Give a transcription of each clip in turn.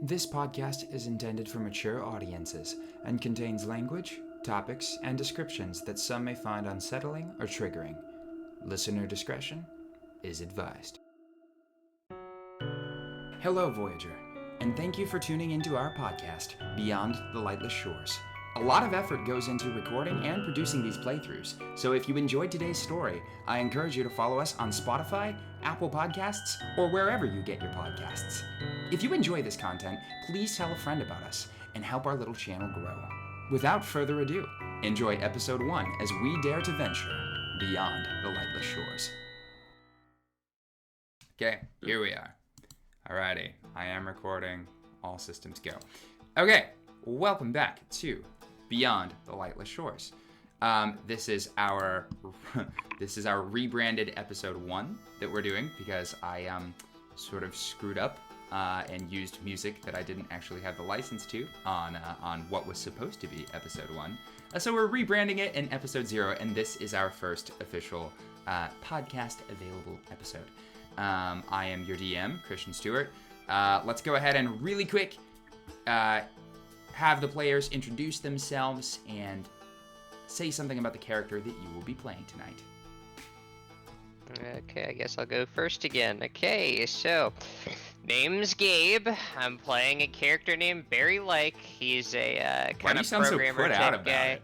This podcast is intended for mature audiences and contains language, topics, and descriptions that some may find unsettling or triggering. Listener discretion is advised. Hello, Voyager, and thank you for tuning into our podcast, Beyond the Lightless Shores. A lot of effort goes into recording and producing these playthroughs, so if you enjoyed today's story, I encourage you to follow us on Spotify, Apple Podcasts, or wherever you get your podcasts. If you enjoy this content, please tell a friend about us and help our little channel grow. Without further ado, enjoy episode 1 as we dare to venture beyond the lightless shores. Okay, here we are. Alrighty, I am recording. All systems go. Okay, welcome back to Beyond the Lightless Shores. This is our rebranded episode 1 that we're doing because I sort of screwed up and used music that I didn't actually have the license to on what was supposed to be episode 1. So we're rebranding it in episode 0, and this is our first official podcast available episode. I am your DM, Christian Stewart. Let's go ahead and really quick have the players introduce themselves and say something about the character that you will be playing tonight. Okay, I guess I'll go first again. Okay, so name's Gabe. I'm playing a character named Barry Like. He's a kind of programmer type guy.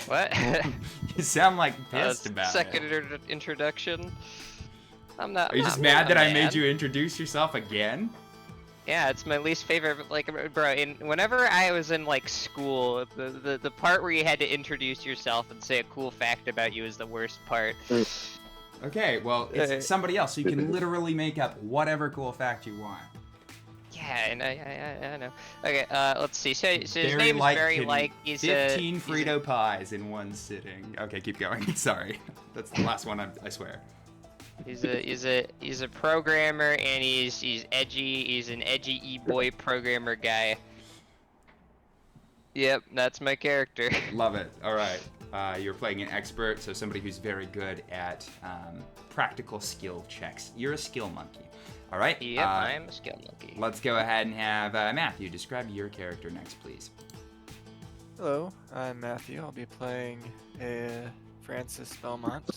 What? You sound like pissed about second it. Introduction. I'm not. Are you just mad that I made you introduce yourself again? Yeah, it's my least favorite. Like, bro, whenever I was in like school, the part where you had to introduce yourself and say a cool fact about you is the worst part. Okay, well, it's somebody else, so you can literally make up whatever cool fact you want. Yeah, I know. Okay, let's see. So his name is Barry Like. He's 15 Frito pies in one sitting. Okay, keep going. Sorry, that's the last one. I swear. He's a programmer, and he's edgy. He's an edgy e-boy programmer guy. Yep, that's my character. Love it. All right. You're playing an expert, so somebody who's very good at practical skill checks. You're a skill monkey. All right? Yep, I'm a skill monkey. Let's go ahead and have Matthew describe your character next, please. Hello, I'm Matthew. I'll be playing Frances Belmont.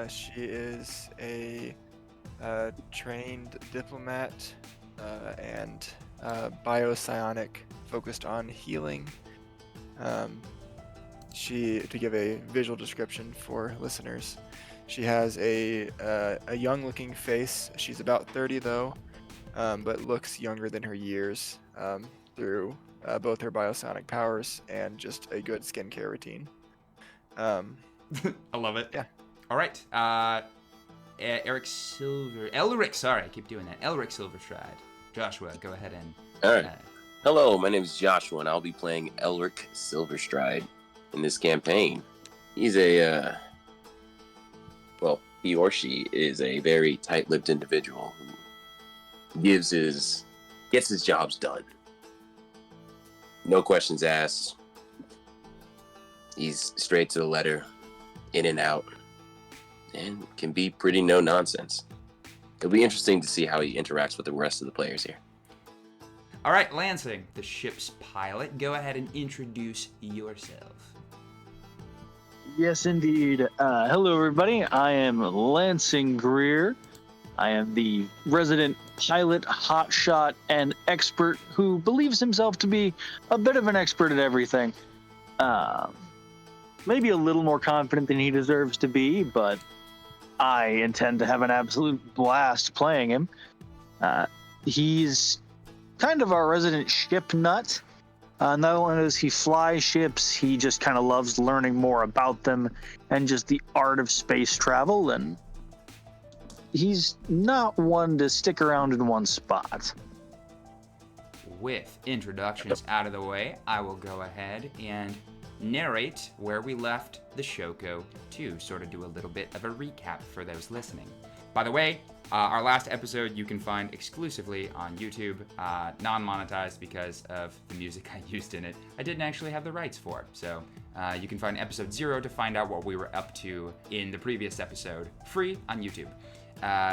She is a trained diplomat and biopsionic focused on healing. To give a visual description for listeners, she has a young-looking face. She's about 30 though, but looks younger than her years through both her biopsionic powers and just a good skincare routine. I love it. Yeah. All right. Elric Silverstride. Joshua, go ahead and. All right. Hello, my name is Joshua, and I'll be playing Elric Silverstride in this campaign. He's he or she is a very tight-lipped individual who gets his jobs done. No questions asked. He's straight to the letter, in and out, and can be pretty no-nonsense. It'll be interesting to see how he interacts with the rest of the players here. All right, Lansing, the ship's pilot, go ahead and introduce yourself. Yes, indeed. Hello, everybody. I am Lansing Greer. I am the resident pilot, hotshot, and expert who believes himself to be a bit of an expert at everything. Maybe a little more confident than he deserves to be, but I intend to have an absolute blast playing him. He's kind of our resident ship nut. Not only does he fly ships, he just kind of loves learning more about them and just the art of space travel, and he's not one to stick around in one spot. With introductions out of the way, I will go ahead and narrate where we left the Shoco II, sort of do a little bit of a recap for those listening. By the way, our last episode you can find exclusively on YouTube, non-monetized because of the music I used in it. I didn't actually have the rights for, so you can find episode 0 to find out what we were up to in the previous episode, free on YouTube.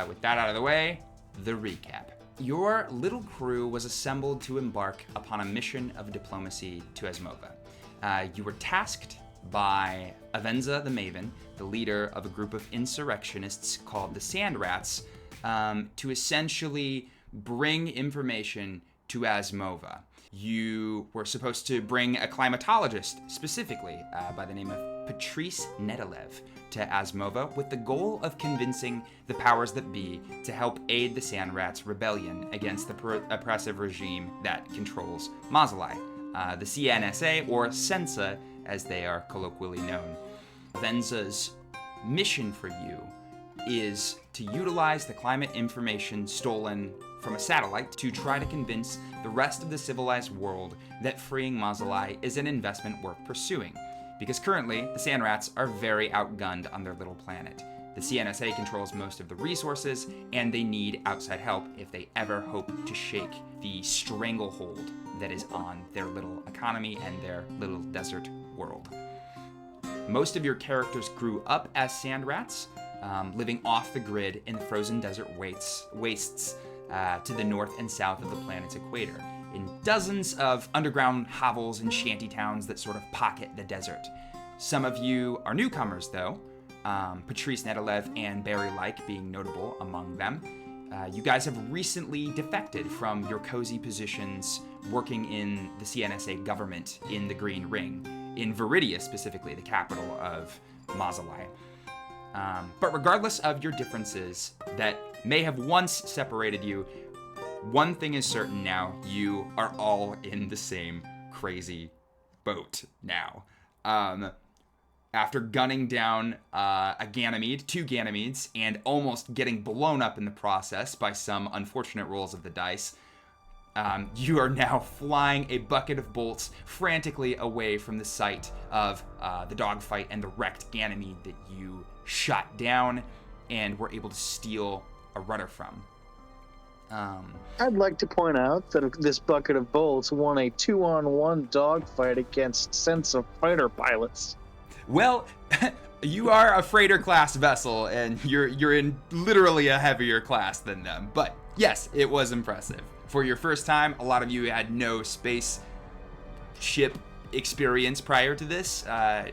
With that out of the way, the recap. your little crew was assembled to embark upon a mission of diplomacy to Asmova. You were tasked by Avenza the Maven, the leader of a group of insurrectionists called the Sand Rats, to essentially bring information to Asmova. You were supposed to bring a climatologist, specifically by the name of Patrice Nedelev, to Asmova with the goal of convincing the powers that be to help aid the Sand Rats' rebellion against the oppressive regime that controls Mazaalain, the CNSA, or Sensa, as they are colloquially known. Venza's mission for you is to utilize the climate information stolen from a satellite to try to convince the rest of the civilized world that freeing Mazaalain is an investment worth pursuing. Because currently, the Sand Rats are very outgunned on their little planet. The CNSA controls most of the resources, and they need outside help if they ever hope to shake the stranglehold that is on their little economy and their little desert world. Most of your characters grew up as Sand Rats, living off the grid in the frozen desert wastes to the north and south of the planet's equator, in dozens of underground hovels and shanty towns that sort of pocket the desert. Some of you are newcomers, though, Patrice Nedelev and Barry Like being notable among them. You guys have recently defected from your cozy positions working in the CNSA government in the Green Ring, in Viridia specifically, the capital of Mazaalain. But regardless of your differences that may have once separated you, one thing is certain now: you are all in the same crazy boat now. After gunning down two Ganymedes, and almost getting blown up in the process by some unfortunate rolls of the dice, you are now flying a bucket of bolts frantically away from the site of the dogfight and the wrecked Ganymede that you shot down and were able to steal a rudder from. I'd like to point out that this bucket of bolts won a 2-on-1 dogfight against Sensa fighter pilots. Well, you are a freighter class vessel, and you're in literally a heavier class than them. But yes, it was impressive. For your first time, a lot of you had no space ship experience prior to this,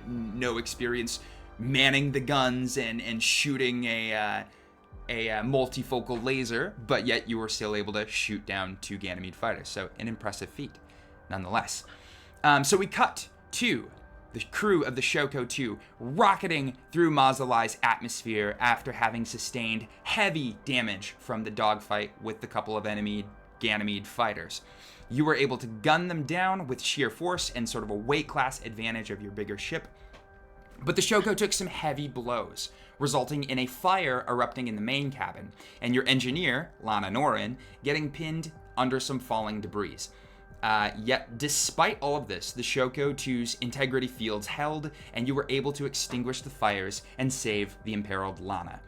no experience manning the guns and shooting a multifocal laser, but yet you were still able to shoot down 2 Ganymede fighters. So an impressive feat, nonetheless. So we cut to the crew of the Shoco II rocketing through Mazaalai's atmosphere after having sustained heavy damage from the dogfight with the couple of enemy Ganymede fighters. You were able to gun them down with sheer force and sort of a weight class advantage of your bigger ship. But the Shoco took some heavy blows, resulting in a fire erupting in the main cabin, and your engineer, Lana Norin, getting pinned under some falling debris. Yet, despite all of this, the Shoco II's integrity fields held, and you were able to extinguish the fires and save the imperiled Lana.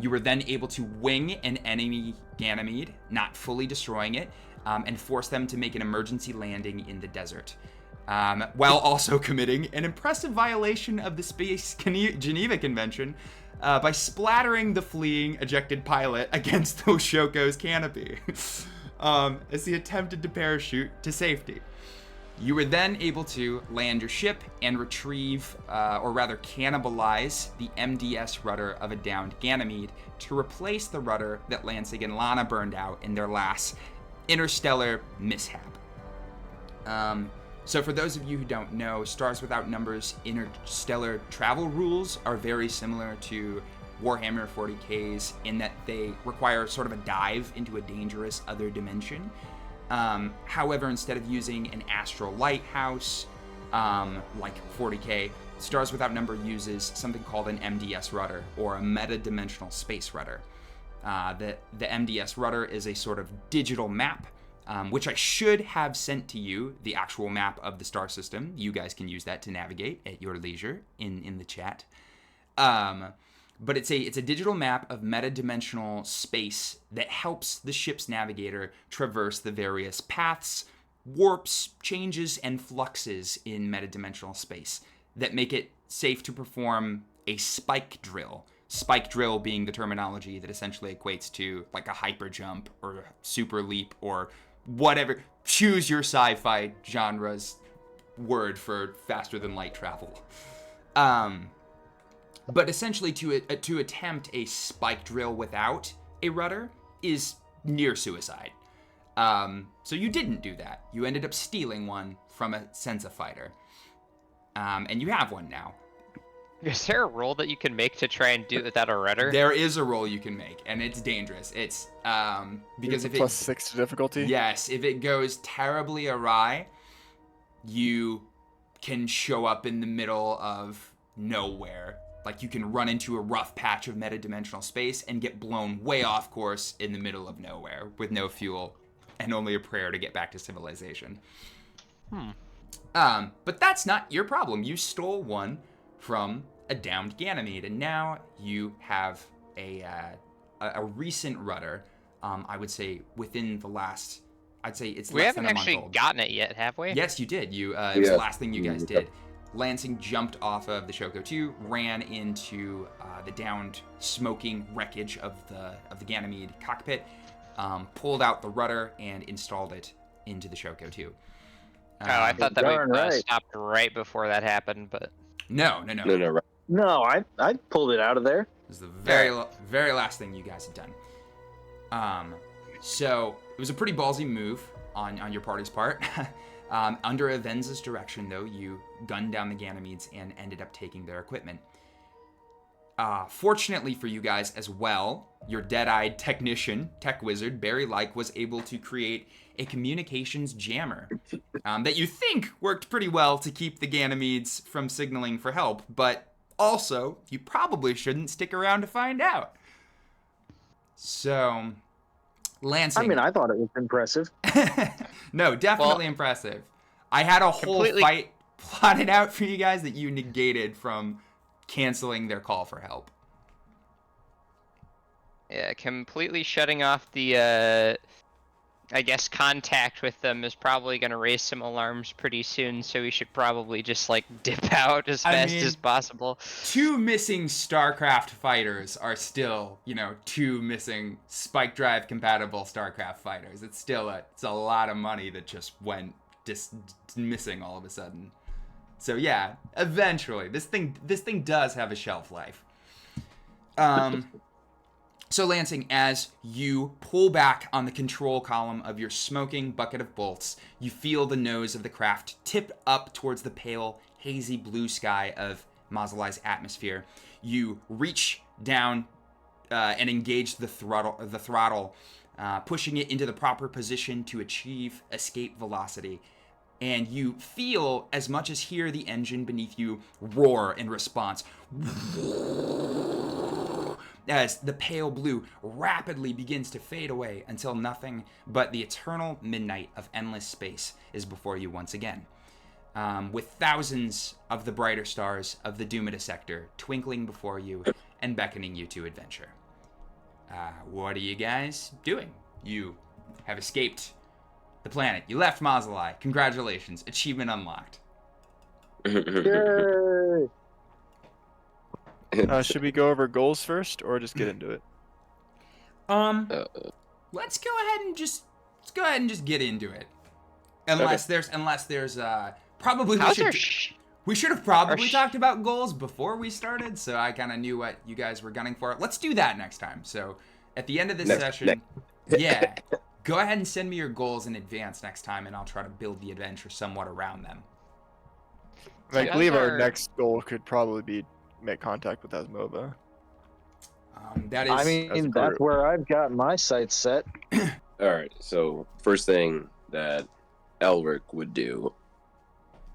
You were then able to wing an enemy Ganymede, not fully destroying it, and force them to make an emergency landing in the desert. While also committing an impressive violation of the Space Geneva Convention by splattering the fleeing ejected pilot against the Shoco's canopy as he attempted to parachute to safety. You were then able to land your ship and retrieve, or rather cannibalize, the MDS rudder of a downed Ganymede to replace the rudder that Lansing and Lana burned out in their last interstellar mishap. So for those of you who don't know, Stars Without Numbers interstellar travel rules are very similar to Warhammer 40K's in that they require sort of a dive into a dangerous other dimension. However, instead of using an astral lighthouse like 40K, Stars Without Number uses something called an MDS rudder, or a metadimensional space rudder. The MDS rudder is a sort of digital map, which I should have sent to you, the actual map of the star system. You guys can use that to navigate at your leisure in the chat. But it's a digital map of metadimensional space that helps the ship's navigator traverse the various paths, warps, changes, and fluxes in metadimensional space that make it safe to perform a spike drill. spike drill being the terminology that essentially equates to like a hyper jump or a super leap or whatever. Choose your sci-fi genre's word for faster than light travel. But essentially to attempt a spike drill without a rudder is near suicide. So you didn't do that. You ended up stealing one from a Senza fighter. And you have one now. Is there a roll that you can make to try and do it without a rudder? There is a roll you can make, and it's dangerous. It's because if plus 6 to difficulty. Yes, if it goes terribly awry, you can show up in the middle of nowhere. Like you can run into a rough patch of metadimensional space and get blown way off course in the middle of nowhere with no fuel and only a prayer to get back to civilization. But that's not your problem. You stole one from a downed Ganymede, and now you have a recent rudder. I would say within the last, it's we less than a month old. We haven't actually gotten it yet, have we? Yes, you did. It was the last thing you guys did. Lansing jumped off of the Shoco II, ran into the downed, smoking wreckage of the Ganymede cockpit, pulled out the rudder, and installed it into the Shoco II. I thought that we stopped right before that happened, but... No. Right. No, I pulled it out of there. This is the very last thing you guys had done. So it was a pretty ballsy move on your party's part. Under Avenza's direction, though, you gunned down the Ganymedes and ended up taking their equipment. Fortunately for you guys as well, your dead-eyed technician, tech wizard, Barry Like, was able to create a communications jammer that you think worked pretty well to keep the Ganymedes from signaling for help, but also, you probably shouldn't stick around to find out. So, Lansing... I mean, I thought it was impressive. No, definitely impressive. I had a whole fight plotted out for you guys that you negated from canceling their call for help. Yeah, completely shutting off the, I guess, contact with them is probably going to raise some alarms pretty soon, so we should probably just, like, dip out as fast as possible. 2 missing StarCraft fighters are still, 2 missing spike drive compatible StarCraft fighters. It's still it's a lot of money that just went missing all of a sudden. So yeah, eventually, this thing does have a shelf life. So Lansing, as you pull back on the control column of your smoking bucket of bolts, you feel the nose of the craft tip up towards the pale, hazy blue sky of Mazaalai's atmosphere. You reach down and engage the throttle, pushing it into the proper position to achieve escape velocity. And you feel, as much as hear the engine beneath you roar in response, as the pale blue rapidly begins to fade away until nothing but the eternal midnight of endless space is before you once again, with thousands of the brighter stars of the Dumida sector twinkling before you and beckoning you to adventure. What are you guys doing? You have escaped the planet. You left Mazaalain. Congratulations. Achievement unlocked. Yay! Should we go over goals first, or just get into it? Let's go ahead and just get into it. Unless there's probably we should have probably talked about goals before we started, so I kind of knew what you guys were gunning for. Let's do that next time. So at the end of this session, yeah, go ahead and send me your goals in advance next time, and I'll try to build the adventure somewhat around them. I believe our next goal could probably be make contact with Asmova. That is. I mean, that's where I've got my sights set. All right. So first thing that Elric would do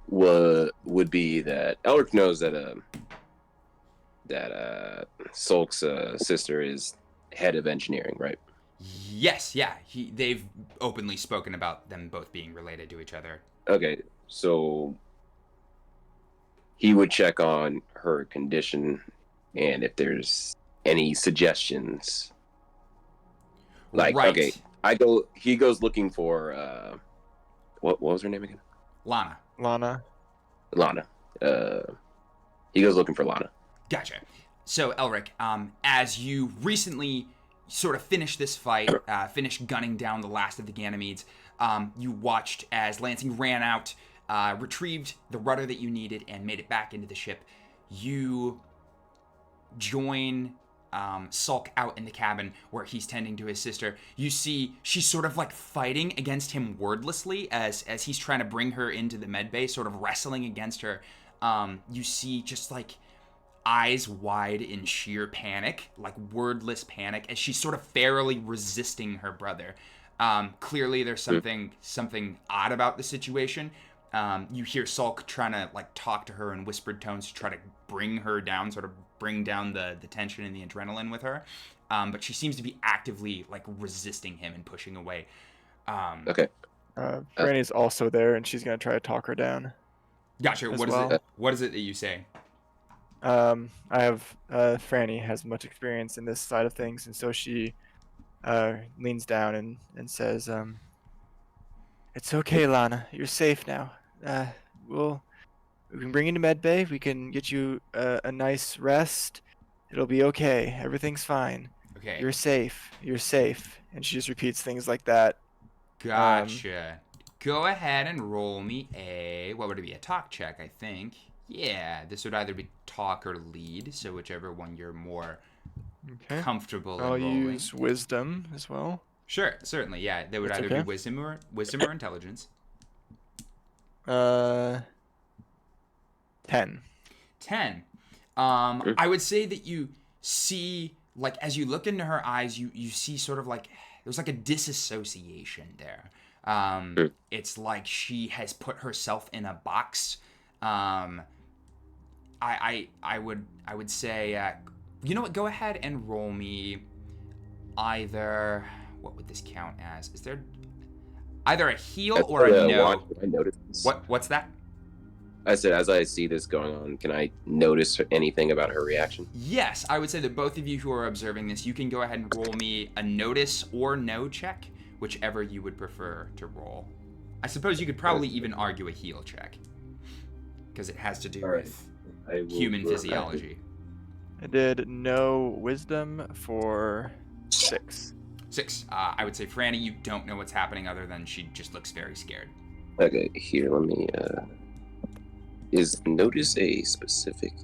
would be that Elric knows that Sulk's sister is head of engineering, right? Yes. Yeah. They've openly spoken about them both being related to each other. Okay. So he would check on her condition and if there's any suggestions. Like, right. Okay, he goes looking for, what was her name again? Lana. He goes looking for Lana. Gotcha. So, Elric, as you recently sort of finished this fight, finished gunning down the last of the Ganymedes, you watched as Lansing ran out, retrieved the rudder that you needed, and made it back into the ship. You join Sulk out in the cabin where he's tending to his sister. You see she's sort of like fighting against him wordlessly as he's trying to bring her into the med bay, sort of wrestling against her. You see just like eyes wide in sheer panic, like wordless panic, as she's sort of ferally resisting her brother. Clearly there's something odd about the situation. You hear Sulk trying to like talk to her in whispered tones to try to bring her down, sort of bring down the tension and the adrenaline with her. But she seems to be actively like resisting him and pushing away. Okay. Franny's also there, and she's gonna try to talk her down. Gotcha. What is it that you say? I have Franny has much experience in this side of things, and so she leans down and says, "It's okay, Lana. You're safe now. We can bring you to medbay. We can get you a nice rest. It'll be okay. Everything's fine. Okay. You're safe. You're safe." And she just repeats things like that. Gotcha. Go ahead and roll me what would it be? A talk check, I think. Yeah, this would either be talk or lead, so whichever one you're more comfortable in I'll rolling. use wisdom as well. Sure, certainly, yeah. They would That's either okay. be wisdom or intelligence. 10. 10. I would say that you see, like, as you look into her eyes, you see sort of like, there's like a disassociation there. It's like she has put herself in a box. I would say, you know what? Go ahead and roll me either. What would this count as? Is there either a heal or a no? Can I notice this? What's that? I said, as I see this going on, can I notice anything about her reaction? Yes, I would say that both of you who are observing this, you can go ahead and roll me a notice or no check, whichever you would prefer to roll. I suppose you could probably even argue a heal check, because it has to do with human physiology. I did no wisdom for 6. 6. I would say, Franny, you don't know what's happening other than she just looks very scared. Okay, here, let me, is notice a specific,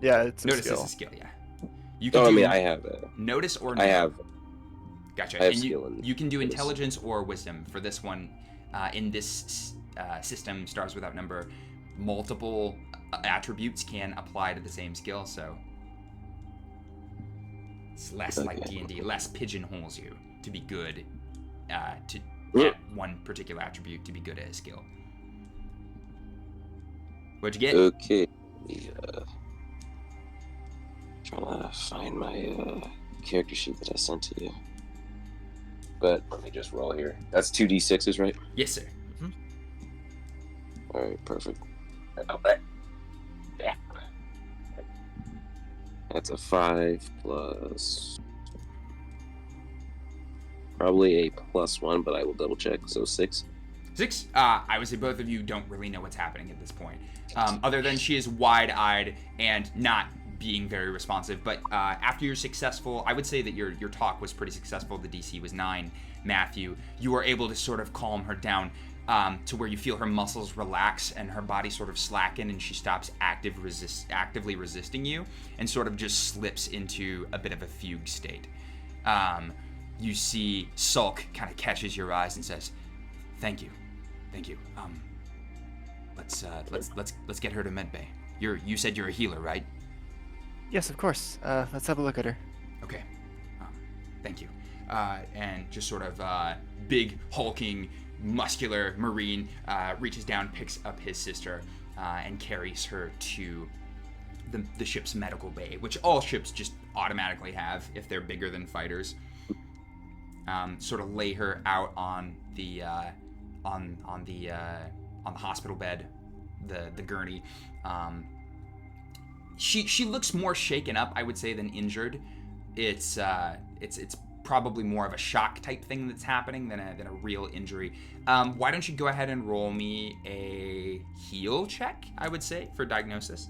Yeah, it's a Notice skill. is a skill, yeah. You can I have a... notice or no. I have... Gotcha. I have And skill in you can do notice. intelligence or wisdom for this one. In this system, Stars Without Number, multiple attributes can apply to the same skill, so it's less like D&D, less pigeonholes you to be good at one particular attribute to be good at a skill. What'd you get? Okay. Trying to find my character sheet that I sent to you. But let me just roll here. That's 2d6s, right? Yes, sir. Alright, perfect. Okay. Yeah. That's a 5 plus... probably a +1, but I will double check, so 6. 6. I would say both of you don't really know what's happening at this point. Other than she is wide-eyed and not being very responsive. But after you're successful, I would say that your talk was pretty successful. The DC was 9, Matthew. You were able to sort of calm her down to where you feel her muscles relax and her body sort of slacken, and she stops actively resisting you and sort of just slips into a bit of a fugue state. You see Sulk kind of catches your eyes and says, Thank you. Let's get her to medbay. You said you're a healer, right? Yes, of course. Let's have a look at her. Okay. Thank you. And just sort of big, hulking, muscular Marine reaches down, picks up his sister, and carries her to the ship's medical bay, which all ships just automatically have if they're bigger than fighters. Sort of lay her out on the hospital bed, the gurney. She looks more shaken up, I would say, than injured. It's probably more of a shock type thing that's happening than a real injury. Why don't you go ahead and roll me a heal check, I would say, for diagnosis.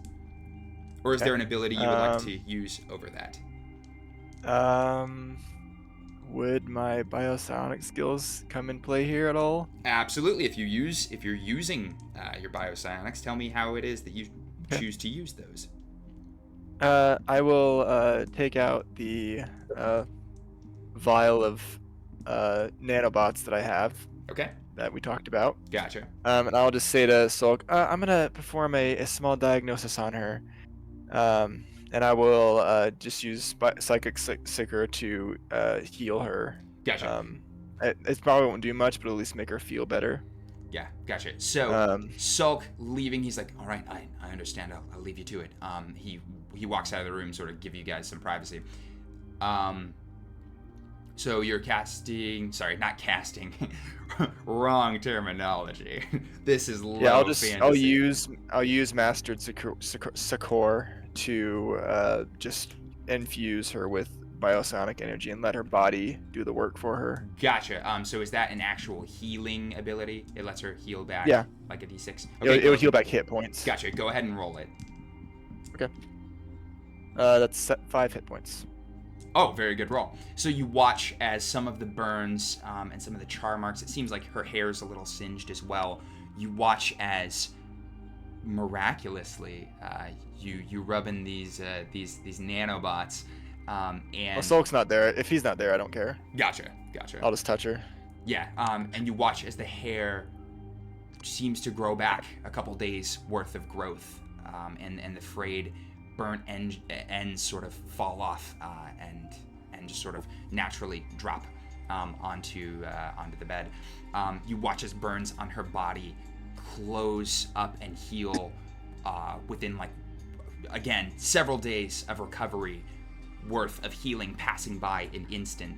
Or is Okay. there an ability you would like to use over that? Would my biopsionic skills come in play here at all? Absolutely. If you're using your biopsionics, tell me how it is that you choose to use those. I will take out the vial of nanobots that I have Okay. that we talked about. Gotcha. And I'll just say to Sulk, I'm gonna perform a small diagnosis on her. And I will just use psychic sicker to heal her. Gotcha. It probably won't do much, but at least make her feel better. Yeah, gotcha. So Sulk leaving, he's like, all right, I understand. I'll leave you to it. He walks out of the room, sort of give you guys some privacy. So you're not casting. Wrong terminology. This is low fantasy. I'll use Mastered Succor to just infuse her with biosonic energy and let her body do the work for her. Gotcha. So is that an actual healing ability? It lets her heal back. Yeah. Like a D6. Okay, It would heal back hit points. Gotcha. Go ahead and roll it. Okay. That's 5 hit points. Oh, very good roll. So you watch as some of the burns and some of the char marks, it seems like her hair's a little singed as well. You watch as miraculously you rub in these nanobots and Well, Sulk's not there. If he's not there, I don't care. Gotcha. I'll just touch her. Yeah, and you watch as the hair seems to grow back a couple days worth of growth, and the frayed, burnt ends sort of fall off and just sort of naturally drop onto the bed. You watch as burns on her body close up and heal within, like, again, several days of recovery worth of healing passing by in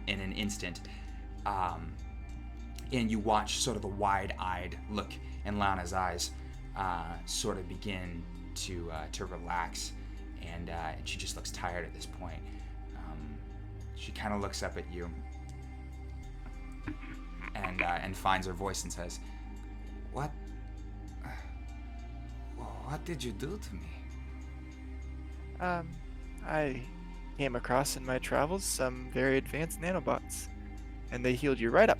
an instant. And you watch sort of the wide-eyed look in Lana's eyes sort of begin to relax, and she just looks tired at this point. She kind of looks up at you and finds her voice and says, What did you do to me? I came across in my travels some very advanced nanobots, and they healed you right up.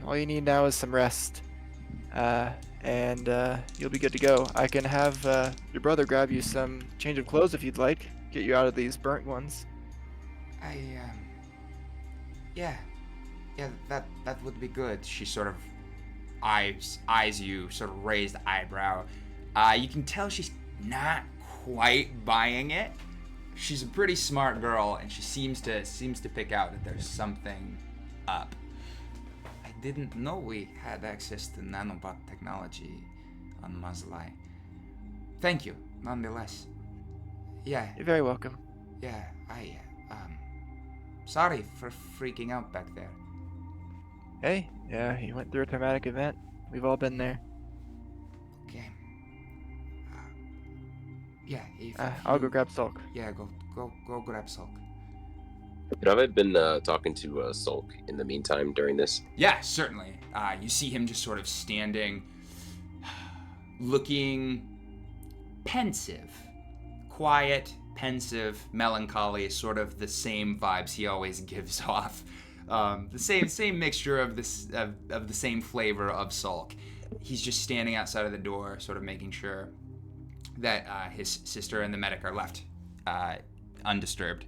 All you need now is some rest, and you'll be good to go. I can have your brother grab you some change of clothes if you'd like. Get you out of these burnt ones. Yeah, that would be good. She sort of eyes you, sort of raised eyebrow. You can tell she's not quite buying it. She's a pretty smart girl, and she seems to pick out that there's something up. I didn't know we had access to nanobot technology on Mazaalain. Thank you, nonetheless. Yeah. You're very welcome. Yeah, sorry for freaking out back there. Hey, yeah, you went through a traumatic event. We've all been there. Okay. Yeah, I'll go grab Sulk. Yeah, go grab Sulk. Have I been talking to Sulk in the meantime during this? Yeah, certainly. You see him just sort of standing, looking pensive, quiet, pensive, melancholy, sort of the same vibes he always gives off. The same mixture of the same flavor of Sulk. He's just standing outside of the door, sort of making sure that his sister and the medic are left undisturbed.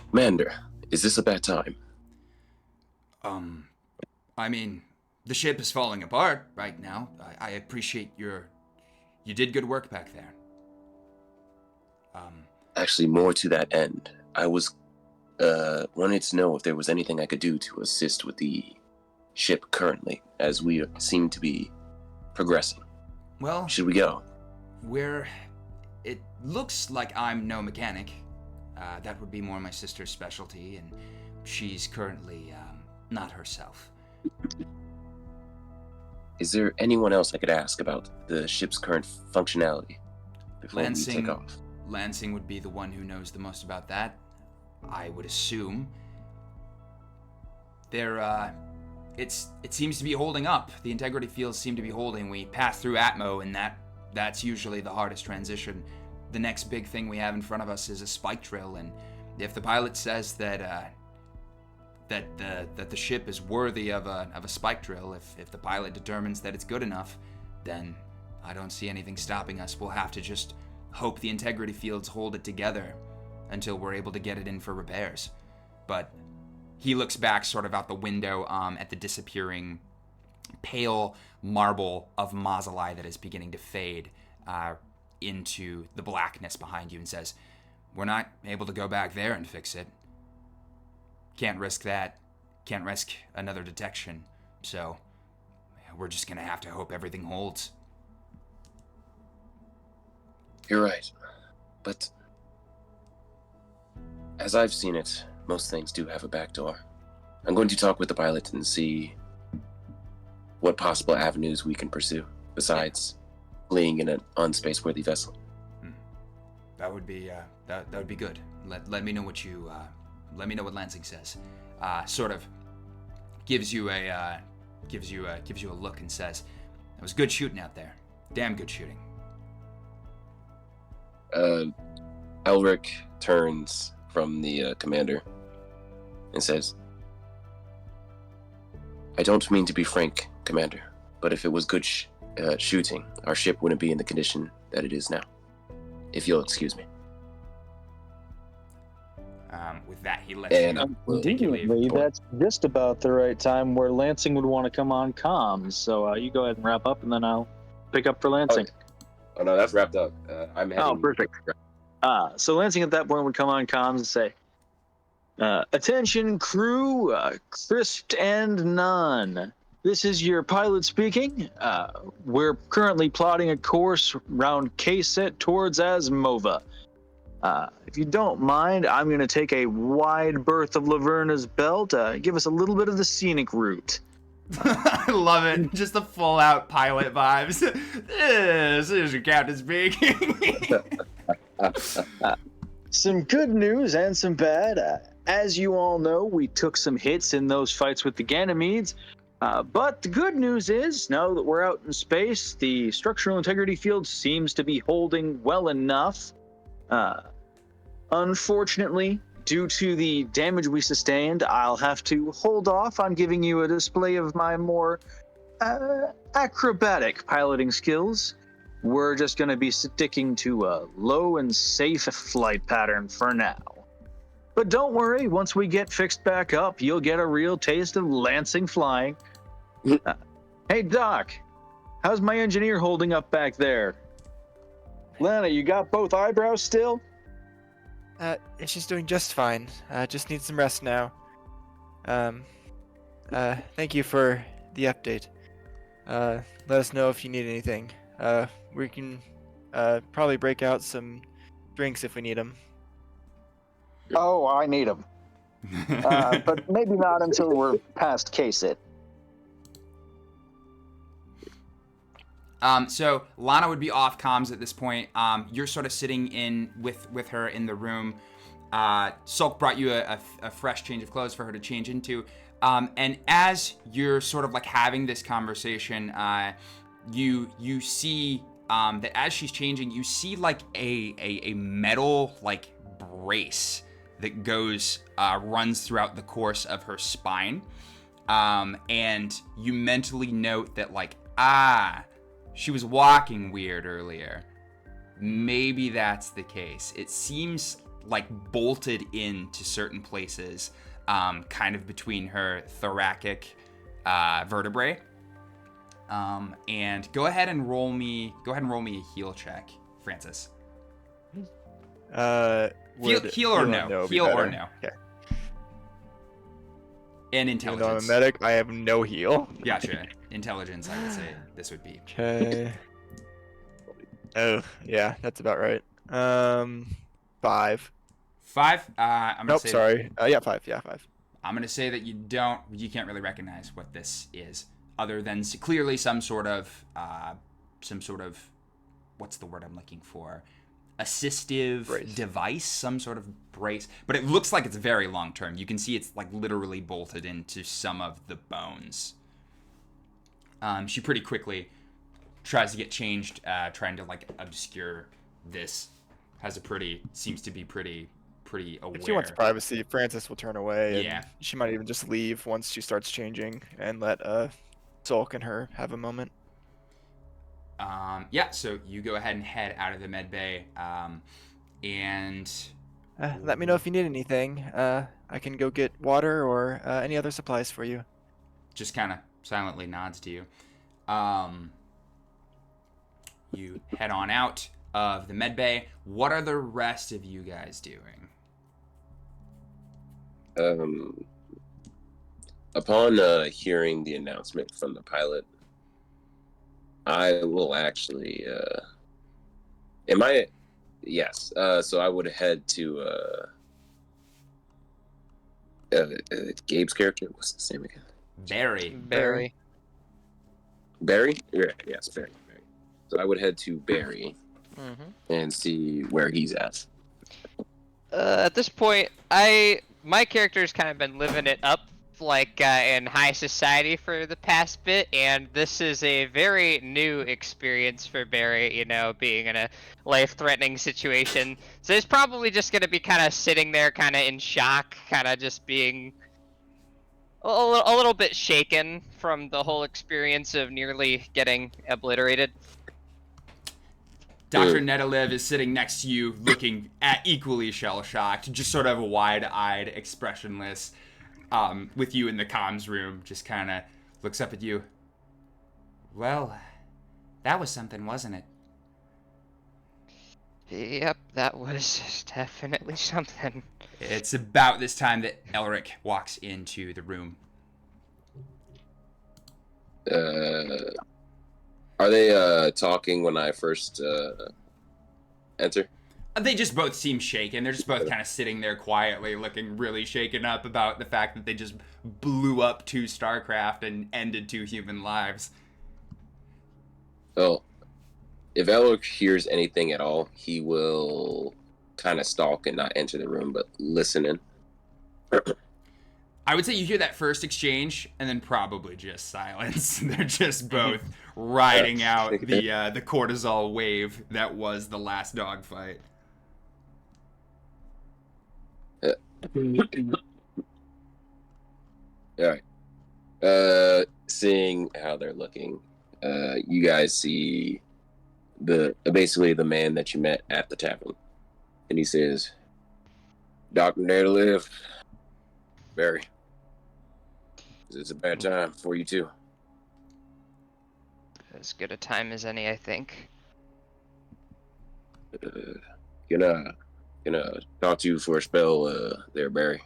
Commander, is this a bad time? I mean, the ship is falling apart right now. I appreciate you did good work back there. Actually, more to that end. I was wanted to know if there was anything I could do to assist with the ship currently, as we seem to be progressing. Well, Should we go? It looks like I'm no mechanic. That would be more my sister's specialty, and she's currently not herself. Is there anyone else I could ask about the ship's current functionality before we take off? Lansing would be the one who knows the most about that, I would assume. It seems to be holding up. The integrity fields seem to be holding. We passed through Atmo, and that that's usually the hardest transition. The next big thing we have in front of us is a spike drill, and if the pilot says that the ship is worthy of a spike drill, if the pilot determines that it's good enough, then I don't see anything stopping us. We'll have to just hope the integrity fields hold it together until we're able to get it in for repairs. But he looks back sort of out the window at the disappearing pale marble of Mazaalain that is beginning to fade into the blackness behind you and says, we're not able to go back there and fix it. Can't risk that. Can't risk another detection. So we're just going to have to hope everything holds. You're right. But as I've seen it, most things do have a back door. I'm going to talk with the pilot and see what possible avenues we can pursue besides fleeing in an unspaceworthy vessel. That would be that would be good. Let me know what what Lansing says. Sort of gives you a look and says, "It was good shooting out there. Damn good shooting." Elric turns from the commander and says, I don't mean to be frank, Commander, but if it was good shooting, our ship wouldn't be in the condition that it is now. If you'll excuse me. With that, he lets you Conveniently, that's just about the right time where Lansing would want to come on comms. So you go ahead and wrap up, and then I'll pick up for Lansing. Oh no, that's wrapped up. I'm heading. Oh, perfect. So Lansing at that point would come on comms and say, attention crew, crisp and none. This is your pilot speaking. We're currently plotting a course round K-Set towards Asmova. If you don't mind, I'm going to take a wide berth of Laverna's belt, give us a little bit of the scenic route. I love it. Just the full-out pilot vibes. This is your captain speaking. Some good news and some bad. As you all know, we took some hits in those fights with the Ganymedes. But the good news is, now that we're out in space, the structural integrity field seems to be holding well enough. Unfortunately, due to the damage we sustained, I'll have to hold off on giving you a display of my more acrobatic piloting skills. We're just going to be sticking to a low and safe flight pattern for now. But don't worry, once we get fixed back up, you'll get a real taste of Lansing flying. Hey, Doc, how's my engineer holding up back there? Lana, you got both eyebrows still? She's doing just fine. Just needs some rest now. Thank you for the update. Let us know if you need anything. We can probably break out some drinks if we need them. Oh, I need them. But maybe not until we're past K-Sit. So Lana would be off comms at this point. You're sort of sitting in with her in the room. Sulk brought you a fresh change of clothes for her to change into. And as you're sort of like having this conversation, you see that as she's changing, you see like a metal like brace that runs throughout the course of her spine. And you mentally note that like, she was walking weird earlier. Maybe that's the case. It seems like bolted into certain places, kind of between her thoracic vertebrae. And go ahead and roll me a heal check, Francis. Heal or no? Heal or no? Okay. And Even though I'm intelligence. a medic, I have no heal. Gotcha. Intelligence, I would say this would be. Okay. Oh, yeah, that's about right. 5. 5. I'm gonna Nope, say sorry. Yeah, 5. Yeah, 5. I'm gonna say that you can't really recognize what this is, other than clearly some sort of, what's the word I'm looking for? Assistive Brace. Device, some sort of brace, but it looks like it's very long term. You can see it's like literally bolted into some of the bones. She pretty quickly tries to get changed, trying to like obscure this. Seems to be pretty aware. If she wants privacy, Francis will turn away. Yeah. And she might even just leave once she starts changing and let Sulk and her have a moment. Yeah, so you go ahead and head out of the med bay, and Let me know if you need anything. I can go get water or any other supplies for you. just kind of silently nods to you. You head on out of the med bay. What are the rest of you guys doing? Upon hearing the announcement from the pilot, I will actually yes, so I would head to Gabe's character. What's his name again? Barry. Barry? Yeah, yes, Barry. So I would head to Barry and see where he's at. At this point, my character's kind of been living it up, like in high society for the past bit, and this is a very new experience for Barry, you know, being in a life-threatening situation. So he's probably just going to be kind of sitting there, kind of in shock, kind of just being a little bit shaken from the whole experience of nearly getting obliterated. Dr. Nedalev is sitting next to you, looking at equally shell-shocked, just sort of wide-eyed, expressionless, with you in the comms room, just kind of looks up at you. Well, that was something, wasn't it? Yep, that was definitely something. It's about this time that Elric walks into the room. Are they talking when I first enter? They just both seem shaken. They're just both kind of sitting there quietly, looking really shaken up about the fact that they just blew up 2 StarCraft and ended 2 human lives. Oh, if Elric hears anything at all, he will kind of stalk and not enter the room, but listen in. I would say you hear that first exchange, and then probably just silence. They're just both riding out the cortisol wave that was the last dogfight. All right. Seeing how they're looking, you guys see basically the man that you met at the tavern, and he says, "Dr. Nedalev, Barry, it's a bad time for you too." As good a time as any, I think. Can I talk to you for a spell, there, Barry?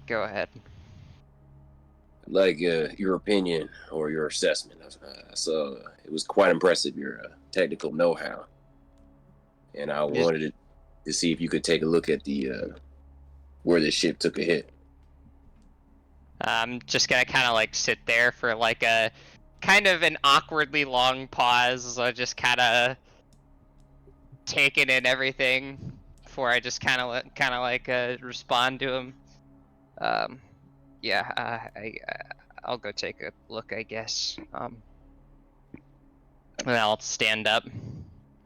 Go ahead. I'd like your opinion or your assessment. So it was quite impressive, your technical know-how, and I wanted to see if you could take a look at the where the ship took a hit. I'm just gonna kind of like sit there for like a kind of an awkwardly long pause, just kind of taking in everything before I just kind of respond to him. I'll go take a look, I guess. And I'll stand up,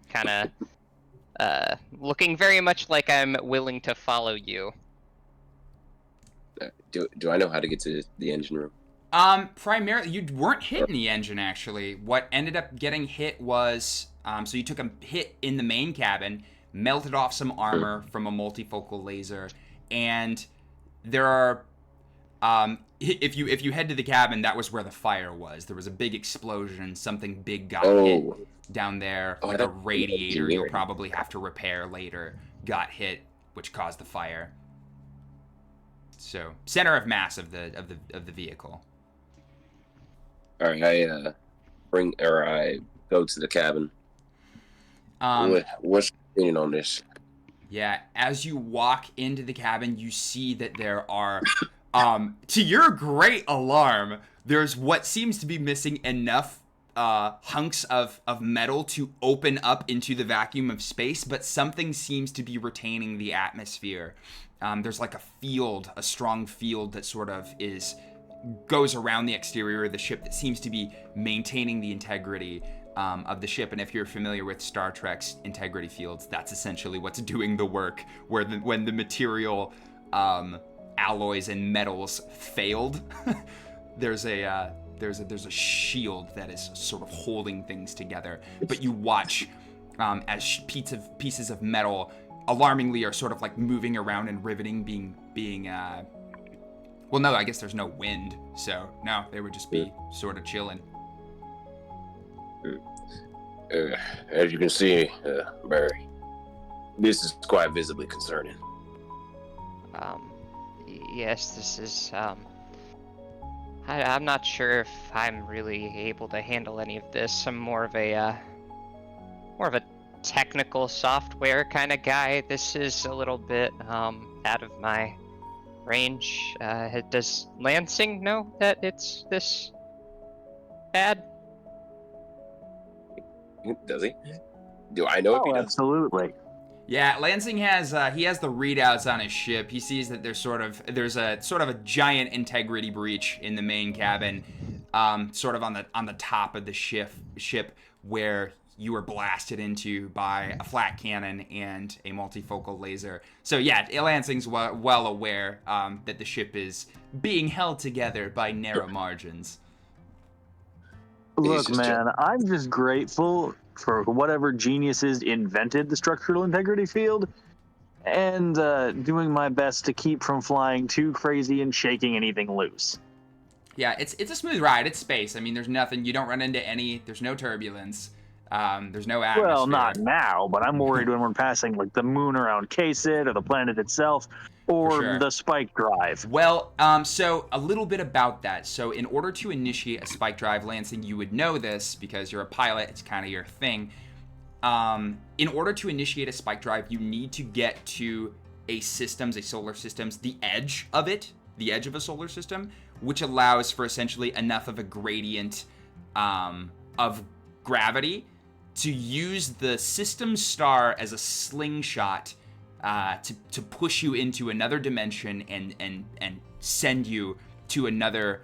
kind of looking very much like I'm willing to follow you. Do I know how to get to the engine room? Primarily, you weren't hitting the engine, actually. What ended up getting hit was, so you took a hit in the main cabin, melted off some armor from a multifocal laser, and there are, if you head to the cabin, that was where the fire was. There was a big explosion, something big got hit down there, like a radiator you'll probably have to repair later, got hit, which caused the fire. So, center of mass of the vehicle. All right, I go to the cabin. What's your opinion on this? Yeah, as you walk into the cabin, you see that there are, to your great alarm, there's what seems to be missing enough hunks of metal to open up into the vacuum of space, but something seems to be retaining the atmosphere. There's like a strong field that sort of is goes around the exterior of the ship that seems to be maintaining the integrity of the ship. And if you're familiar with Star Trek's integrity fields, that's essentially what's doing the work. When the material alloys and metals failed, there's a shield that is sort of holding things together. But you watch as pieces of metal alarmingly are sort of like moving around and riveting, being well, no, I guess there's no wind, so no, they would just be sort of chilling. As you can see, Barry, this is quite visibly concerning. Yes, this is, I'm not sure if I'm really able to handle any of this. I'm more of a technical software kind of guy. This is a little bit, out of my range. Does Lansing know that it's this bad? Does he? Do I know if he does? Absolutely. Yeah, Lansing has the readouts on his ship. He sees that there's a sort of a giant integrity breach in the main cabin, sort of on the top of the ship where you were blasted into by a flat cannon and a multifocal laser. So yeah, Lansing's well aware that the ship is being held together by narrow margins. Look, man, I'm just grateful for whatever geniuses invented the structural integrity field, and doing my best to keep from flying too crazy and shaking anything loose. Yeah, it's a smooth ride. It's space. I mean, there's nothing. You don't run into any. There's no turbulence. There's no atmosphere. Well, not now, but I'm worried when we're passing like the moon around K-Sid or the planet itself or the spike drive. Well, so a little bit about that. So in order to initiate a spike drive, Lansing, you would know this because you're a pilot. It's kind of your thing. In order to initiate a spike drive, you need to get to a solar system's, the edge of a solar system, which allows for essentially enough of a gradient of gravity to use the system star as a slingshot to push you into another dimension and send you to another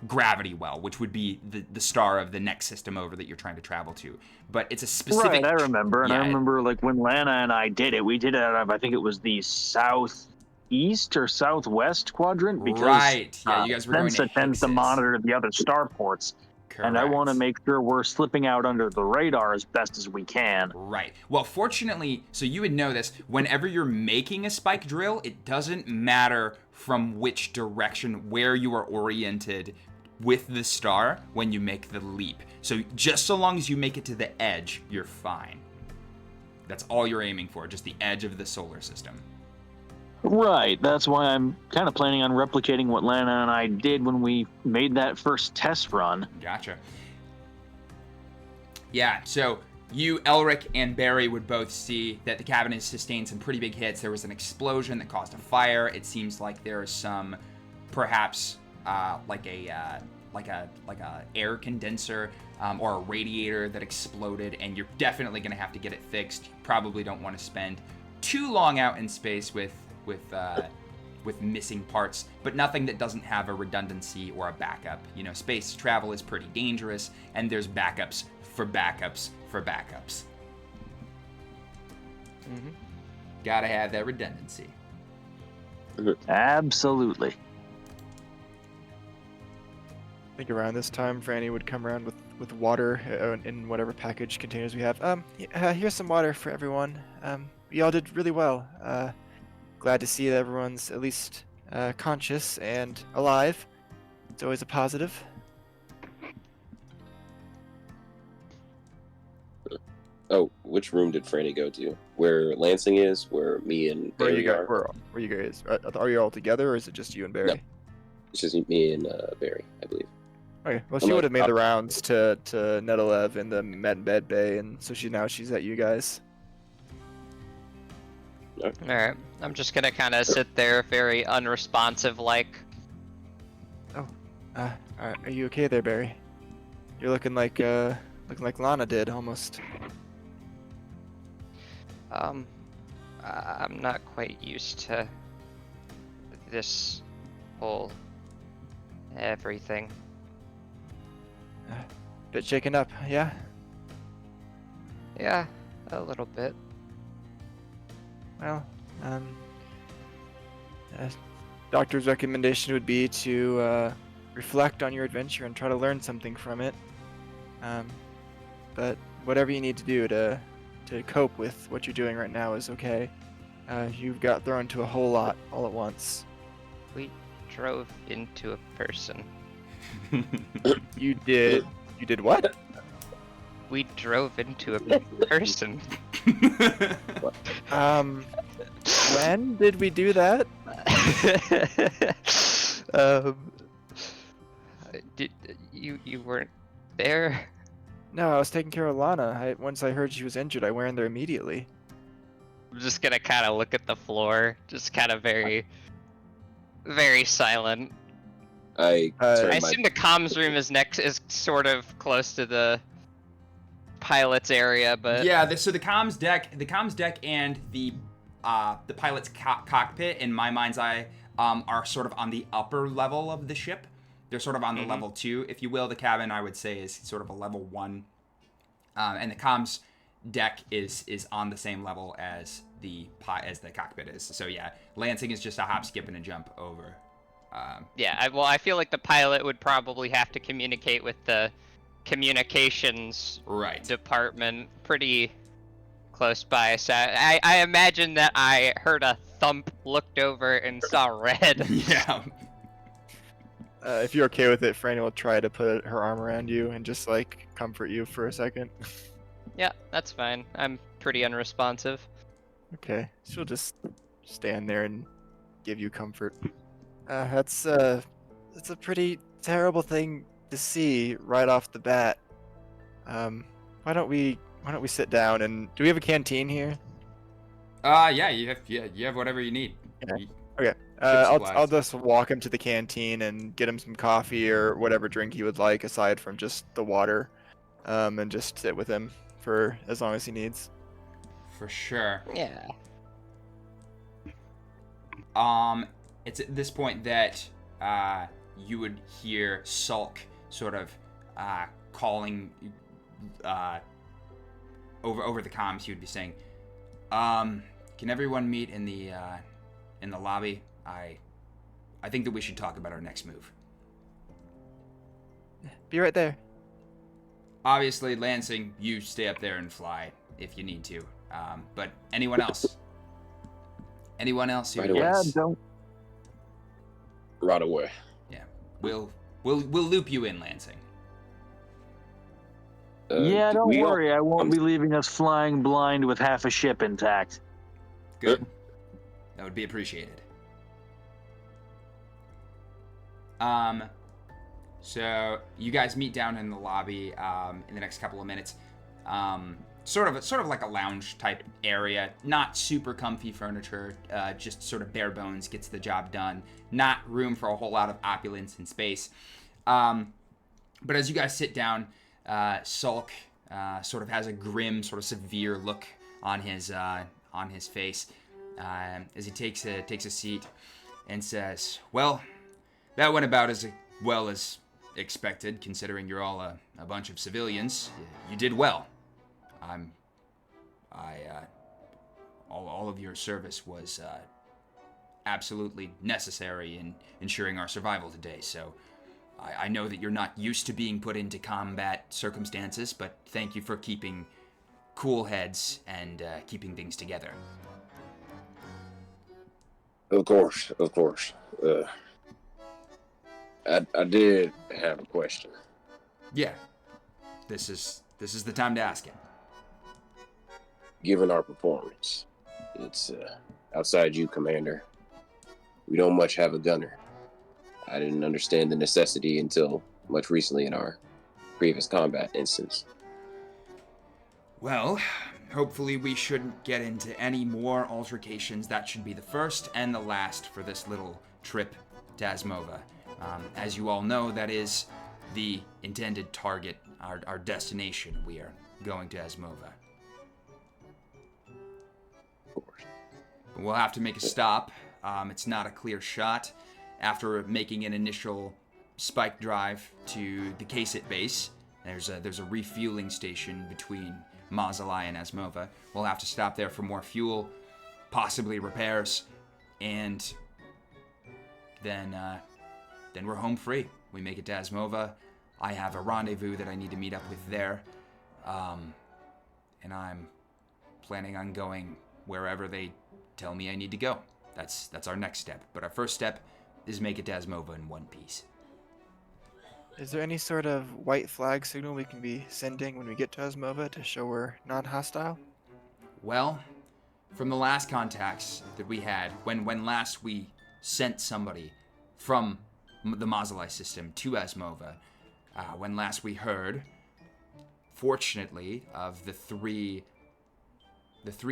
gravity well, which would be the star of the next system over that you're trying to travel to. But it's a specific... Right, I remember. And I remember like when Lana and I did it, we did it out of, I think it was the southeast or southwest quadrant. Because, right, yeah, you guys were going to tends to monitor the other starports. Correct. And I want to make sure we're slipping out under the radar as best as we can. Right. Well, fortunately, so you would know this, whenever you're making a spike drill, it doesn't matter from which direction, where you are oriented with the star when you make the leap. So just so long as you make it to the edge, you're fine. That's all you're aiming for, just the edge of the solar system. Right, that's why I'm kind of planning on replicating what Lana and I did when we made that first test run. Gotcha. Yeah, so you, Elric, and Barry would both see that the cabin has sustained some pretty big hits. There was an explosion that caused a fire. It seems like there is some, perhaps, like a air condenser or a radiator that exploded, and you're definitely going to have to get it fixed. You probably don't want to spend too long out in space with missing parts, but nothing that doesn't have a redundancy or a backup. You know, space travel is pretty dangerous, and there's backups for backups for backups. Mm-hmm. Gotta have that redundancy. Absolutely. I think around this time, Franny would come around with water in whatever package containers we have. Here's some water for everyone. You all did really well. Glad to see that everyone's at least conscious and alive. It's always a positive. Oh, which room did Franny go to? Where Lansing is? Where me and Barry are? Where you guys? Are you all together, or is it just you and Barry? No, it's just me and Barry, I believe. Okay. Well, she would have made the rounds to Nettlev in the med bay, and so she's at you guys. Alright, I'm just gonna kind of sit there very unresponsive like. Oh, are you okay there, Barry? You're looking like Lana did, almost. I'm not quite used to this whole everything. Bit shaken up, yeah? Yeah, a little bit. Well, doctor's recommendation would be to reflect on your adventure and try to learn something from it. But whatever you need to do to cope with what you're doing right now is okay. You've got thrown into a whole lot all at once. We drove into a person. You did what? We drove into a person. When did we do that? Did you weren't there? No, I was taking care of Lana. Once I heard she was injured, I went in there immediately. I'm just gonna kind of look at the floor, just kind of very, very silent. I I turn my assume the comms room is sort of close to the pilot's area, but Yeah, so the comms deck and the pilot's cockpit, in my mind's eye, are sort of on the upper level of the ship. They're sort of on the level 2, if you will. The cabin, I would say, is sort of a level 1, and the comms deck is on the same level as the cockpit is. So yeah, Lansing is just a hop, skip, and a jump over. yeah. I feel like the pilot would probably have to communicate with the communications department pretty close by. So I imagine that I heard a thump, looked over, and saw red. Yeah. If you're okay with it, Franny will try to put her arm around you and just like comfort you for a second. Yeah, that's fine. I'm pretty unresponsive. Okay, she'll just stand there and give you comfort. That's a pretty terrible thing to see right off the bat. Why don't we sit down, and do we have a canteen here? Yeah, you have whatever you need. Okay. Okay. I'll just walk him to the canteen and get him some coffee or whatever drink he would like aside from just the water, and just sit with him for as long as he needs. For sure. Yeah. It's at this point that you would hear Sulk sort of calling over the comms. He would be saying, "Can everyone meet in the lobby? I think that we should talk about our next move." Be right there. Obviously, Lansing, you stay up there and fly if you need to. But anyone else? Anyone else who don't. right away. Yeah, we'll loop you in, Lansing. Yeah, don't worry. I won't be leaving us flying blind with half a ship intact. Good. That would be appreciated. So you guys meet down in the lobby in the next couple of minutes. Sort of like a lounge type area. Not super comfy furniture. Just sort of bare bones, gets the job done. Not room for a whole lot of opulence and space. But as you guys sit down, Sulk sort of has a grim, sort of severe look on his face as he takes a seat and says, "Well, that went about as well as expected, considering you're all a bunch of civilians. You did well. All of your service was absolutely necessary in ensuring our survival today. So I know that you're not used to being put into combat circumstances, but thank you for keeping cool heads and keeping things together." Of course. I did have a question. Yeah. This is the time to ask it. Given our performance, it's outside you, Commander. We don't much have a gunner. I didn't understand the necessity until much recently in our previous combat instance. Well, hopefully we shouldn't get into any more altercations. That should be the first and the last for this little trip to Asmova. As you all know, that is the intended target, our destination. We are going to Asmova. Of course. We'll have to make a stop. It's not a clear shot. After making an initial spike drive to the Kaseit base. There's a refueling station between Mazaalain and Asmova. We'll have to stop there for more fuel, possibly repairs, and then we're home free. We make it to Asmova. I have a rendezvous that I need to meet up with there, and I'm planning on going wherever they tell me I need to go. That's our next step. But our first step is make it to Asmova in one piece. Is there any sort of white flag signal we can be sending when we get to Asmova to show we're non-hostile? Well, from the last contacts that we had, when last we sent somebody from the Mazaalain system to Asmova, when last we heard, fortunately, of the three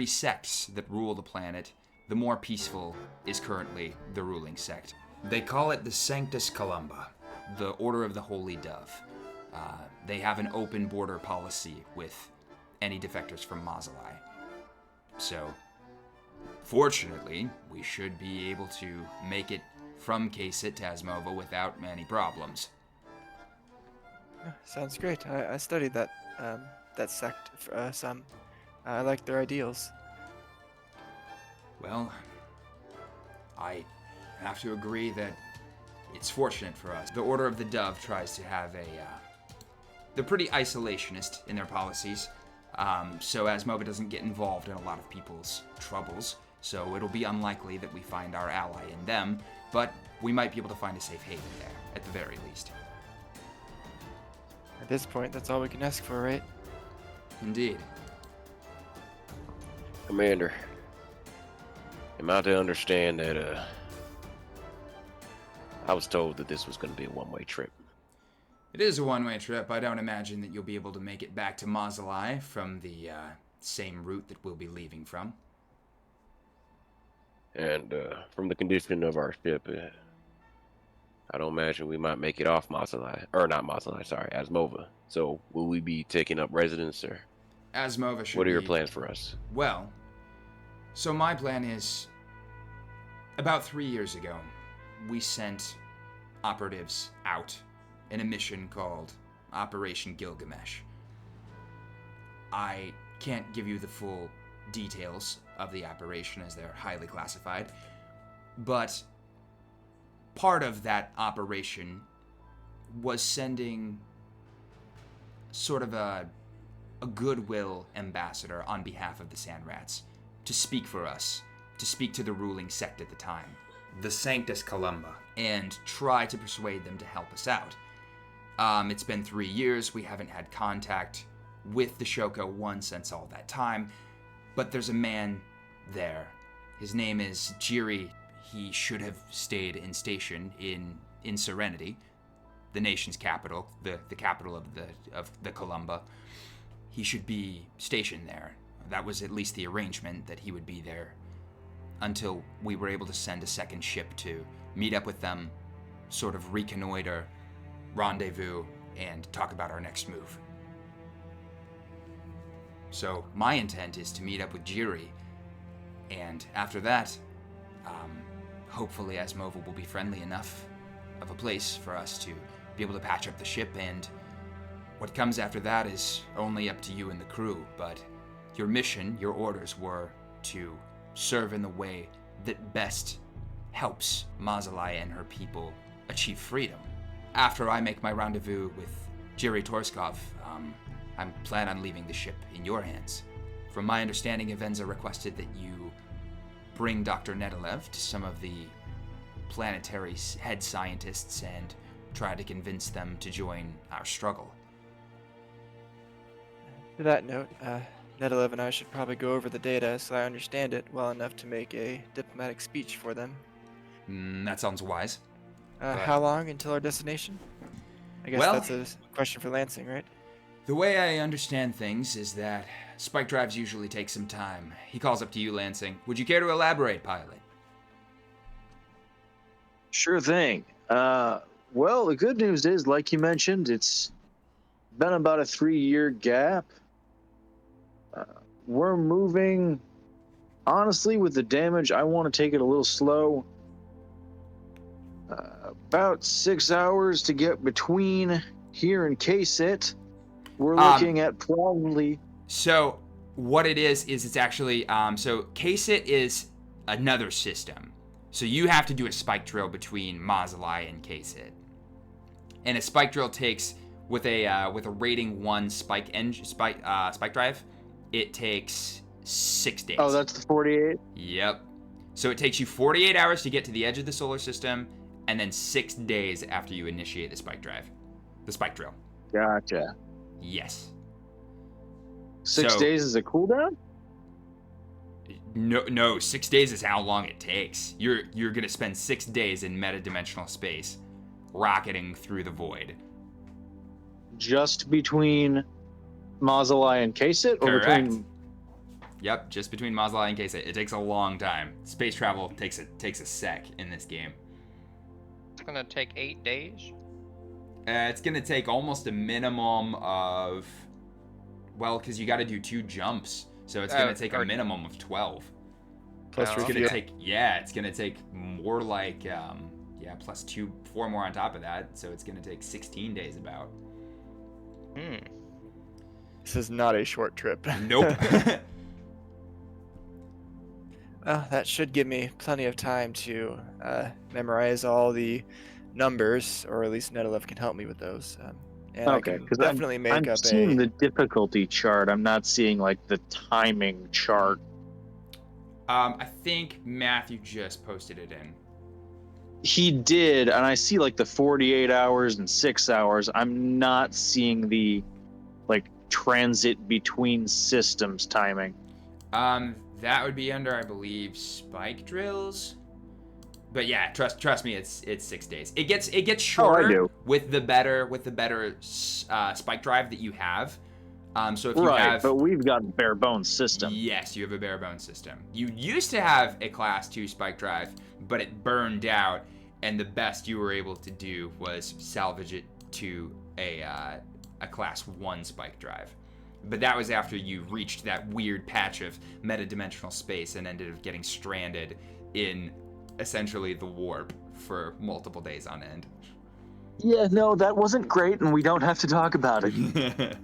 sects that rule the planet, the more peaceful is currently the ruling sect. They call it the Sanctus Columba, the Order of the Holy Dove. They have an open border policy with any defectors from Mazaalain. So, fortunately, we should be able to make it from Kaseit to Asmova without any problems. Sounds great. I studied that sect some. I like their ideals. Well, I have to agree that it's fortunate for us. The Order of the Dove tries to have they're pretty isolationist in their policies, so Asmova doesn't get involved in a lot of people's troubles, so it'll be unlikely that we find our ally in them, but we might be able to find a safe haven there, at the very least. At this point, that's all we can ask for, right? Indeed. Commander, am I to understand that I was told that this was going to be a one-way trip? It is a one-way trip. I don't imagine that you'll be able to make it back to Mazaalain from the same route that we'll be leaving from. And from the condition of our ship, I don't imagine we might make it off Mazaalain. Or not Mazaalain, sorry, Asmova. So will we be taking up residence, or Asmova should what are your be- plans for us? Well, so my plan is, about 3 years ago, we sent operatives out in a mission called Operation Gilgamesh. I can't give you the full details of the operation as they're highly classified, but part of that operation was sending sort of a goodwill ambassador on behalf of the Sand Rats to speak for us, to speak to the ruling sect at the time, the Sanctus Columba, and try to persuade them to help us out. It's been 3 years. We haven't had contact with the Shoco I since all that time, but there's a man there. His name is Jiri. He should have stayed in station in Serenity, the nation's capital, the capital of the Columba. He should be stationed there. That was at least the arrangement, that he would be there until we were able to send a second ship to meet up with them, sort of reconnoiter, rendezvous, and talk about our next move. So my intent is to meet up with Jiri, and after that, hopefully Asmova will be friendly enough of a place for us to be able to patch up the ship, and what comes after that is only up to you and the crew, but your mission, your orders were to serve in the way that best helps Mazaalain and her people achieve freedom. After I make my rendezvous with Jiri Torskov, I plan on leaving the ship in your hands. From my understanding, Avenza requested that you bring Dr. Nedelev to some of the planetary head scientists and try to convince them to join our struggle. To that note, Nedelev and I should probably go over the data so I understand it well enough to make a diplomatic speech for them. That sounds wise. How long until our destination? I guess Well- that's a question for Lansing, right? The way I understand things is that spike drives usually take some time. He calls up to you, Lansing. Would you care to elaborate, pilot? Sure thing. Well, the good news is, like you mentioned, it's been about a 3-year gap. We're moving, honestly, with the damage, I want to take it a little slow. about 6 hours to get between here and K-Sit. We're looking at probably... So what it is it's actually, so K-Sit is another system. So you have to do a spike drill between Mazaalain and K-Sit. And a spike drill takes, with a rating 1 spike drive, it takes 6 days. Oh, that's the 48? Yep. So it takes you 48 hours to get to the edge of the solar system, and then 6 days after you initiate the spike drill. Gotcha. Yes. 6 days is a cooldown? No, 6 days is how long it takes. You're gonna spend 6 days in metadimensional space, rocketing through the void. Just between Mazaalain and K-Sit, or Correct. between? Yep, just between Mazaalain and K-Sit. It takes a long time. Space travel takes a sec in this game. It's gonna take 8 days. It's gonna take almost a minimum of, well, because you got to do 2 jumps, so it's gonna take a minimum of 12. Plus Oh, It's refuel. gonna take more like plus 4 more on top of that, so it's gonna take 16 days about. This is not a short trip. Nope. Well, that should give me plenty of time to memorize all the numbers, or at least Netilov can help me with those. And I Okay, can because definitely make I'm up seeing a... the difficulty chart. I'm not seeing like the timing chart. I think Matthew just posted it in. He did, and I see like the 48 hours and 6 hours. I'm not seeing the like transit between systems timing. That would be under, I believe, spike drills. But yeah, trust me, it's 6 days. It gets shorter with the better spike drive that you have. So if you have, but we've got a bare bones system. yes, you have a bare bones system. You used to have a class 2 spike drive, but it burned out, and the best you were able to do was salvage it to a class 1 spike drive. But that was after you reached that weird patch of metadimensional space and ended up getting stranded in essentially the warp for multiple days on end. Yeah, no, that wasn't great, and we don't have to talk about it.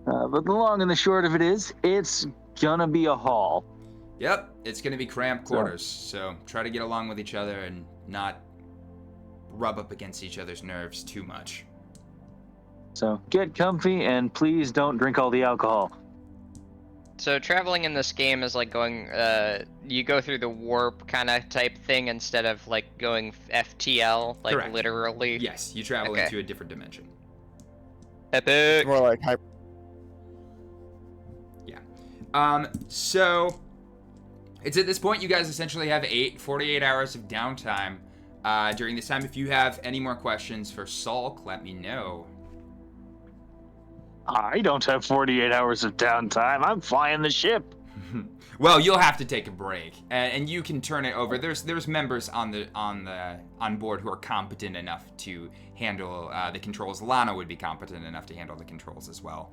But the long and the short of it is, it's gonna be a haul. Yep, it's gonna be cramped quarters, so try to get along with each other and not rub up against each other's nerves too much. So get comfy and please don't drink all the alcohol. So traveling in this game is like going, you go through the warp kind of type thing instead of like going FTL, like Correct. literally. Yes, you travel Okay. into a different dimension. Epic. It's more like So it's at this point you guys essentially have 48 hours of downtime. During this time, if you have any more questions for Sulk, let me know. I don't have 48 hours of downtime. I'm flying the ship. Well, you'll have to take a break, and you can turn it over. There's members on board who are competent enough to handle the controls. Lana would be competent enough to handle the controls as well.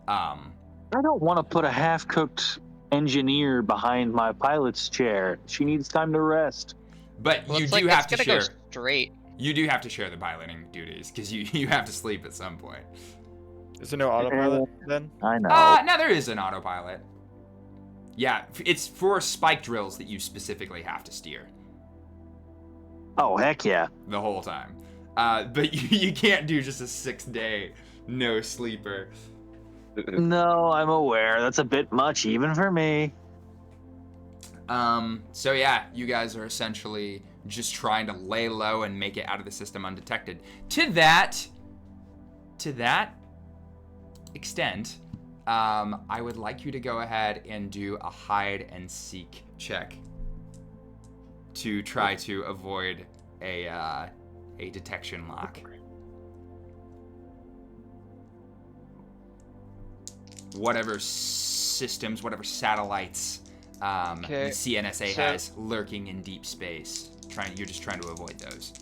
I don't want to put a half-cooked engineer behind my pilot's chair. She needs time to rest. But Well, you it's do like, have it's to gonna share. go straight. You do have to share the piloting duties because you have to sleep at some point. Is there no autopilot then? I know. Now there is an autopilot. Yeah, it's for spike drills that you specifically have to steer Oh, heck yeah. the whole time. But you can't do just a 6-day no sleeper. No, I'm aware. That's a bit much, even for me. So yeah, you guys are essentially just trying to lay low and make it out of the system undetected. To that extent, I would like you to go ahead and do a hide and seek check to try to avoid a detection lock. Whatever systems, whatever satellites Okay, the CNSA so- has lurking in deep space. You're just trying to avoid those.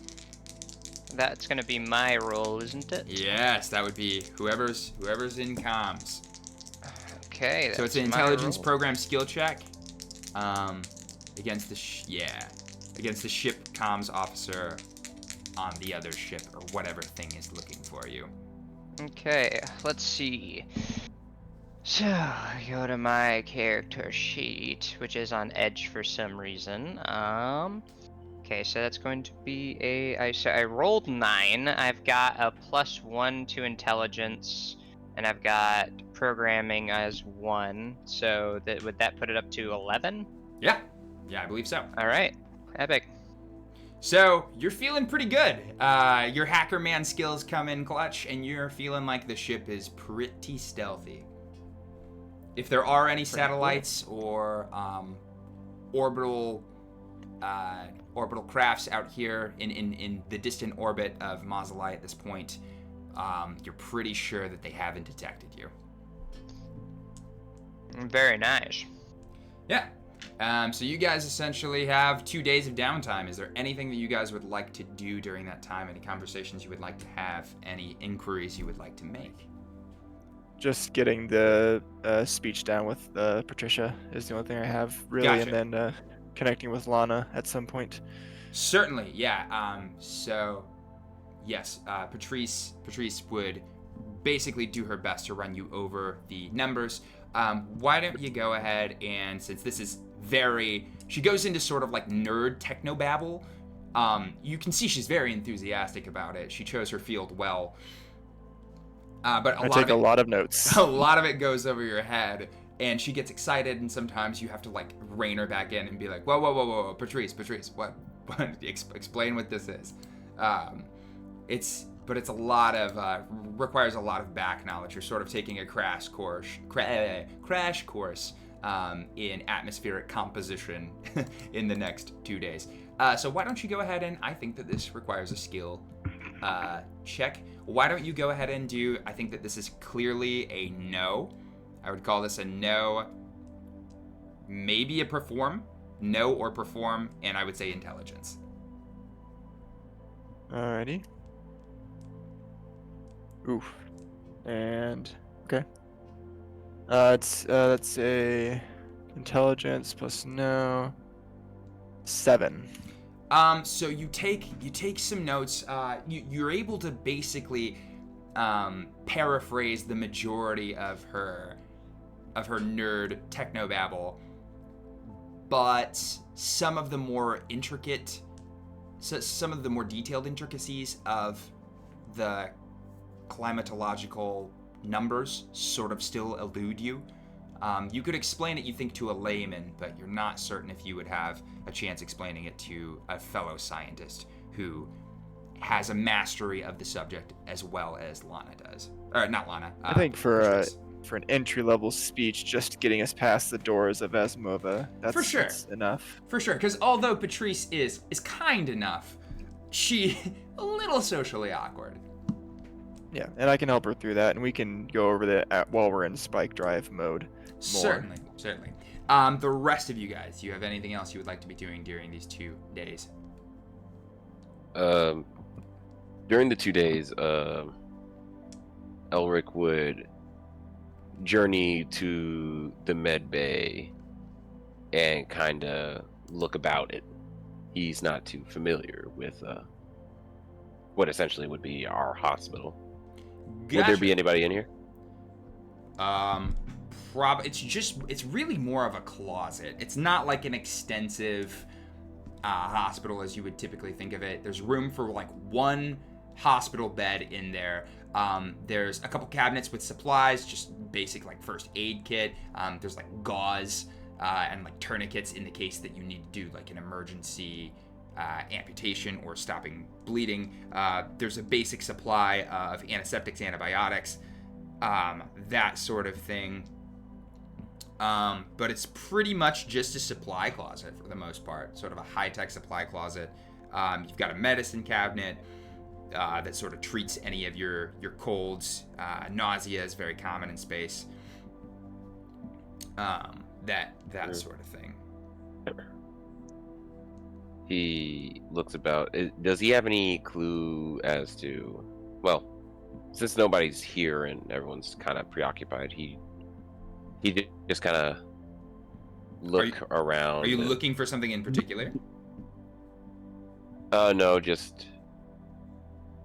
That's gonna be my role, isn't it? Yes, that would be whoever's in comms. Okay. So it's that's an my intelligence role. program skill check. against the ship comms officer on the other ship, or whatever thing is looking for you. Okay, let's see. So, I go to my character sheet, which is on edge for some reason. Okay, so that's going to be I rolled 9. I've got a +1 to intelligence, and I've got programming as 1. So would that put it up to 11? Yeah, I believe so. All right, epic. So you're feeling pretty good. Your hacker man skills come in clutch, and you're feeling like the ship is pretty stealthy. If there are any satellites or orbital crafts out here in the distant orbit of Mazaalain at this point, you're pretty sure that they haven't detected you. Very nice. Yeah. So you guys essentially have 2 days of downtime. Is there anything that you guys would like to do during that time? Any conversations you would like to have? Any inquiries you would like to make? Just getting the speech down with Patricia is the only thing I have, really, Gotcha. and then connecting with Lana at some point. Certainly, yeah. So, yes, Patrice would basically do her best to run you over the numbers. Why don't you go ahead and, since this is she goes into sort of like nerd technobabble. You can see she's very enthusiastic about it. She chose her field well. But I take a lot of notes. A lot of it goes over your head, and she gets excited, and sometimes you have to like rein her back in and be like, whoa, Patrice, what explain what this is. It's a lot of requires a lot of back knowledge. You're sort of taking a crash course in atmospheric composition in the next 2 days. So why don't you go ahead and, I think that this requires a skill check. Why don't you go ahead and do, I think that this is clearly a no. I would call this a no, maybe a perform, no or perform, and I would say intelligence. Alrighty. Oof. And, okay. That's a intelligence plus no, 7. So you take some notes. You're able to basically paraphrase the majority of her nerd technobabble, but some of the more detailed intricacies of the climatological numbers sort of still elude you. You could explain it, you think, to a layman, but you're not certain if you would have a chance explaining it to a fellow scientist who has a mastery of the subject as well as Lana does. Or not Lana. I think for Patrice. an entry-level speech, just getting us past the doors of Asmova, that's enough. For sure, because although Patrice is kind enough, she a little socially awkward. Yeah, and I can help her through that, and we can go over that while we're in spike drive mode. More. Certainly. The rest of you guys, do you have anything else you would like to be doing during these 2 days? During the 2 days, Elric would journey to the med bay and kind of look about it. He's not too familiar with what essentially would be our hospital. Gotcha. Would there be anybody in here? It's really more of a closet. It's not like an extensive hospital as you would typically think of it. There's room for like 1 hospital bed in there. There's a couple cabinets with supplies, just basic like first aid kit. There's like gauze and like tourniquets in the case that you need to do like an emergency amputation or stopping bleeding. There's a basic supply of antiseptics, antibiotics, that sort of thing. But it's pretty much just a supply closet for the most part, sort of a high-tech supply closet. You've got a medicine cabinet that sort of treats any of your colds. Nausea is very common in space. That sort of thing. He looks about. Does he have any clue as to, well, since nobody's here and everyone's kind of preoccupied, he just kind of look around. Are you looking for something in particular? No, just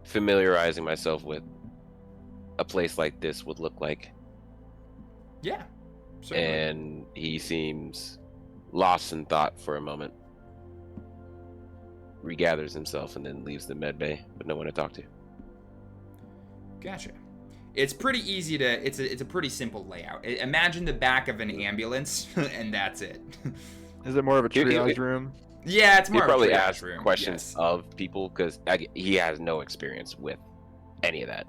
familiarizing myself with a place like this would look like. Yeah. Certainly. And he seems lost in thought for a moment. Regathers himself and then leaves the med bay with no one to talk to. Gotcha. It's pretty easy to. It's a pretty simple layout. Imagine the back of an ambulance, and that's it. Is it more of a triage room? Yeah, it's more. He'll probably of a triage ask room. questions Yes. of people because he has no experience with any of that.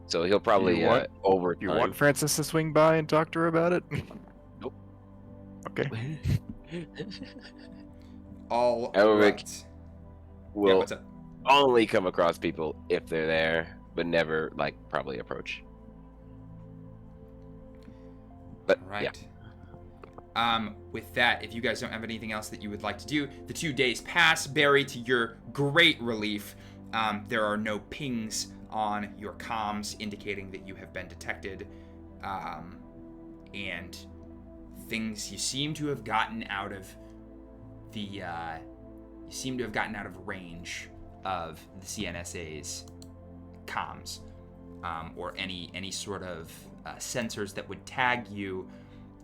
So he'll probably over time. You want Francis to swing by and talk to her about it? Nope. Okay. All Elric right. will Yeah, what's up? only come across people if they're there, but never probably approach. But Right. yeah. With that, if you guys don't have anything else that you would like to do, the 2 days pass. Barry, to your great relief, there are no pings on your comms indicating that you have been detected, and things you seem to have gotten out of range of the CNSA's comms, or any sort of sensors that would tag you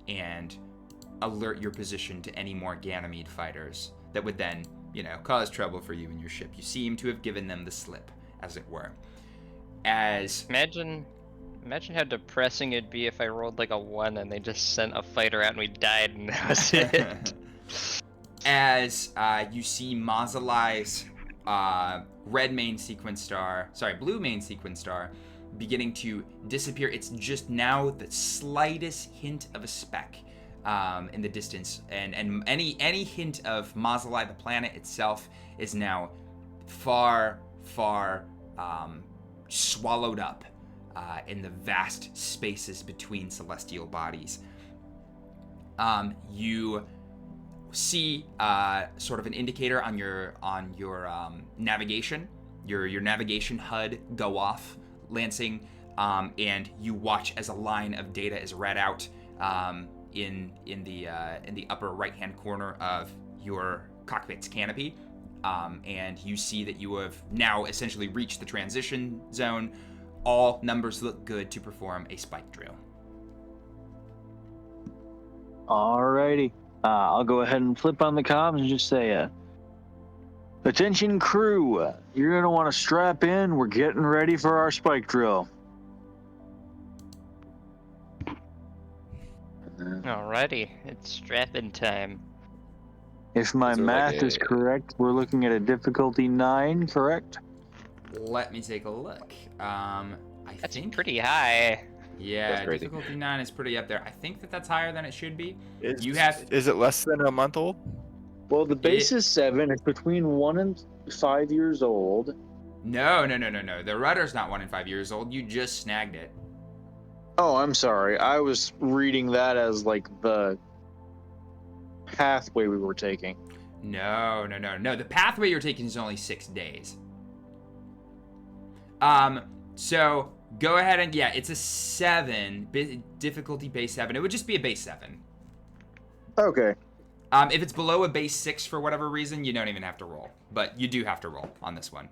and alert your position to any more Ganymede fighters that would then, cause trouble for you and your ship. You seem to have given them the slip, as it were. Imagine how depressing it'd be if I rolled a 1 and they just sent a fighter out and we died and that was it. As you see Mazaalai's blue main sequence star beginning to disappear. It's just now the slightest hint of a speck in the distance, and any hint of Mazaalain, the planet itself, is now far swallowed up in the vast spaces between celestial bodies. You see sort of an indicator on your navigation, your navigation HUD go off, Lansing, and you watch as a line of data is read out in the upper right hand corner of your cockpit's canopy, and you see that you have now essentially reached the transition zone. All numbers look good to perform a spike drill. Alrighty. I'll go ahead and flip on the comms and just say, attention crew, you're going to want to strap in. We're getting ready for our spike drill. Alrighty, it's strapping time. If my Is there math is correct, we're looking at a difficulty 9, correct? Let me take a look. I That's think pretty high. Yeah, That's crazy. difficulty 9 is pretty up there. I think that's higher than it should be. Is it less than a month old? Well, the base is 7. It's between 1 and 5 years old. No. The rudder's not 1 and 5 years old. You just snagged it. Oh, I'm sorry. I was reading that as the pathway we were taking. No. The pathway you're taking is only 6 days. So go ahead and it's a 7 difficulty base 7. It would just be a base 7. Okay. If it's below a base 6 for whatever reason, you don't even have to roll, but you do have to roll on this one.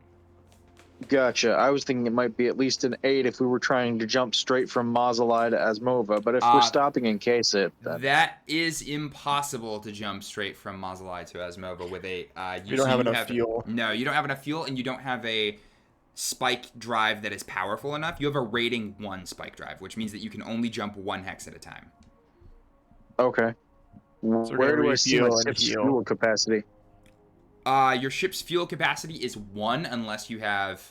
Gotcha. I was thinking it might be at least an 8 if we were trying to jump straight from Mazaalain to Asmova, but if we're stopping in case it... That is impossible to jump straight from Mazaalain to Asmova with a... you don't have enough fuel. No, you don't have enough fuel, and you don't have a spike drive that is powerful enough. You have a rating 1 spike drive, which means that you can only jump 1 hex at a time. Okay. So Where do I see my refuel and ship's heal. fuel capacity? Your ship's fuel capacity is 1 unless you have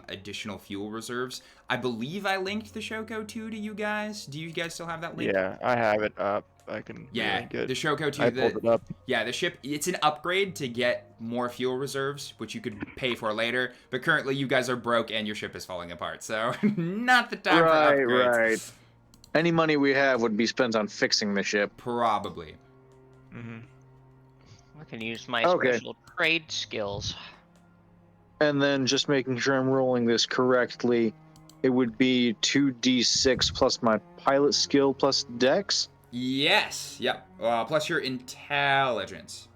additional fuel reserves. I believe I linked the Shoco II to you guys. Do you guys still have that link? Yeah, I have it up. I can Yeah, relink it. the Shoco II. I pulled it up. Yeah, the ship, it's an upgrade to get more fuel reserves, which you could pay for later. But currently you guys are broke and your ship is falling apart. So not the time for upgrades. Right. Any money we have would be spent on fixing the ship. Probably. Mm-hmm. I can use my Okay. special trade skills. And then just making sure I'm rolling this correctly, it would be 2d6 plus my pilot skill plus dex. Yes. Yep. Plus your intelligence.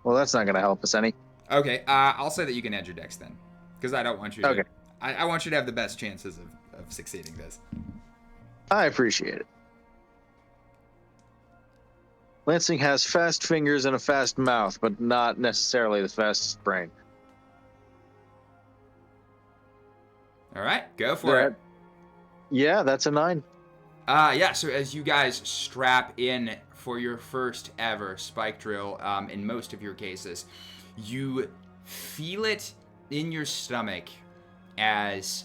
Well, that's not going to help us any. Okay. I'll say that you can add your dex then, because I don't want you to. Okay. I want you to have the best chances of succeeding this. I appreciate it. Lansing has fast fingers and a fast mouth, but not necessarily the fastest brain. All right, go for it. Yeah, that's a 9. Yeah, so as you guys strap in for your first ever spike drill, in most of your cases, you feel it in your stomach as,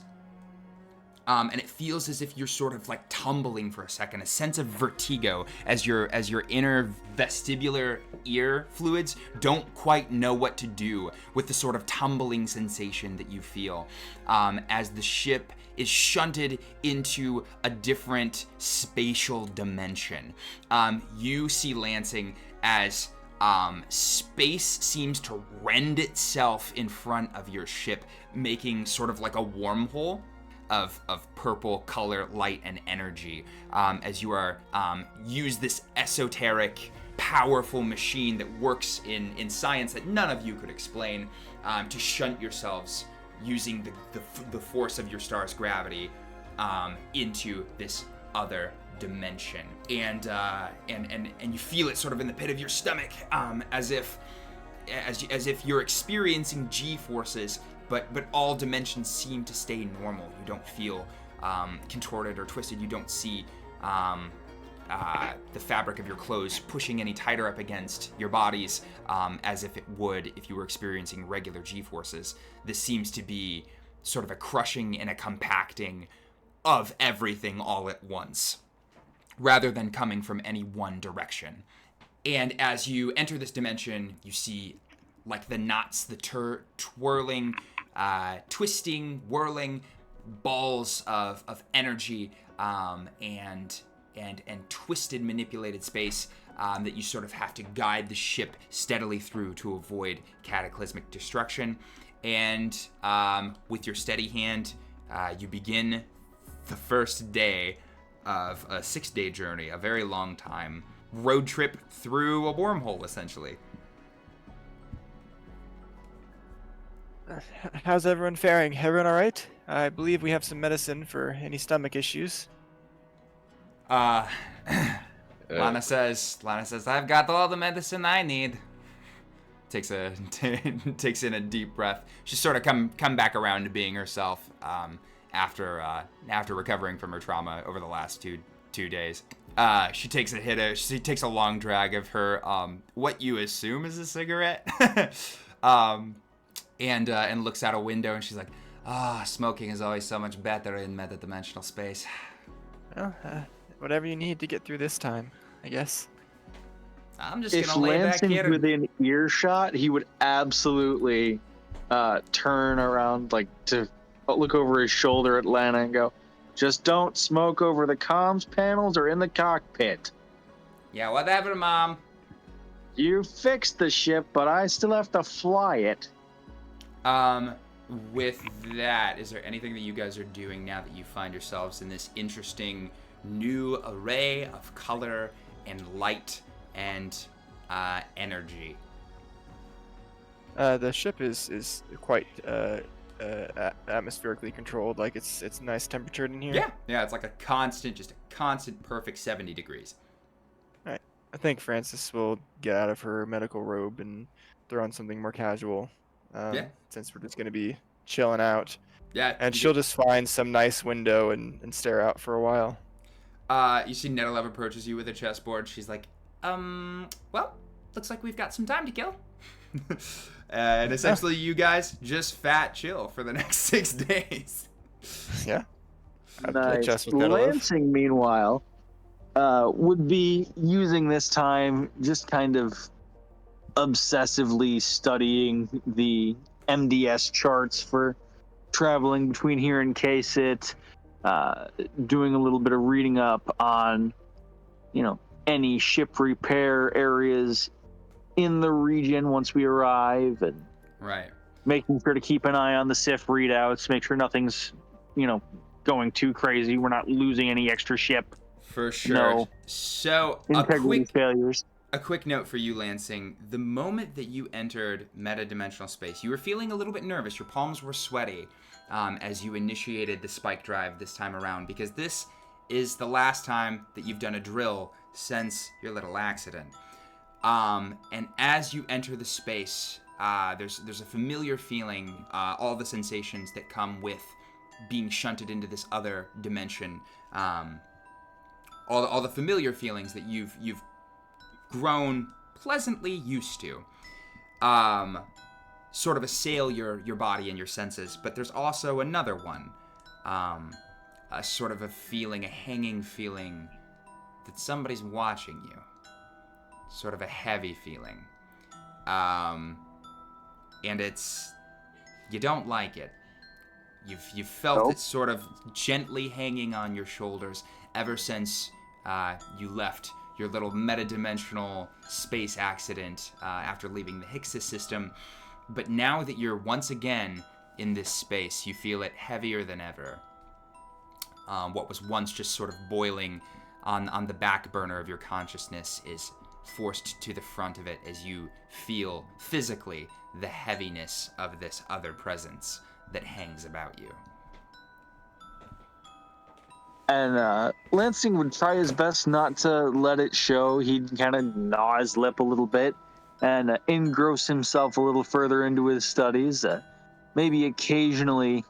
and it feels as if you're sort of like tumbling for a second, a sense of vertigo as your inner vestibular ear fluids don't quite know what to do with the sort of tumbling sensation that you feel, as the ship is shunted into a different spatial dimension. You see Lansing as space seems to rend itself in front of your ship, making sort of like a wormhole of purple color, light, and energy, as you are use this esoteric, powerful machine that works in science that none of you could explain, to shunt yourselves using the force of your star's gravity into this other dimension, and you feel it sort of in the pit of your stomach, as if you're experiencing G-forces, but all dimensions seem to stay normal. You don't feel contorted or twisted. You don't see the fabric of your clothes pushing any tighter up against your bodies, as if it would if you were experiencing regular G-forces. This seems to be sort of a crushing and a compacting of everything all at once, rather than coming from any one direction. And as you enter this dimension, you see like the knots, the twirling, twisting, whirling balls of energy, and twisted, manipulated space, that you sort of have to guide the ship steadily through to avoid cataclysmic destruction. And with your steady hand, you begin the first day of a 6-day journey, a very long time road trip through a wormhole, essentially. How's everyone faring? Everyone all right? I believe we have some medicine for any stomach issues. Lana says, I've got all the medicine I need. Takes in a deep breath. She's sort of come back around to being herself, after recovering from her trauma over the last two days. She takes a long drag of her what you assume is a cigarette, and looks out a window, and she's like, smoking is always so much better in metadimensional space. Well, whatever you need to get through this time, I guess. I'm just gonna lay back Lansing's here. within earshot, he would absolutely turn around, like, to look over his shoulder at Lana and go, "Just don't smoke over the comms panels or in the cockpit." Yeah, whatever, Mom. You fixed the ship, but I still have to fly it. With that, is there anything that you guys are doing now that you find yourselves in this interesting new array of color and light and energy? The ship is quite atmospherically controlled. Like it's nice temperature in here. Yeah, it's like a constant perfect 70 degrees. All right. I think Frances will get out of her medical robe and throw on something more casual. Since we're just gonna be chilling out. Yeah. And she'll just find some nice window and stare out for a while. You see Netelev approaches you with a chessboard. She's like, well, looks like we've got some time to kill. And essentially you guys just fat chill for the next 6 days. Yeah. Nice. Lansing, meanwhile, would be using this time just kind of obsessively studying the MDS charts for traveling between here and K-Sit, doing a little bit of reading up on, any ship repair areas in the region once we arrive, and right, making sure to keep an eye on the SIF readouts, make sure nothing's, going too crazy. We're not losing any extra ship. For sure. no So integrity failures. a quick note for you, Lansing. The moment that you entered metadimensional space, you were feeling a little bit nervous. Your palms were sweaty as you initiated the spike drive this time around, because this is the last time that you've done a drill since your little accident. And as you enter the space, there's a familiar feeling, all the sensations that come with being shunted into this other dimension, all the familiar feelings that you've grown pleasantly used to, sort of assail your body and your senses. But there's also another one, a sort of a feeling, a hanging feeling that somebody's watching you. Sort of a heavy feeling. And you don't like it. You've felt it sort of gently hanging on your shoulders ever since you left your little metadimensional space accident after leaving the Hixus system. But now that you're once again in this space, you feel it heavier than ever. What was once just sort of boiling on the back burner of your consciousness is forced to the front of it as you feel physically the heaviness of this other presence that hangs about you. And Lansing would try his best not to let it show. He'd kind of gnaw his lip a little bit and engross himself a little further into his studies, maybe occasionally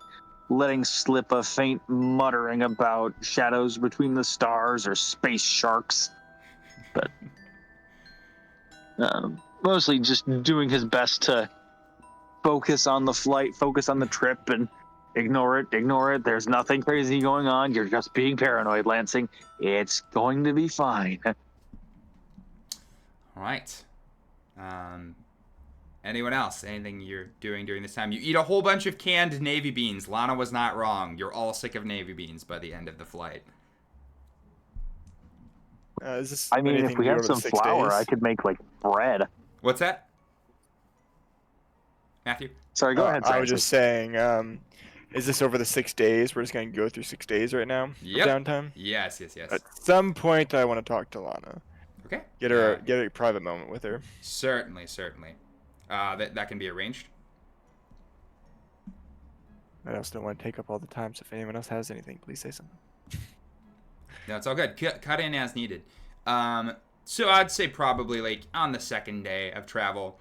letting slip a faint muttering about shadows between the stars or space sharks. But mostly just doing his best to focus on the flight, focus on the trip, and ignore it. There's nothing crazy going on. You're just being paranoid, Lansing. It's going to be fine. All right. Anyone else? Anything you're doing during this time? You eat a whole bunch of canned navy beans. Lana was not wrong. You're all sick of navy beans by the end of the flight. I mean, if we had some flour, I could make, like, bread. What's that? Matthew? Sorry, go ahead. I was just saying, is this over the 6 days? We're just going to go through 6 days right now? Yep. Downtime? Yes. At some point, I want to talk to Lana. Okay. Get a private moment with her. Certainly. That can be arranged. I also don't want to take up all the time, so if anyone else has anything, please say something. No, it's all good. Cut in as needed. So I'd say probably like on the second day of travel,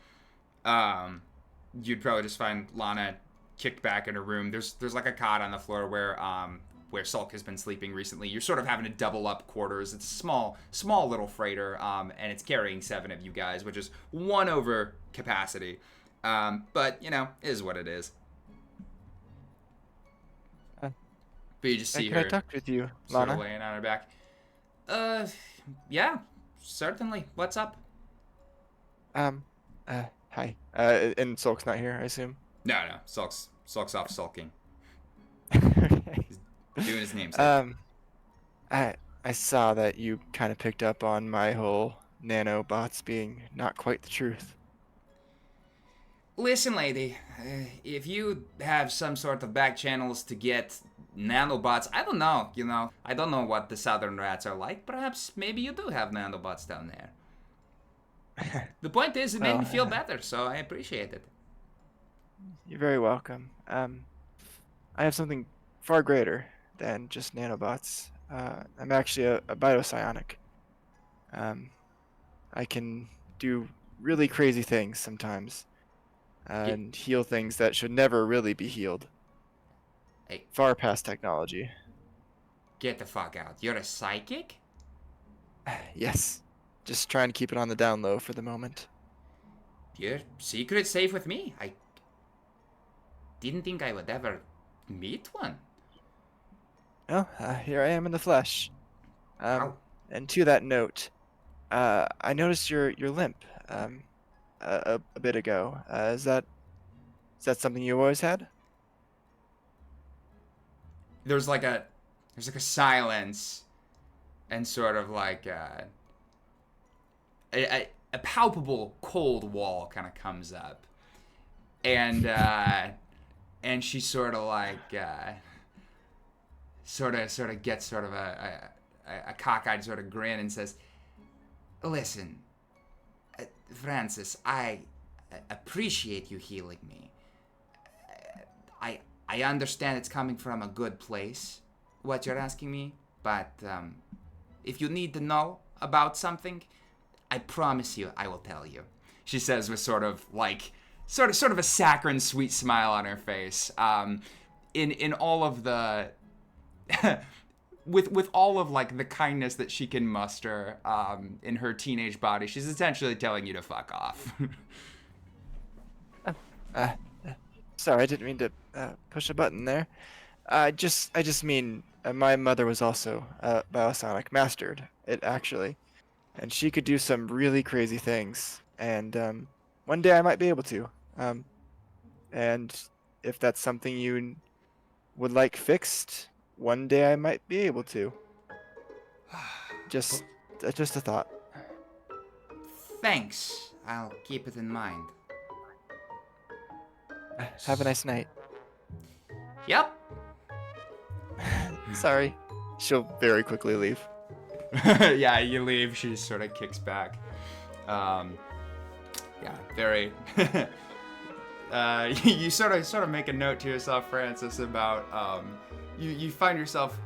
you'd probably just find Lana kicked back in her room. There's like a cot on the floor where Sulk has been sleeping recently. You're sort of having to double up quarters. It's a small little freighter, and it's carrying 7 of you guys, which is 1 over capacity. But it is what it is. But you just see her. Can I talk with you, Sort Lana? of laying on her back. Yeah, certainly. What's up? Hi. And Sulk's not here, I assume? No. Sulk's off sulking. Okay. He's doing his name. I saw that you kind of picked up on my whole nanobots being not quite the truth. Listen, lady, if you have some sort of back channels to get nanobots, I don't know, I don't know what the southern rats are like. Perhaps maybe you do have nanobots down there. The point is, it made me feel better, so I appreciate it. You're very welcome. I have something far greater than just nanobots. I'm actually a biopsionic. I can do really crazy things sometimes. And heal things that should never really be healed. Hey. Far past technology. Get the fuck out. You're a psychic? Yes. Just trying to keep it on the down low for the moment. Your secret's safe with me. I didn't think I would ever meet one. Well, here I am in the flesh. Wow. And to that note, I noticed your limp a bit ago. Is that something you always had? There's like a silence, and sort of like a palpable cold wall kind of comes up, and she sort of like sort of gets sort of a a cockeyed sort of grin and says, "Listen, Francis, I appreciate you healing me. I understand it's coming from a good place, what you're asking me, but if you need to know about something, I promise you I will tell you," she says with sort of a saccharine sweet smile on her face. In all of the with all of like the kindness that she can muster in her teenage body, she's essentially telling you to fuck off. Sorry, I didn't mean to push a button there. I just mean my mother was also biosonic mastered it actually, and she could do some really crazy things. And one day I might be able to. And if that's something you would like fixed, one day I might be able to. Just a thought. Thanks. I'll keep it in mind. Have a nice night. Yep. Sorry. She'll very quickly leave. Yeah, you leave. She just sort of kicks back. Yeah, very. You sort of make a note to yourself, Francis, about you find yourself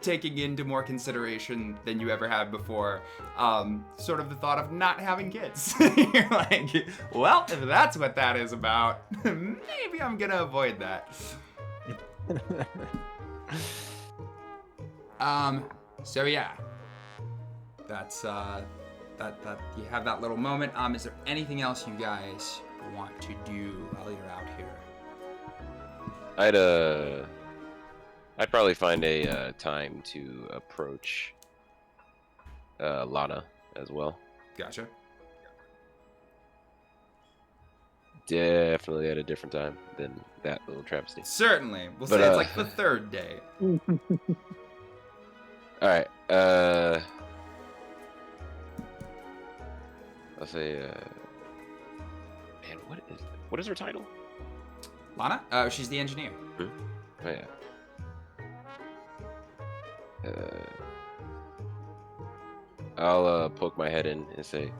taking into more consideration than you ever have before, sort of the thought of not having kids. You're like, well, if that's what that is about, maybe I'm gonna avoid that. So yeah, that's that you have that little moment. Is there anything else you guys want to do while you're out here? I'd probably find a time to approach Lana as well. Gotcha. Definitely at a different time than that little travesty. Certainly. We'll say it's like the third day. Alright, I'll say, man, what is her title? Lana? She's the engineer. Oh, yeah. I'll poke my head in and say,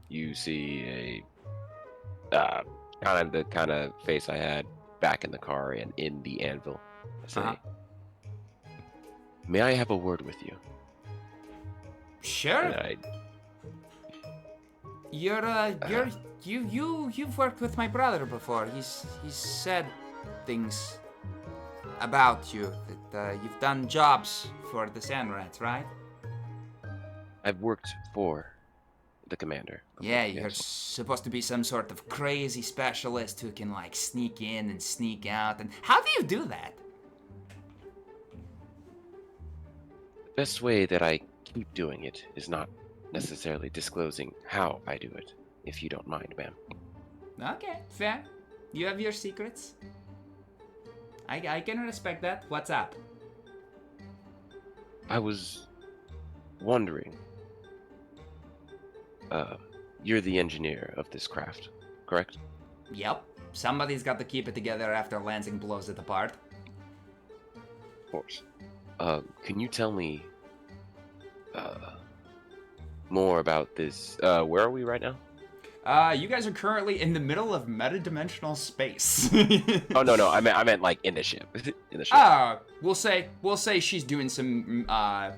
you see a kind of face I had back in the car and in the anvil. I say, may I have a word with you? Sure. You've worked with my brother before. He's said things about you that you've done jobs for the Sand Rats, right? I've worked for the commander. Yeah, you're supposed to be some sort of crazy specialist who can like sneak in and sneak out. And how do you do that? The best way that I keep doing it is not necessarily disclosing how I do it, if you don't mind, ma'am. Okay, fair. You have your secrets. I can respect that. What's up? I was wondering, you're the engineer of this craft, correct? Yep. Somebody's got to keep it together after Lansing blows it apart. Of course. Can you tell me more about this? Where are we right now? You guys are currently in the middle of metadimensional space. Oh no, I meant like in the ship. In the ship. We'll say she's doing some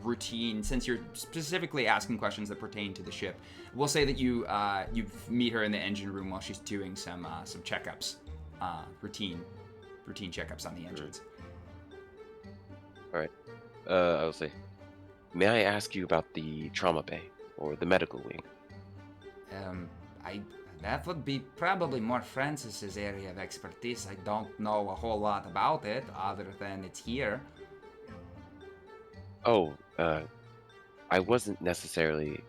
routine, since you're specifically asking questions that pertain to the ship. We'll say that you meet her in the engine room while she's doing some checkups, routine checkups on the engines. All right. I will say, may I ask you about the trauma bay or the medical wing? That would be probably more Francis's area of expertise. I don't know a whole lot about it, other than it's here. Oh, I wasn't necessarily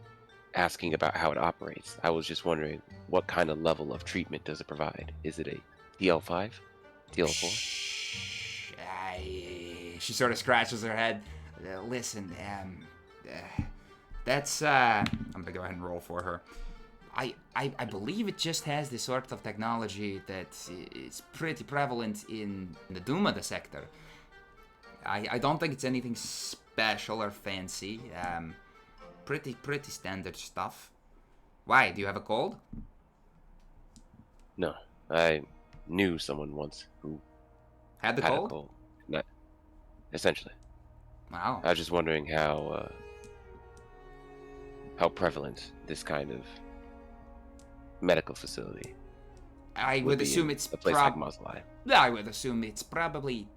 asking about how it operates. I was just wondering, what kind of level of treatment does it provide? Is it a TL5? TL4? She sort of scratches her head. Listen, that's, I'm gonna go ahead and roll for her. I believe it just has the sort of technology that is pretty prevalent in the Dumada sector. I don't think it's anything special or fancy. Pretty standard stuff. Why? Do you have a cold? No, I knew someone once who Had the had cold? a cold. Not essentially. Wow. I was just wondering how prevalent this kind of medical facility I would would be assume in it's a place like Mazaalain. I would assume it's probably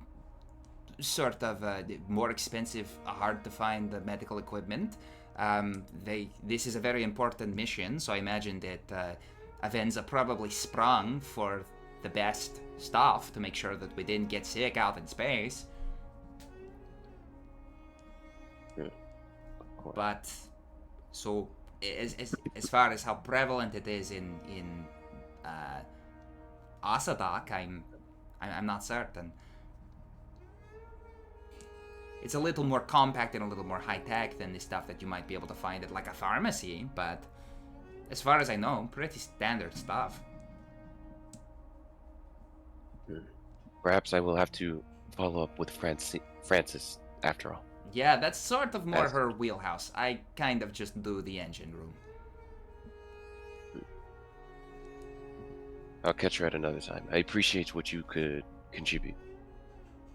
sort of more expensive, hard to find medical equipment. This is a very important mission, so I imagine that Avenza probably sprung for the best stuff to make sure that we didn't get sick out in space. Yeah, of course. But so as far as how prevalent it is in Asadak, I'm not certain. It's a little more compact and a little more high tech than the stuff that you might be able to find at like a pharmacy, but as far as I know, pretty standard stuff. Perhaps I will have to follow up with Francis after all. Yeah, that's sort of more As- her wheelhouse. I kind of just do the engine room. I'll catch her at another time. I appreciate what you could contribute.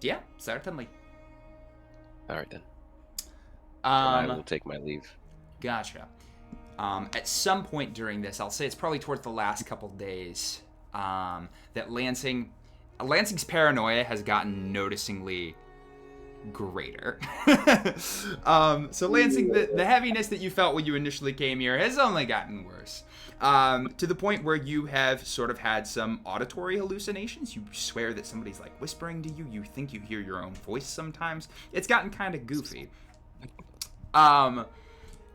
Yeah, certainly. All right then. I will Um, take my leave. Gotcha. At some point during this, I'll say it's probably towards the last couple days, that Lansing's paranoia has gotten noticeably greater. So Lansing, the heaviness that you felt when you initially came here has only gotten worse. To the point where you have sort of had some auditory hallucinations. You swear that somebody's like whispering to you. You think you hear your own voice sometimes. It's gotten kind of goofy.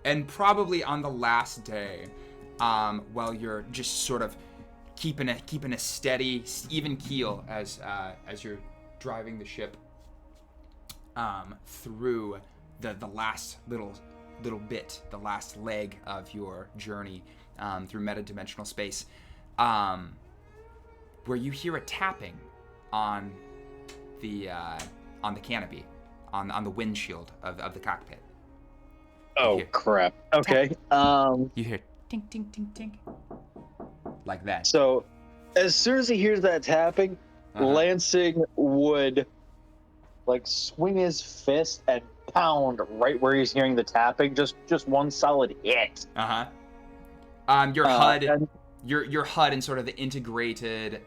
And probably on the last day, while you're just sort of keeping a steady, even keel as you're driving the ship through the last little bit, the last leg of your journey through metadimensional space, where you hear a tapping on the canopy, on the windshield of the cockpit. Oh Here. crap. Okay. You hear tink tink tink tink, like that. So as soon as he hears that tapping, Uh-huh. Lansing would like swing his fist and pound right where he's hearing the tapping, just one solid hit. Your HUD, and- your HUD and sort of the integrated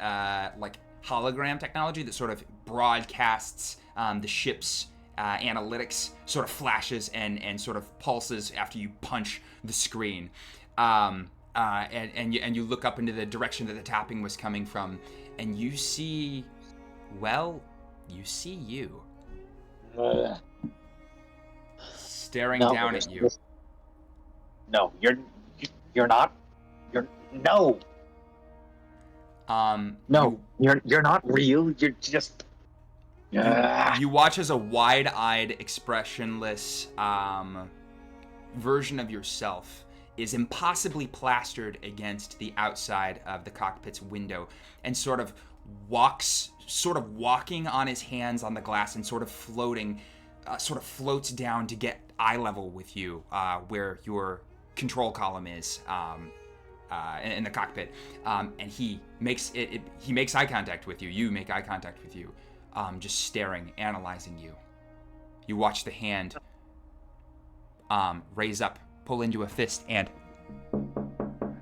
like hologram technology that sort of broadcasts the ship's analytics sort of flashes and sort of pulses after you punch the screen, and you look up into the direction that the tapping was coming from, and you see, you staring No, down at you. No, you're not. No, you're not real. You're just. You watch as a wide-eyed, expressionless version of yourself is impossibly plastered against the outside of the cockpit's window and sort of walking on his hands on the glass and sort of floats down to get eye level with you, where your control column is in the cockpit, and he makes eye contact with you. You make eye contact with you. Just staring, analyzing you. You watch the hand raise up, pull into a fist, and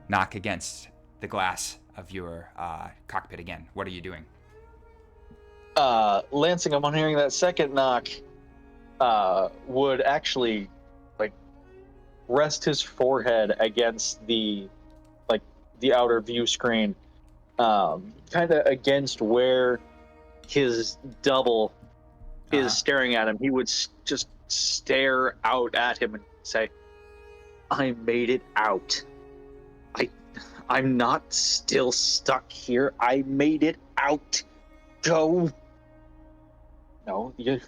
knock against the glass of your cockpit again. What are you doing? Lansing, upon hearing that second knock, would actually like rest his forehead against the outer view screen, kind of against where his double is staring at him. He would just stare out at him and say, "I made it out. I'm not still stuck here. I made it out. Go." No, you're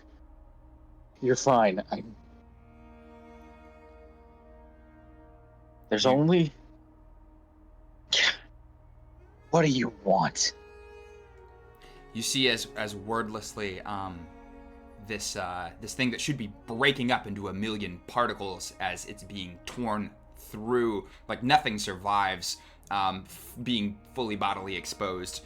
fine. There's only. What do you want? You see as wordlessly this thing that should be breaking up into a million particles as it's being torn through. Like nothing survives being fully bodily exposed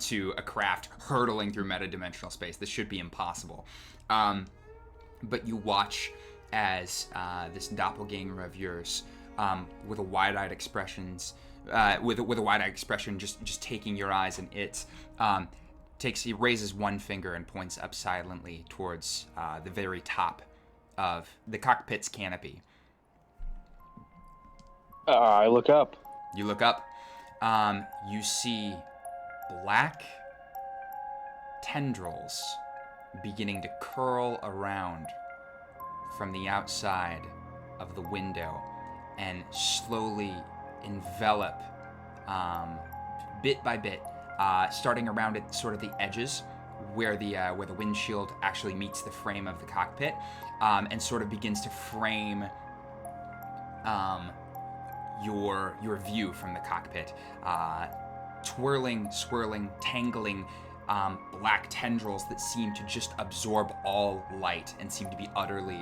to a craft hurtling through metadimensional space. This should be impossible. But you watch as this doppelganger of yours, with a wide-eyed expression, just taking your eyes and it, he raises one finger and points up silently towards the very top of the cockpit's canopy. I look up. You look up. You see black tendrils beginning to curl around from the outside of the window and slowly envelop, bit by bit, starting around at sort of the edges where the windshield actually meets the frame of the cockpit, and sort of begins to frame your view from the cockpit. Twirling, swirling, tangling black tendrils that seem to just absorb all light and seem to be utterly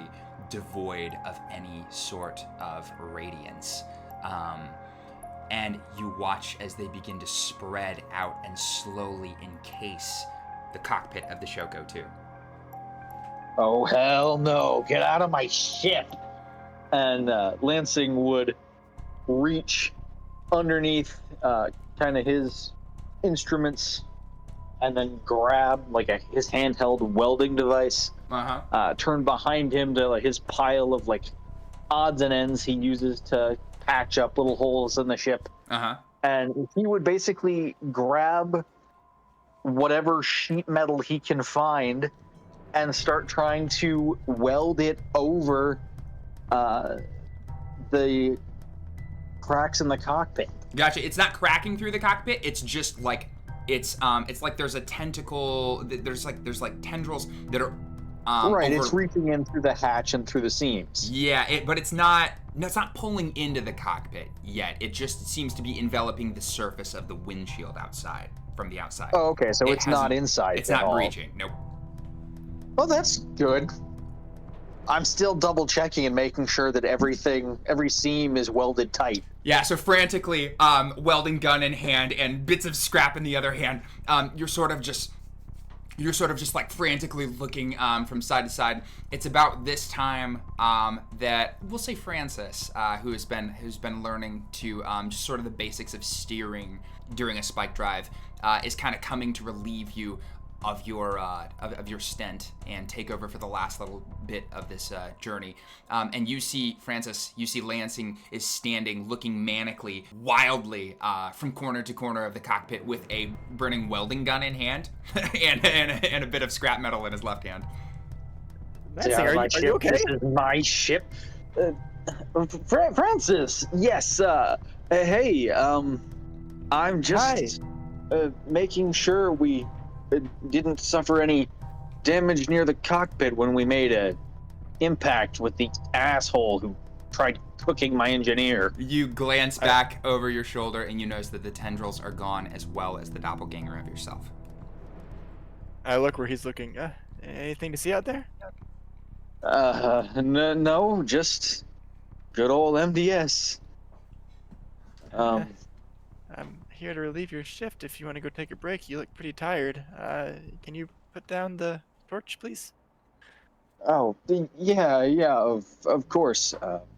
devoid of any sort of radiance. And you watch as they begin to spread out and slowly encase the cockpit of the Shoco II. Oh, hell no. Get out of my ship. And Lansing would reach underneath kind of his instruments and then grab like his handheld welding device, turn behind him to like his pile of like odds and ends he uses to patch up little holes in the ship. And he would basically grab whatever sheet metal he can find and start trying to weld it over the cracks in the cockpit. Gotcha. It's not cracking through the cockpit. It's just like it's like there's a tentacle. There's like tendrils that are right. It's reaching in through the hatch and through the seams. Yeah, but it's not. No, it's not pulling into the cockpit yet. It just seems to be enveloping the surface of the windshield outside from the outside. Oh, okay. So it's not inside. It's not breaching. Nope. Well, that's good. I'm still double checking and making sure that every seam is welded tight. Yeah, so frantically, welding gun in hand and bits of scrap in the other hand, you're sort of just like frantically looking from side to side. It's about this time that we'll say Francis, who's been learning to just sort of the basics of steering during a spike drive, is kind of coming to relieve you of your stent and take over for the last little bit of this journey. And you see Lansing is standing, looking manically, wildly from corner to corner of the cockpit with a burning welding gun in hand and a bit of scrap metal in his left hand. Are you okay? This is my ship. Francis, yes. Hey, I'm just making sure we didn't suffer any damage near the cockpit when we made a impact with the asshole who tried cooking my engineer. You glance back over your shoulder and you notice that the tendrils are gone as well as the doppelganger of yourself. I look where he's looking. Anything to see out there? No, just good old MDS. I'm here to relieve your shift if you want to go take a break. You look pretty tired. Can you put down the torch, please? Oh, yeah, of course.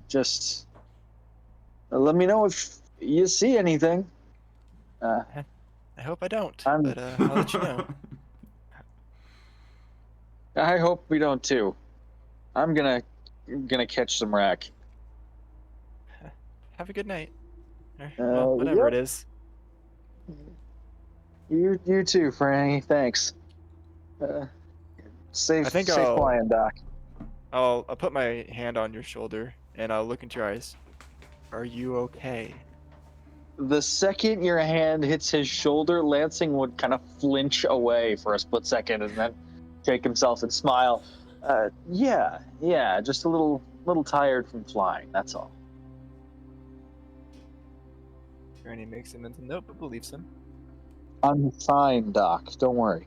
Just let me know if you see anything. I hope I don't, but I'll let you know. I hope we don't too. I'm gonna catch some rack. Have a good night. Well, whatever it is. You too, Franny. Thanks. Safe flying, Doc. I'll put my hand on your shoulder and I'll look into your eyes. Are you okay? The second your hand hits his shoulder, Lansing would kind of flinch away for a split second and then shake himself and smile. Yeah, just a little tired from flying, that's all. Granny makes a mental note but believes him. I'm fine, Doc. Don't worry.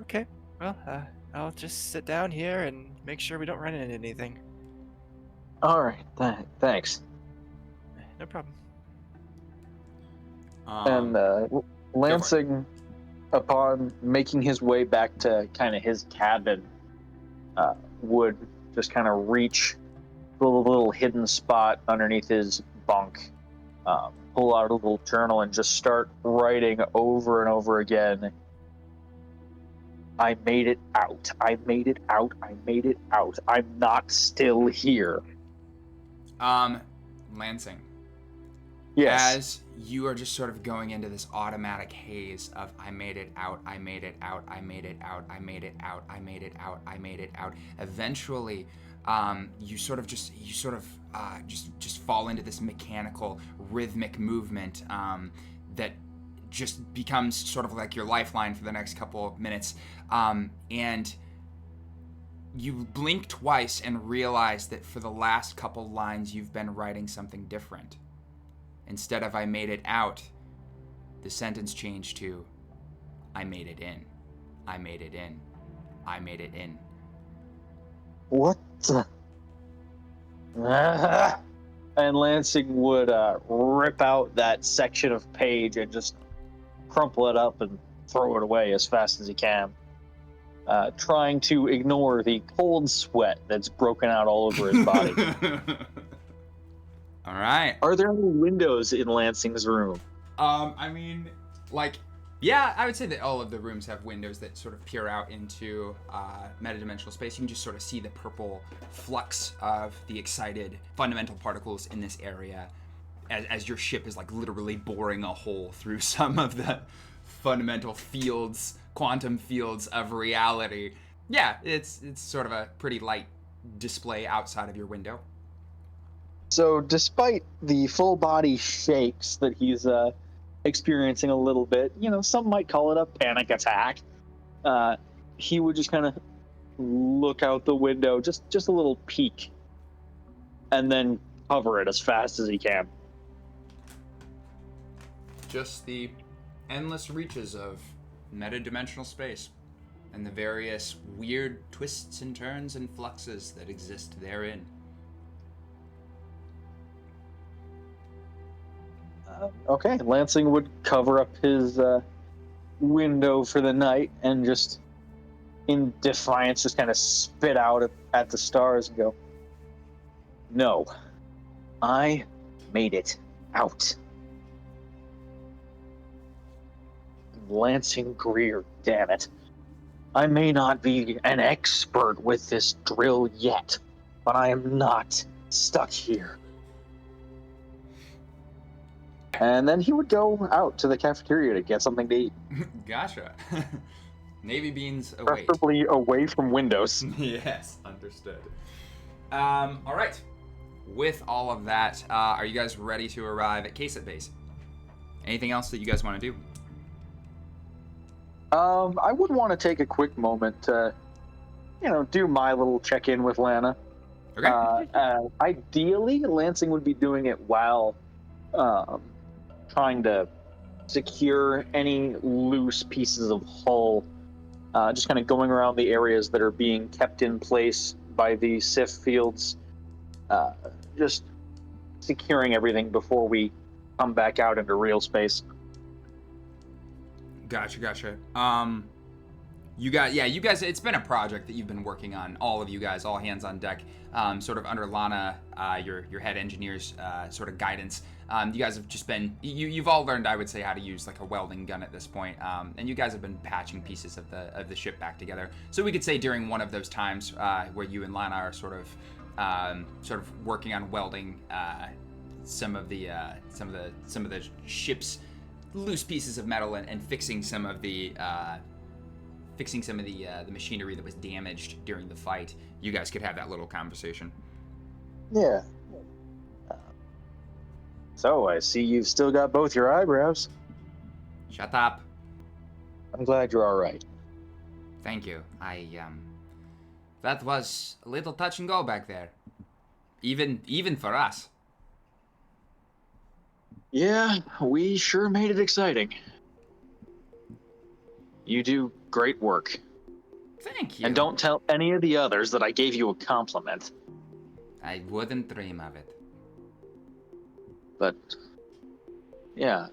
Okay. Well, I'll just sit down here and make sure we don't run into anything. All right, thanks. No problem. And Lansing, upon making his way back to kind of his cabin, would just kind of reach the little hidden spot underneath his bunk, pull out a little journal, and just start writing over and over again. I made it out. I made it out. I made it out. I'm not still here. Lansing. Yes. As you are just sort of going into this automatic haze of I made it out, I made it out, I made it out, I made it out, I made it out, I made it out. Eventually, you sort of just fall into this mechanical, rhythmic movement that just becomes sort of like your lifeline for the next couple minutes. And you blink twice and realize that for the last couple lines, you've been writing something different. Instead of I made it out, the sentence changed to I made it in. I made it in. I made it in. What the? And Lansing would rip out that section of page and just crumple it up and throw it away as fast as he can, trying to ignore the cold sweat that's broken out all over his body. All right. Are there any windows in Lansing's room? I mean, yeah, I would say that all of the rooms have windows that sort of peer out into metadimensional space. You can just sort of see the purple flux of the excited fundamental particles in this area as your ship is like literally boring a hole through some of the fundamental fields, quantum fields of reality. Yeah, it's sort of a pretty light display outside of your window. So despite the full body shakes that he's experiencing a little bit, some might call it a panic attack, he would just kind of look out the window, just a little peek, and then cover it as fast as he can. Just the endless reaches of metadimensional space and the various weird twists and turns and fluxes that exist therein. Okay, Lansing would cover up his window for the night and just, in defiance, just kind of spit out at the stars and go, "No, I made it out." Lansing Greer, damn it. I may not be an expert with this drill yet, but I am not stuck here. And then he would go out to the cafeteria to get something to eat. Gotcha. Navy beans await. Preferably away from windows. Yes, understood. All right. With all of that, are you guys ready to arrive at Kasset Base? Anything else that you guys want to do? I would want to take a quick moment to, do my little check-in with Lana. Okay. Ideally, Lansing would be doing it while trying to secure any loose pieces of hull, just kind of going around the areas that are being kept in place by the SIF fields, just securing everything before we come back out into real space. Gotcha. You guys, it's been a project that you've been working on, all of you guys, all hands on deck, sort of under Lana, your head engineer's sort of guidance. You guys have just been, you've all learned, I would say, how to use like a welding gun at this point, and you guys have been patching pieces of the ship back together. So we could say during one of those times where you and Lana are sort of working on welding some of the ship's loose pieces of metal and fixing some of the machinery that was damaged during the fight, you guys could have that little conversation. Yeah. So I see you've still got both your eyebrows. Shut up. I'm glad you're all right. Thank you. That was a little touch and go back there. Even for us. Yeah, we sure made it exciting. You do great work. Thank you. And don't tell any of the others that I gave you a compliment. I wouldn't dream of it. But, yeah.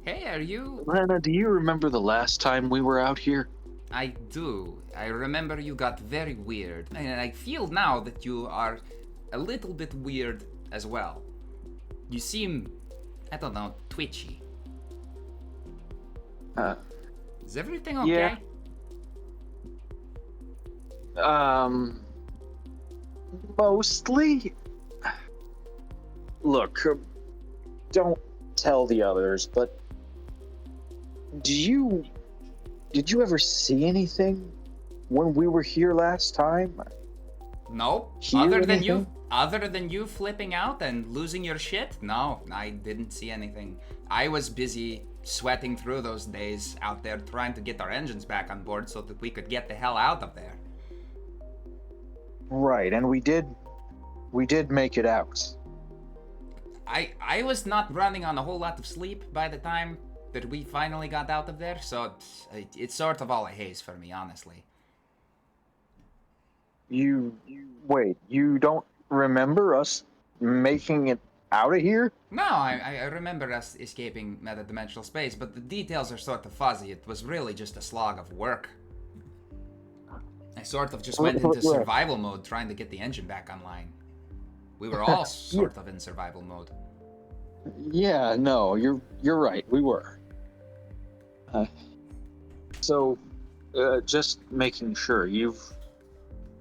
Hey, are you... Lana, do you remember the last time we were out here? I do. I remember you got very weird. And I feel now that you are a little bit weird as well. You seem, I don't know, twitchy. Is everything okay? Yeah. Mostly. Look, don't tell the others, but did you ever see anything when we were here last time? No. Hear anything? Other than you flipping out and losing your shit? No, I didn't see anything. I was busy sweating through those days out there trying to get our engines back on board so that we could get the hell out of there. Right, and we did make it out. I was not running on a whole lot of sleep by the time that we finally got out of there, so it's sort of all a haze for me, honestly. Wait, you don't remember us making it out of here? No, I remember us escaping metadimensional space, but the details are sort of fuzzy. It was really just a slog of work. I sort of just went into survival mode trying to get the engine back online. We were all sort of in survival mode. Yeah, no, you're right. We were. So, just making sure you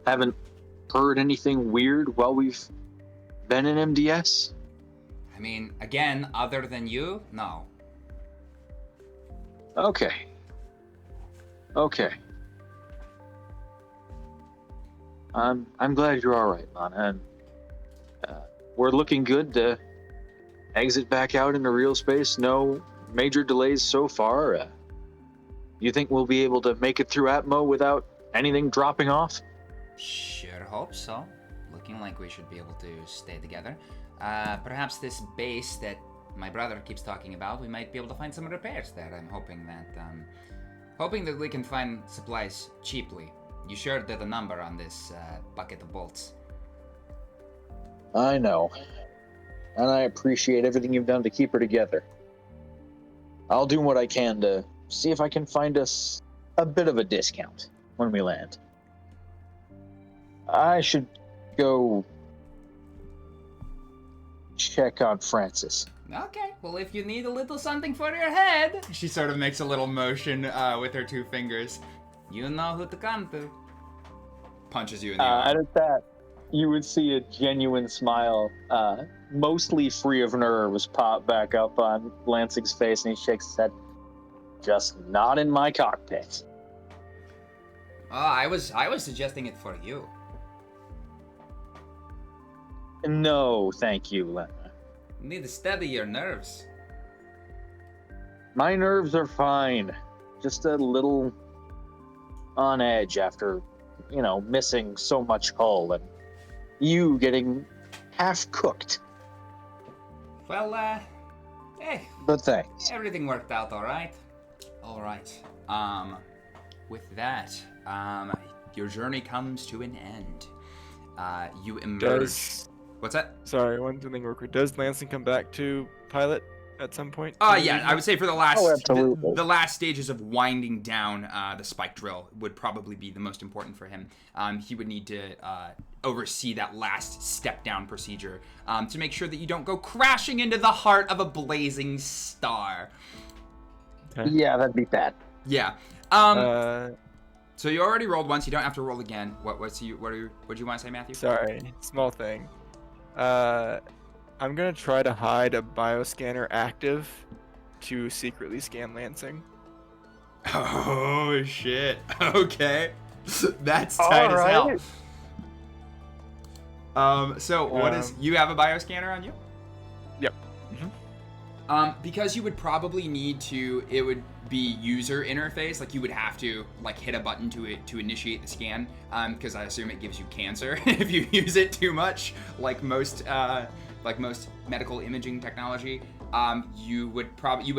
haven't heard anything weird while we've been in MDS? I mean, again, other than you, no. Okay. I'm glad you're all right, Lana. And we're looking good to exit back out into real space. No major delays so far. You think we'll be able to make it through Atmo without anything dropping off? Sure hope so. Looking like we should be able to stay together. Perhaps this base that my brother keeps talking about, we might be able to find some repairs there. I'm hoping that we can find supplies cheaply. You sure did a number on this bucket of bolts. I know. And I appreciate everything you've done to keep her together. I'll do what I can to see if I can find us a bit of a discount when we land. I should go check on Francis. Okay, well, if you need a little something for your head, she sort of makes a little motion with her two fingers. You know who to come to. Punches you in the arm. And at that, you would see a genuine smile, mostly free of nerves, pop back up on Lansing's face, and he shakes his head. Just not in my cockpit. I was suggesting it for you. No, thank you, Lena. You need to steady your nerves. My nerves are fine. Just a little on edge after, missing so much hull and you getting half cooked. Well, hey. But thanks. Everything worked out all right. All right. With that, your journey comes to an end. You emerge. What's that? Sorry, one thing real quick. Does Lansing come back to pilot at some point? Yeah, I would say for the last absolutely. the last stages of winding down the spike drill would probably be the most important for him. He would need to oversee that last step down procedure to make sure that you don't go crashing into the heart of a blazing star. Okay. Yeah, that'd be bad. Yeah. So you already rolled once. You don't have to roll again. What do you want to say, Matthew? Sorry, small thing. I'm gonna try to hide a bioscanner active to secretly scan Lansing. Oh shit. Okay. That's tight as hell. So what is you have a bioscanner on you? Yep. Because you would probably need to, it would be user interface, like you would have to hit a button to initiate the scan, because I assume it gives you cancer if you use it too much, like most medical imaging technology. You would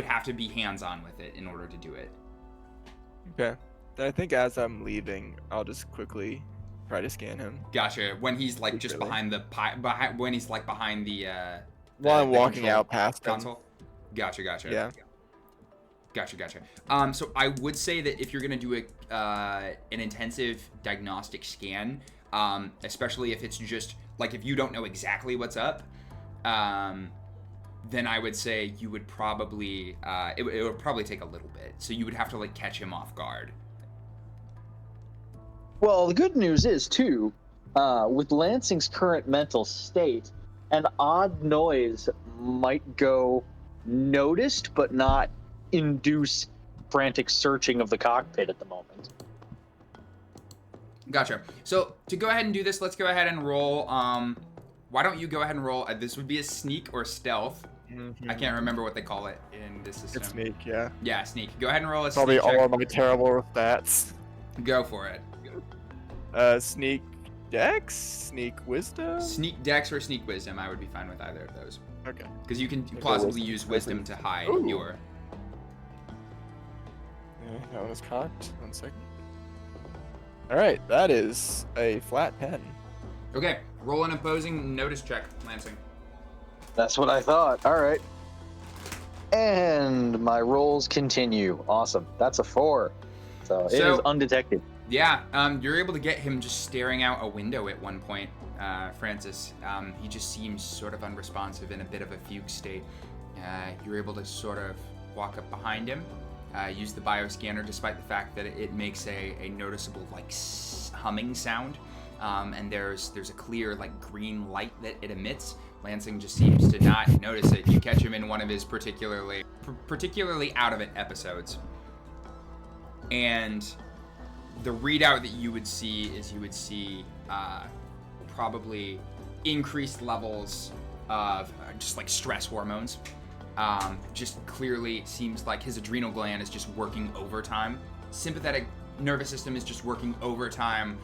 have to be hands-on with it in order to do it. Okay. I think as I'm leaving, I'll just quickly try to scan him. Gotcha. When he's like just Secretly. behind when he's like behind the While I'm the walking control out past him. console. Gotcha. Yeah. Gotcha. So I would say that if you're gonna do an intensive diagnostic scan, especially if it's just like if you don't know exactly what's up, then I would say you would probably it would probably take a little bit. So you would have to like catch him off guard. Well, the good news is, too, with Lansing's current mental state, an odd noise might go noticed but not induce frantic searching of the cockpit at the moment. Gotcha. So to go ahead and do this, let's go ahead and roll. Why don't you go ahead and roll? This would be a sneak or stealth. I can't remember what they call it in this system. It's sneak, yeah. Yeah, sneak. Go ahead and roll a Probably sneak check. all of my terrible stats. Go for it. Sneak dex, sneak wisdom. Sneak dex or sneak wisdom, I would be fine with either of those. Okay. Because you can Go plausibly wisdom. use wisdom to hide Ooh. your... Yeah, that one was cocked. 1 second. All right, that is a flat 10. Okay, roll an opposing notice check, Lansing. That's what I thought. All right. And my rolls continue. Awesome. That's a 4. So it is undetected. Yeah, you're able to get him just staring out a window at one point, Francis. He just seems sort of unresponsive in a bit of a fugue state. You're able to sort of walk up behind him, use the bioscanner despite the fact that it makes a noticeable like humming sound, and there's a clear like green light that it emits. Lansing just seems to not notice it. You catch him in one of his particularly out of it episodes, and the readout that you would see is probably increased levels of just like stress hormones. Just clearly seems like his adrenal gland is just working overtime. Sympathetic nervous system is just working overtime.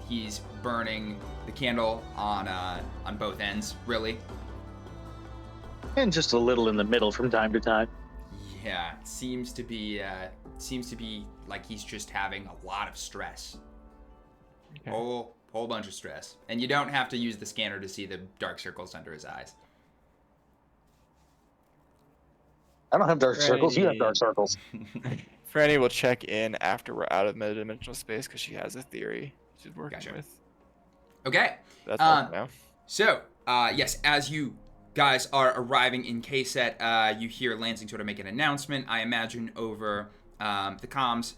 He's burning the candle on both ends, really. And just a little in the middle from time to time. Yeah, seems to be like he's just having a lot of stress. Okay. Whole bunch of stress. And you don't have to use the scanner to see the dark circles under his eyes. I don't have dark circles. You have dark circles. Franny will check in after we're out of metadimensional space because she has a theory she's working Gotcha. with. Okay. That's all for now. So, yes, as you guys are arriving in K-Set, you hear Lansing sort of make an announcement, I imagine, over the comms,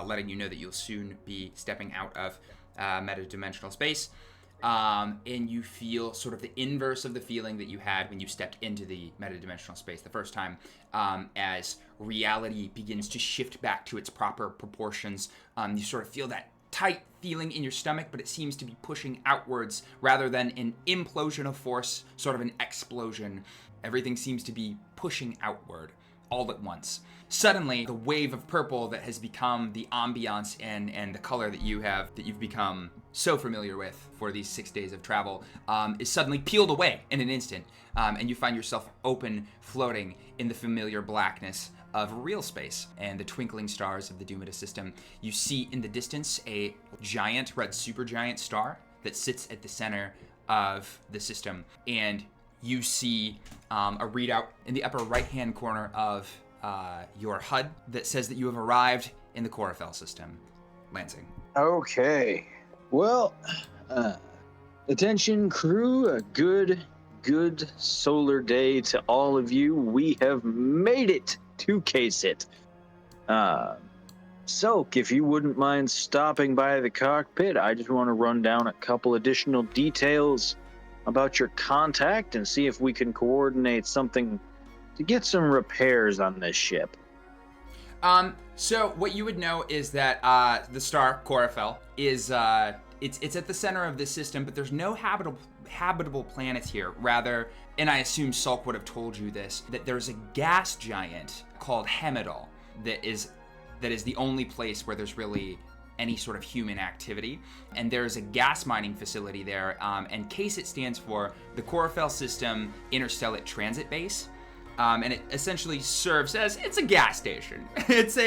letting you know that you'll soon be stepping out of metadimensional space. And you feel sort of the inverse of the feeling that you had when you stepped into the metadimensional space the first time, as reality begins to shift back to its proper proportions. You sort of feel that tight feeling in your stomach, but it seems to be pushing outwards rather than an implosion of force, sort of an explosion. Everything seems to be pushing outward all at once. Suddenly, the wave of purple that has become the ambiance and the color that you've become so familiar with for these 6 days of travel is suddenly peeled away in an instant, and you find yourself open, floating in the familiar blackness of real space and the twinkling stars of the Dumida system. You see in the distance a giant red supergiant star that sits at the center of the system, and you see a readout in the upper right-hand corner of your HUD that says that you have arrived in the Chlorophyll system. Lansing. Okay. Well, attention crew, a good solar day to all of you. We have made it to K-Sit. So, if you wouldn't mind stopping by the cockpit, I just want to run down a couple additional details about your contact and see if we can coordinate something to get some repairs on this ship. So what you would know is that the star Chlorophyll is it's at the center of this system, but there's no habitable planets here. Rather, and I assume Sulk would have told you this, that there's a gas giant called Hemidal that is the only place where there's really any sort of human activity, and there's a gas mining facility there, and KSIT stands for the Chlorophyll System Interstellar Transit Base. And it essentially serves as, it's a gas station. It's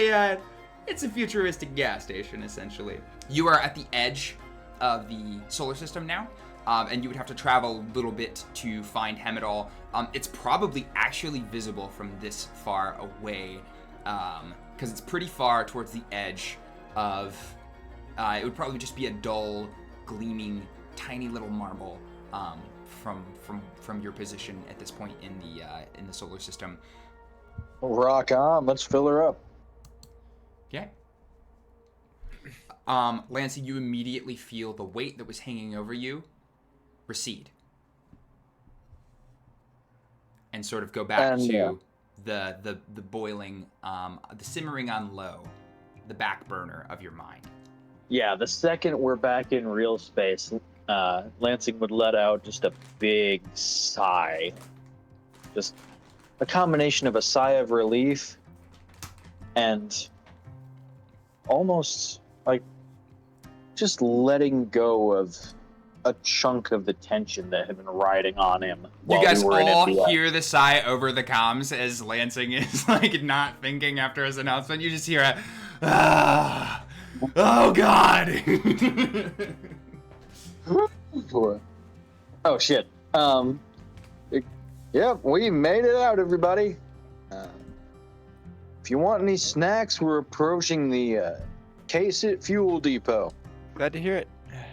It's a futuristic gas station, essentially. You are at the edge of the solar system now, and you would have to travel a little bit to find Hemidal. It's probably actually visible from this far away, because it's pretty far towards the edge of... it would probably just be a dull, gleaming, tiny little marble from your position at this point in the solar system. Rock on, let's fill her up. Okay. Lancey, you immediately feel the weight that was hanging over you recede. And sort of go back to the boiling, the simmering on low, the back burner of your mind. Yeah, the second we're back in real space, Lansing would let out just a big sigh. Just a combination of a sigh of relief and almost like just letting go of a chunk of the tension that had been riding on him. You guys all hear the sigh over the comms as Lansing is like not thinking after his announcement. You just hear a, oh God. Oh shit. Yep, we made it out, everybody. If you want any snacks, we're approaching the K-Sit Fuel Depot. Glad to hear it.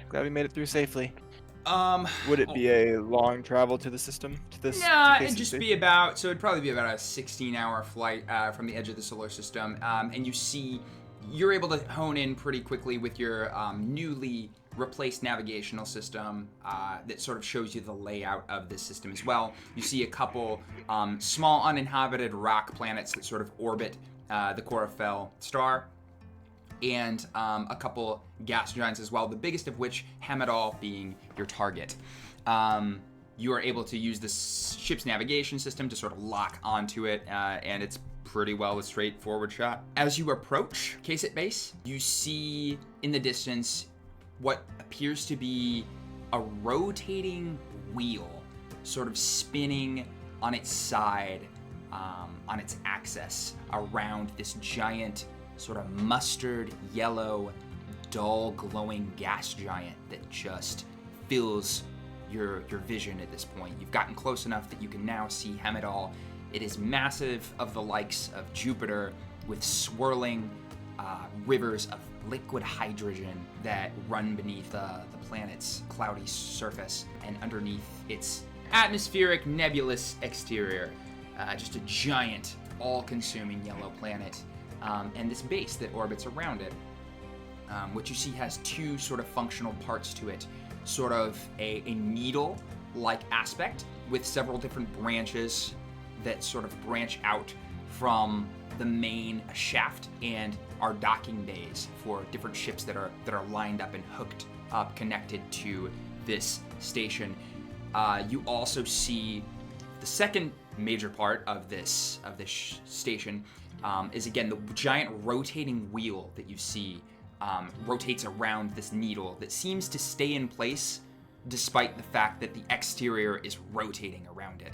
Glad we made it through safely. Would it be a long travel to the system? To this? Nah, it'd just be about, so it'd probably be about a 16-hour flight from the edge of the solar system. And you're able to hone in pretty quickly with your newly replaced navigational system that sort of shows you the layout of this system as well. You see a couple small uninhabited rock planets that sort of orbit the Chlorophyll star, and a couple gas giants as well, the biggest of which, Hemidal, being your target. You are able to use the ship's navigation system to sort of lock onto it, and it's pretty well a straightforward shot. As you approach K-Sit base, you see in the distance what appears to be a rotating wheel sort of spinning on its side, on its axis, around this giant sort of mustard yellow, dull glowing gas giant that just fills your vision at this point. You've gotten close enough that you can now see Hemidal. It is massive, of the likes of Jupiter, with swirling rivers of liquid hydrogen that run beneath the planet's cloudy surface and underneath its atmospheric nebulous exterior. Just a giant, all-consuming yellow planet. And this base that orbits around it, which you see has two sort of functional parts to it. Sort of a needle-like aspect with several different branches that sort of branch out from the main shaft and are docking bays for different ships that are lined up and hooked up, connected to this station. You also see the second major part of this station is again the giant rotating wheel that you see rotates around this needle that seems to stay in place despite the fact that the exterior is rotating around it.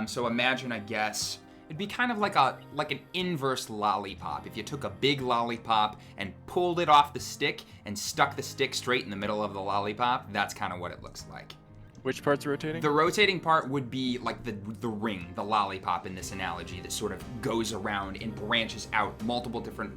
So imagine, I guess, it'd be kind of like an inverse lollipop. If you took a big lollipop and pulled it off the stick and stuck the stick straight in the middle of the lollipop, that's kind of what it looks like. Which part's rotating? The rotating part would be like the ring, the lollipop in this analogy, that sort of goes around and branches out multiple different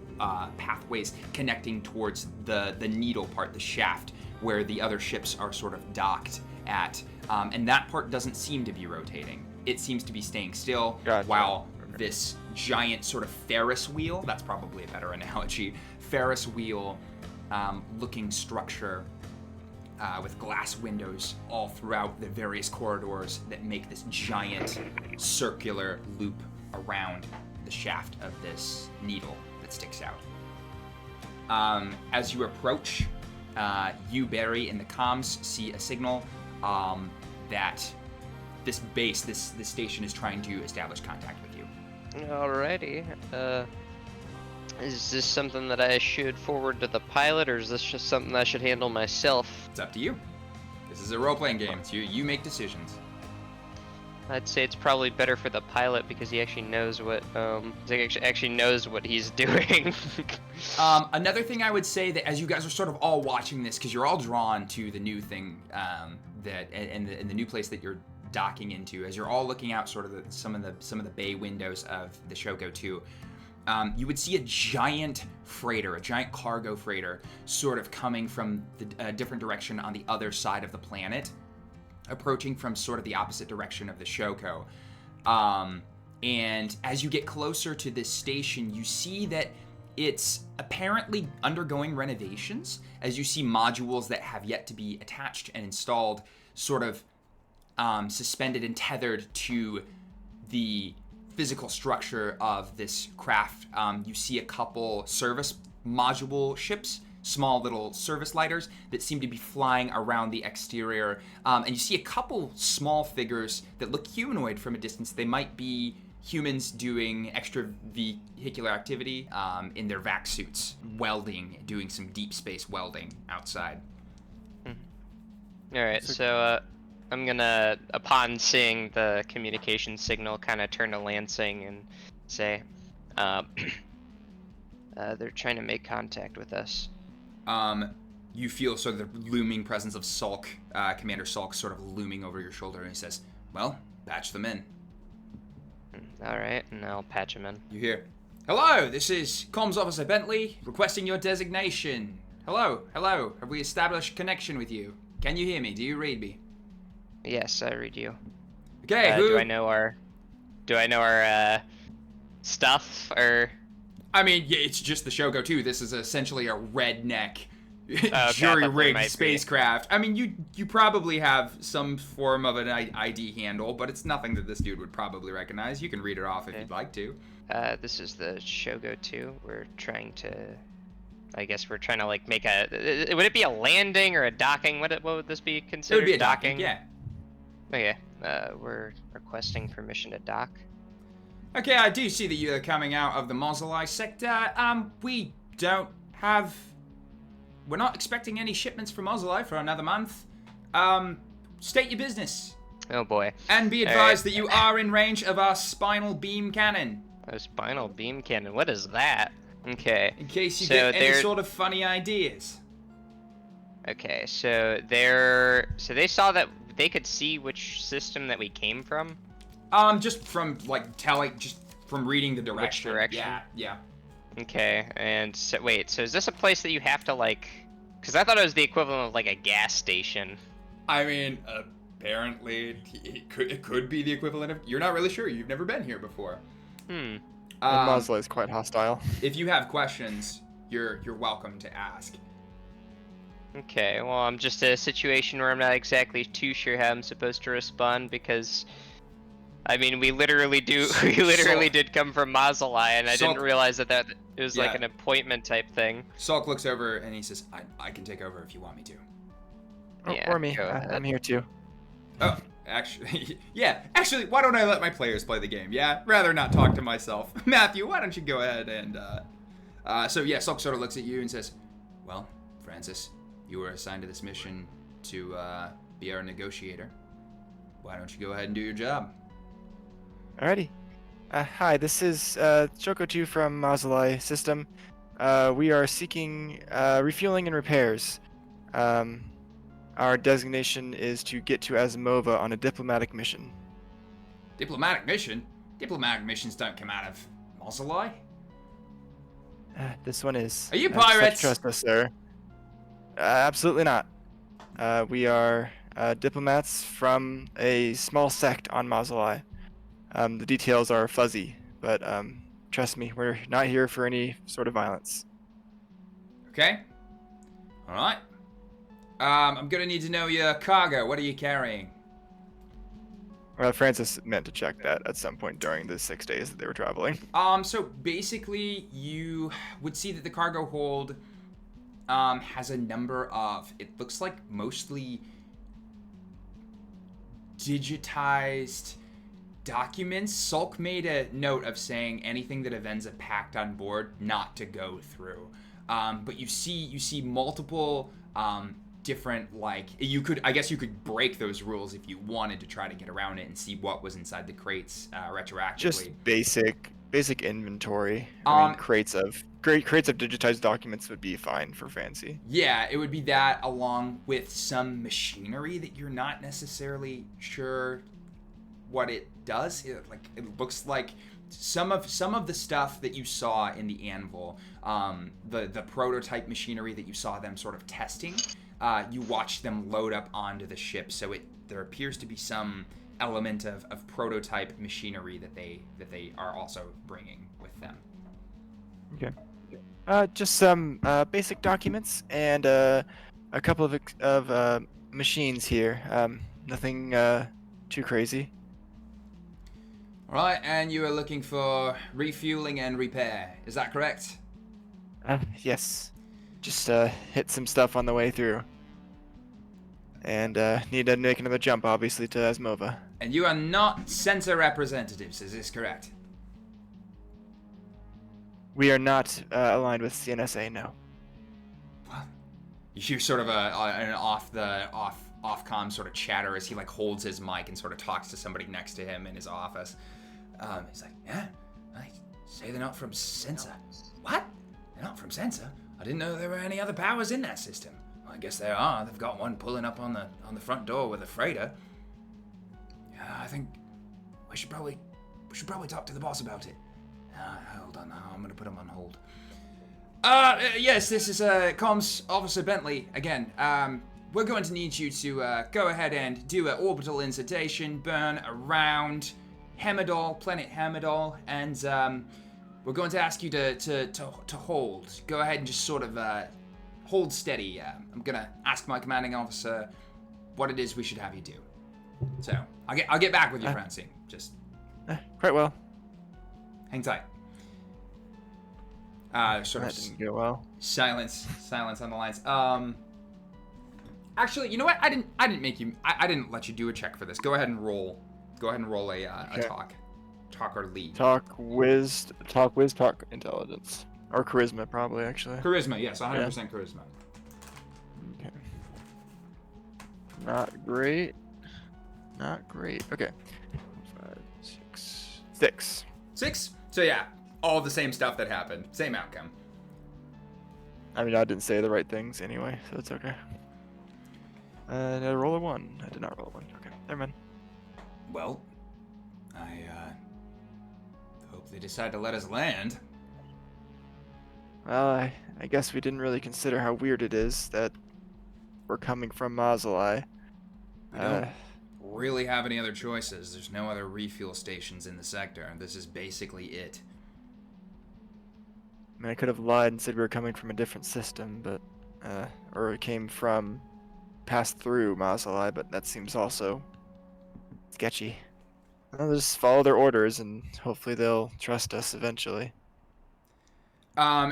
pathways connecting towards the needle part, the shaft, where the other ships are sort of docked at. And that part doesn't seem to be rotating. It seems to be staying still, Gotcha. While this giant sort of Ferris wheel, that's probably a better analogy, Ferris wheel looking structure with glass windows all throughout the various corridors that make this giant circular loop around the shaft of this needle that sticks out. As you approach, you, Barry, in the comms see a signal that this base, this station is trying to establish contact with you. Alrighty. Is this something that I should forward to the pilot, or is this just something I should handle myself? It's up to you. This is a role-playing game. It's you make decisions. I'd say it's probably better for the pilot because he actually knows what actually knows what he's doing. Another thing I would say that as you guys are sort of all watching this, because you're all drawn to the new thing that and the new place that you're docking into, as you're all looking out sort of some of the bay windows of the Shoco II, you would see a giant freighter, a giant cargo freighter, sort of coming from the different direction on the other side of the planet, approaching from sort of the opposite direction of the Shoco. And as you get closer to this station, you see that it's apparently undergoing renovations, as you see modules that have yet to be attached and installed sort of suspended and tethered to the physical structure of this craft. You see a couple service module ships, small little service lighters that seem to be flying around the exterior. And you see a couple small figures that look humanoid from a distance. They might be humans doing extra vehicular activity in their vac suits, welding, doing some deep space welding outside. All right, so I'm gonna, upon seeing the communication signal, kind of turn to Lansing and say, they're trying to make contact with us. You feel sort of the looming presence of Sulk, Commander Sulk, sort of looming over your shoulder, and he says, well, patch them in. All right, and I'll patch him in. You hear, hello, this is Comms Officer Bentley, requesting your designation. Hello, have we established connection with you? Can you hear me? Do you read me? Yes, I read you. Okay, Do I know our stuff, or? I mean, yeah, it's just the Shoco II. This is essentially a redneck, Okay, jury-rigged spacecraft. I mean, you probably have some form of an ID handle, but it's nothing that this dude would probably recognize. You can read it off if you'd like to. This is the Shogo II. We're trying to, I guess we're trying to like make a. Would it be a landing or a docking? What would this be considered? It would be a docking. Yeah. Okay. We're requesting permission to dock. Okay, I do see that you're coming out of the Mazaalain sector. We're not expecting any shipments from Mazaalain for another month. State your business. Oh boy. And be advised that you are in range of our spinal beam cannon. A spinal beam cannon? What is that? Okay. In case you get any sort of funny ideas. Okay, so they saw that they could see which system that we came from? Just from from reading the direction. Which direction? Yeah. Okay, and so wait, so is this a place that you have to like? Because I thought it was the equivalent of like a gas station. I mean, apparently it could be the equivalent of. You're not really sure. You've never been here before. And Mazaalain is quite hostile. If you have questions, you're welcome to ask. Okay, well, I'm just in a situation where I'm not exactly too sure how I'm supposed to respond because, I mean, we literally did come from Mazaalain, and I didn't realize that it was like an appointment type thing. Sulk looks over and he says, I can take over if you want me to. Oh, Yeah, or me. I'm here too. Oh, actually, yeah. Actually, why don't I let my players play the game? Yeah, rather not talk to myself. Matthew, why don't you go ahead and, Sulk sort of looks at you and says, well, Francis, you were assigned to this mission to be our negotiator. Why don't you go ahead and do your job? Alrighty. Hi, this is Shoco II from Mazaalain system. We are seeking refueling and repairs. Our designation is to get to Azimova on a diplomatic mission. Diplomatic mission? Diplomatic missions don't come out of Mazaalain. This one is. Are you pirates? Trust us, sir. Absolutely not. We are diplomats from a small sect on Mazaalain. The details are fuzzy, but trust me, we're not here for any sort of violence. Okay. All right. I'm gonna need to know your cargo. What are you carrying? Well, Francis meant to check that at some point during the 6 days that they were traveling. So basically, you would see that the cargo hold has a number of, it looks like mostly digitized documents. Sulk made a note of saying anything that Avenza packed on board not to go through. But you see multiple different, like, I guess you could break those rules if you wanted to try to get around it and see what was inside the crates retroactively. Just basic inventory. I mean, crates of digitized documents would be fine for fancy. Yeah, it would be that, along with some machinery that you're not necessarily sure what it does. It looks like some of the stuff that you saw in the anvil, the prototype machinery that you saw them sort of testing. You watched them load up onto the ship, so there appears to be some element of prototype machinery that they are also bringing with them. Okay. Just some basic documents and a couple of machines here. Nothing too crazy. All right, and you are looking for refueling and repair. Is that correct? Yes. Just hit some stuff on the way through. And need to make another jump, obviously, to Asmova. And you are not sensor representatives, is this correct? We are not aligned with CNSA, no. What? You hear sort of an off-comm sort of chatter as he like holds his mic and sort of talks to somebody next to him in his office. He's like, yeah, I say they're not from Sensor. What? They're not from Sensor? I didn't know there were any other powers in that system. Well, I guess there are. They've got one pulling up on the front door with a freighter. Yeah, I think we should probably talk to the boss about it. Hold on, I'm gonna put him on hold. Yes, this is Comms Officer Bentley again. We're going to need you to go ahead and do an orbital incitation burn around Hemadol, planet Hemadol, and we're going to ask you to hold. Go ahead and just sort of hold steady. I'm gonna ask my commanding officer what it is we should have you do. So I'll get back with you, Francine. Just quite well. hang tight. Sort That of didn't go well. silence on the lines. Actually, you know what? I didn't let you do a check for this. Go ahead and roll. Go ahead and roll a talk or lead. Talk intelligence, or charisma, probably actually. Charisma, yes, 100% charisma. Okay. Not great. Okay. 5, 6. 6. So yeah, all the same stuff that happened, same outcome. I mean, I didn't say the right things anyway, so it's okay. Did I roll a 1? I did not roll a 1. Okay, never mind. Well, I hope they decide to let us land. Well, I guess we didn't really consider how weird it is that we're coming from Mazaalain. We don't really have any other choices. There's no other refuel stations in the sector. This is basically it. I mean, I could have lied and said we were coming from a different system, but or it passed through Mazaalain, but that seems also sketchy. I'll just follow their orders, and hopefully they'll trust us eventually.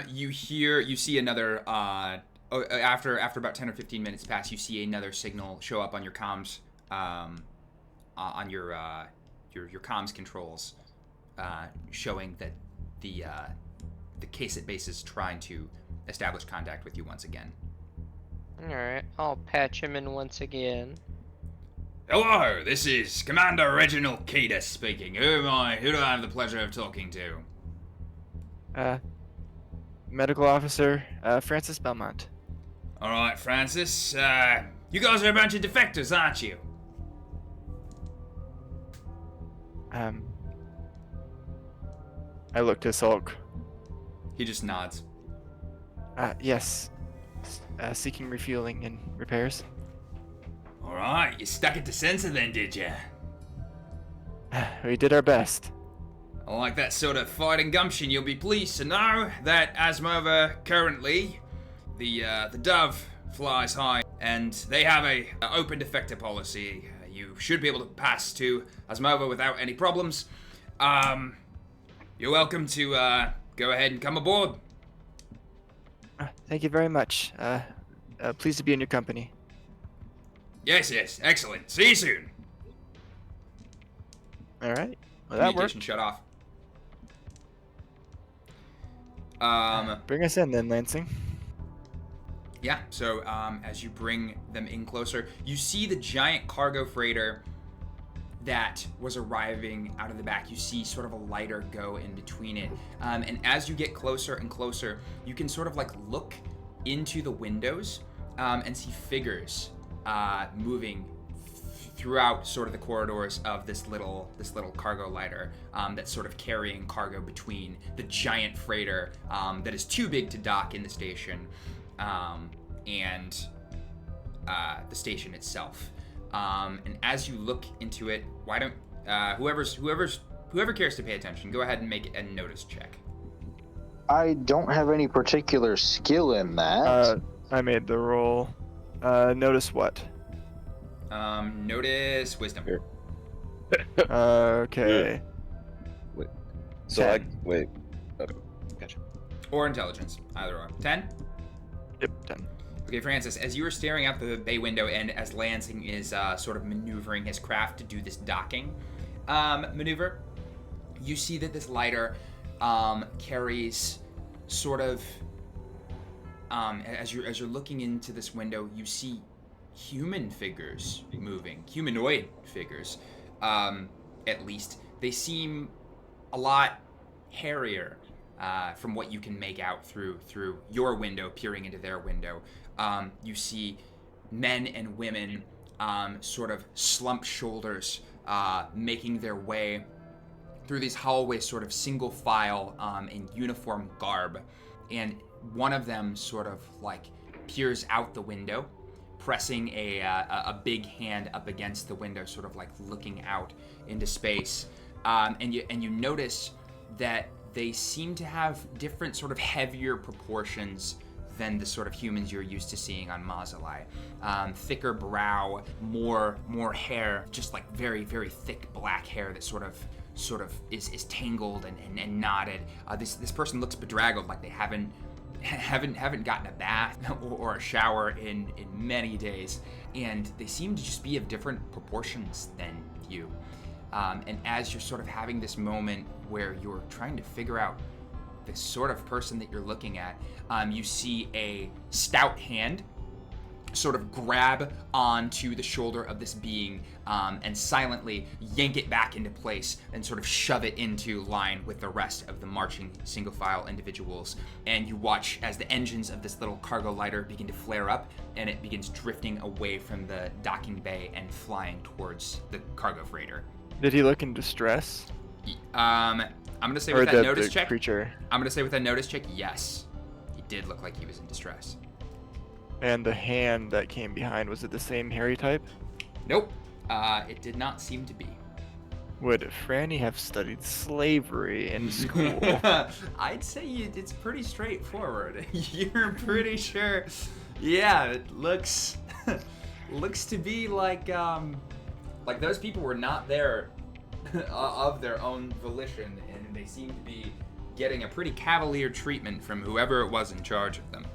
You see another, after about 10 or 15 minutes pass, you see another signal show up on your comms, on your comms controls, showing that the Kasset base is trying to establish contact with you once again. Alright, I'll patch him in once again. Hello, this is Commander Reginald Keita speaking. Who do I have the pleasure of talking to? Medical Officer Francis Belmont. Alright, Francis. You guys are a bunch of defectors, aren't you? I look to Sulk. He just nods. Yes. Seeking refueling and repairs. Alright, you stuck it to Sensor then, did ya? We did our best. I like that sort of fighting gumption. You'll be pleased to know that Asmova currently, the Dove flies high, and they have a open defector policy. You should be able to pass to Asmova without any problems. You're welcome to go ahead and come aboard. Thank you very much. Pleased to be in your company. Yes, excellent. See you soon. All right. Well, that worked. Communication shut off. Bring us in then, Lansing. Yeah, so as you bring them in closer, you see the giant cargo freighter that was arriving out of the back. You see sort of a lighter go in between it. And as you get closer and closer, you can sort of like look into the windows and see figures moving throughout sort of the corridors of this little cargo lighter that's sort of carrying cargo between the giant freighter that is too big to dock in the station and the station itself. And as you look into it, why don't whoever cares to pay attention, go ahead and make a notice check. I don't have any particular skill in that. I made the roll. Notice what? Notice wisdom. Here. Okay. Wait. So 10. wait. Okay. Gotcha. Or intelligence, either or. 10? Yep, 10. Okay, Francis, as you are staring out the bay window and as Lansing is sort of maneuvering his craft to do this docking maneuver, you see that this lighter carries sort of, as you're looking into this window, you see human figures moving, humanoid figures, at least. They seem a lot hairier from what you can make out through your window, peering into their window. You see men and women sort of slumped shoulders making their way through these hallways, sort of single file in uniform garb. And one of them sort of like peers out the window, pressing a big hand up against the window, sort of like looking out into space. And you notice that they seem to have different sort of heavier proportions than the sort of humans you're used to seeing on Mazaalain. Thicker brow, more hair, just like very, very thick black hair that sort of is tangled and knotted. This person looks bedraggled, like they haven't gotten a bath or a shower in many days, and they seem to just be of different proportions than you. And as you're sort of having this moment where you're trying to figure out the sort of person that you're looking at, you see a stout hand sort of grab onto the shoulder of this being and silently yank it back into place and sort of shove it into line with the rest of the marching single file individuals. And you watch as the engines of this little cargo lighter begin to flare up and it begins drifting away from the docking bay and flying towards the cargo freighter. Did he look in distress? I'm gonna say Or with that the notice check. creature? I'm gonna say with that notice check, yes, he did look like he was in distress. And the hand that came behind, was it the same hairy type? Nope, it did not seem to be. Would Franny have studied slavery in school? I'd say it's pretty straightforward. You're pretty sure. Yeah, it looks to be like those people were not there of their own volition, and they seem to be getting a pretty cavalier treatment from whoever it was in charge of them.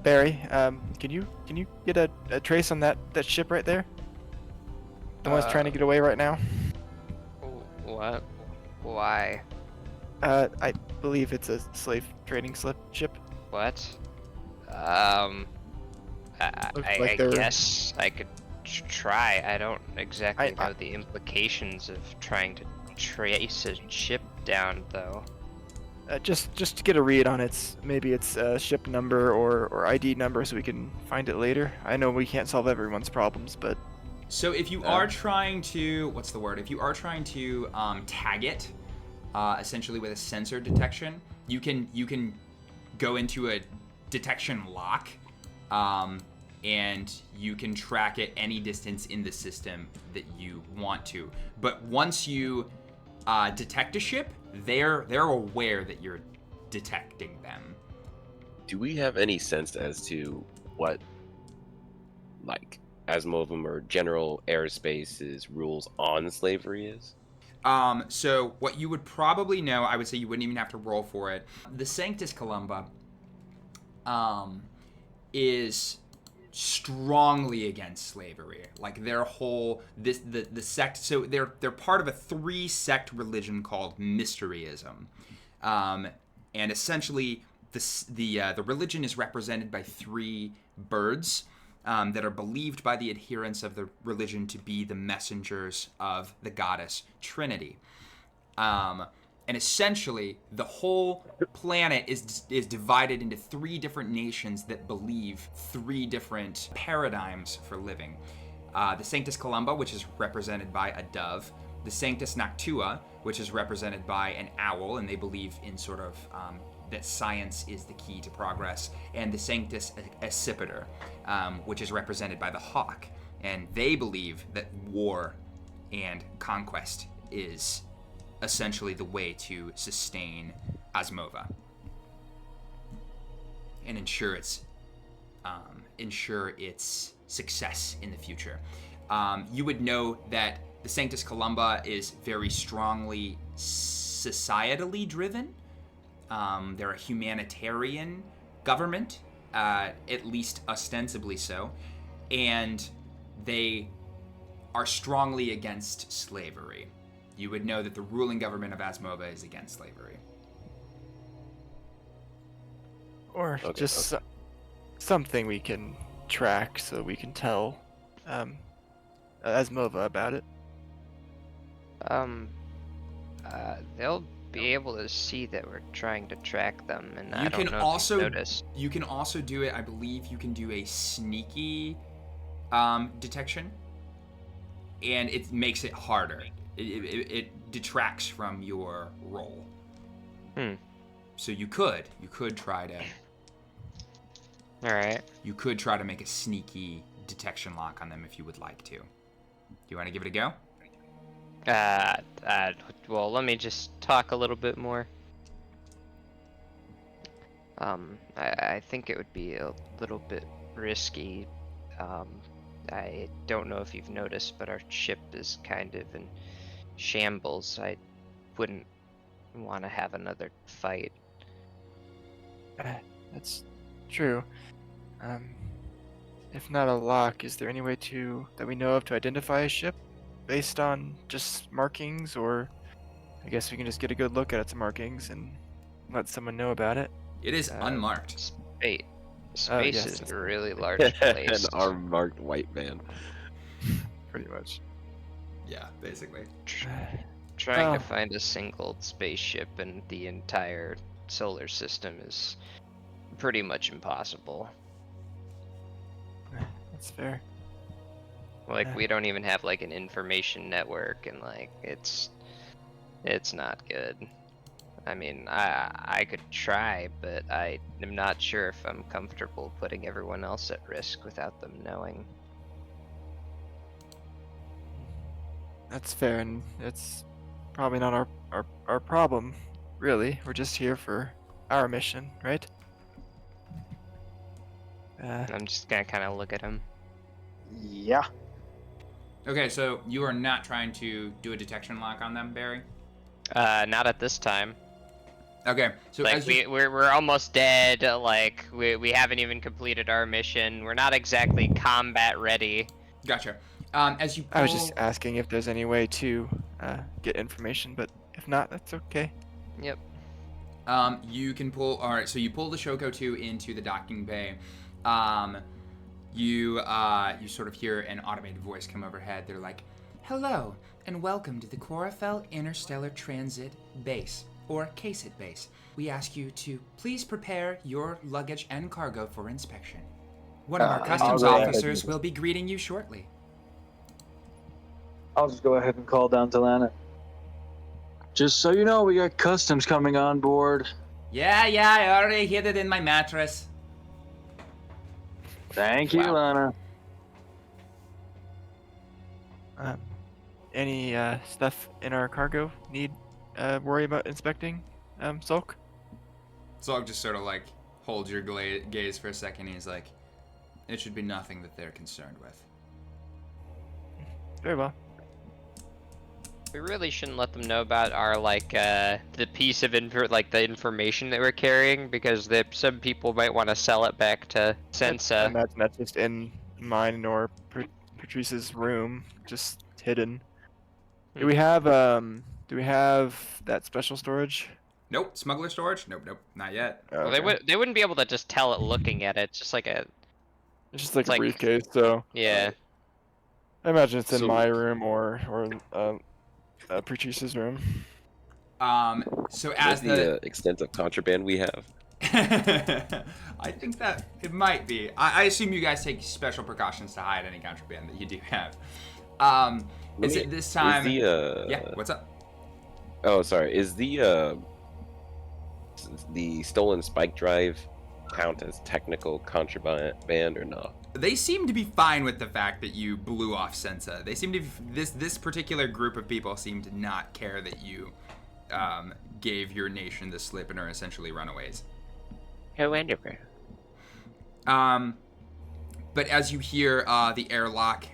Barry, can you get a trace on that ship right there? The one's trying to get away right now. What? Why? I believe it's a slave trading ship. What? Looks I like they're- guess I could try. I don't exactly I- know the implications of trying to trace a ship down, though. Just to get a read on maybe its ship number or ID number so we can find it later. I know we can't solve everyone's problems, but So if you are trying to, If you are trying to tag it, essentially with a sensor detection, you can go into a detection lock, and you can track it any distance in the system that you want to. But once you detect a ship, they're aware that you're detecting them. Do we have any sense as to what, like, Asimovum or general airspace's rules on slavery is? So what you would probably know, I would say you wouldn't even have to roll for it. The Sanctus Columba is strongly against slavery. Like their whole the sect. So they're part of a 3-sect religion called Mysteryism, and essentially the religion is represented by 3 birds that are believed by the adherents of the religion to be the messengers of the goddess Trinity. And essentially, the whole planet is divided into 3 different nations that believe 3 different paradigms for living. The Sanctus Columba, which is represented by a dove. The Sanctus Noctua, which is represented by an owl, and they believe in sort of that science is the key to progress. And the Sanctus Accipiter, which is represented by the hawk. And they believe that war and conquest is essentially the way to sustain Asmova and ensure its success in the future. You would know that the Sanctus Columba is very strongly societally driven. They're a humanitarian government, at least ostensibly so, and they are strongly against slavery. You would know that the ruling government of Asmova is against slavery. Or just something we can track so we can tell Asmova about it. They'll be able to see that we're trying to track them, and I You don't can know also if you've noticed. you can also do it. I believe you can do a sneaky detection, and it makes it harder. It detracts from your roll. So you could try to. All right. You could try to make a sneaky detection lock on them if you would like to. Do you want to give it a go? Well, let me just talk a little bit more. I think it would be a little bit risky. I don't know if you've noticed, but our ship is kind of in shambles. I wouldn't want to have another fight. That's true. If not a lock, is there any way that we know of to identify a ship based on just markings, or I guess we can just get a good look at its markings and let someone know about it? It is unmarked. Space yes, is that's a really large place. An unmarked white man. Pretty much. Yeah, basically. Trying to find a single spaceship in the entire solar system is pretty much impossible. That's fair. Like, we don't even have like an information network, and like it's not good. I mean, I could try, but I am not sure if I'm comfortable putting everyone else at risk without them knowing. That's fair, and it's probably not our problem, really. We're just here for our mission, right? I'm just gonna kind of look at him. Yeah. Okay, so you are not trying to do a detection lock on them, Barry? Not at this time. Okay, so Like, as we're almost dead. Like, we haven't even completed our mission. We're not exactly combat ready. Gotcha. As you pull... I was just asking if there's any way to get information, but if not, that's okay. Yep. You can pull... Alright, so you pull the Shoco II into the docking bay. You sort of hear an automated voice come overhead. They're like, "Hello, and welcome to the Chlorophyll Interstellar Transit Base, or CASIT Base. We ask you to please prepare your luggage and cargo for inspection. One of our customs I'll go ahead officers will be greeting you shortly." I'll just go ahead and call down to Lana. Just so you know, we got customs coming on board. Yeah, I already hid it in my mattress. Thank you, Wow. Lana. Any stuff in our cargo need worry about inspecting, Sulk? Zog just sort of like holds your gaze for a second. He's like, "It should be nothing that they're concerned with." Very well. We really shouldn't let them know about our like the piece of the information that we're carrying, because some people might want to sell it back to I Sensa. imagine that's just in mine or Patrice's room, just hidden. Do we have that special storage Nope. Smuggler storage? Nope. Not yet. Well, Okay. they wouldn't be able to just tell it looking at it. It's just like It's just like it's a like- briefcase, so yeah. I imagine it's in So- my room or Patrice's room. So What's as the extent of contraband we have? I think that it might be. I assume you guys take special precautions to hide any contraband that you do have. Is it this time? Yeah. What's up? Oh, sorry. Is the stolen spike drive count as technical contraband or not? They seem to be fine with the fact that you blew off Sensa. They seem to this particular group of people seem to not care that you gave your nation the slip and are essentially runaways. Oh, wonderful. But as you hear the airlock,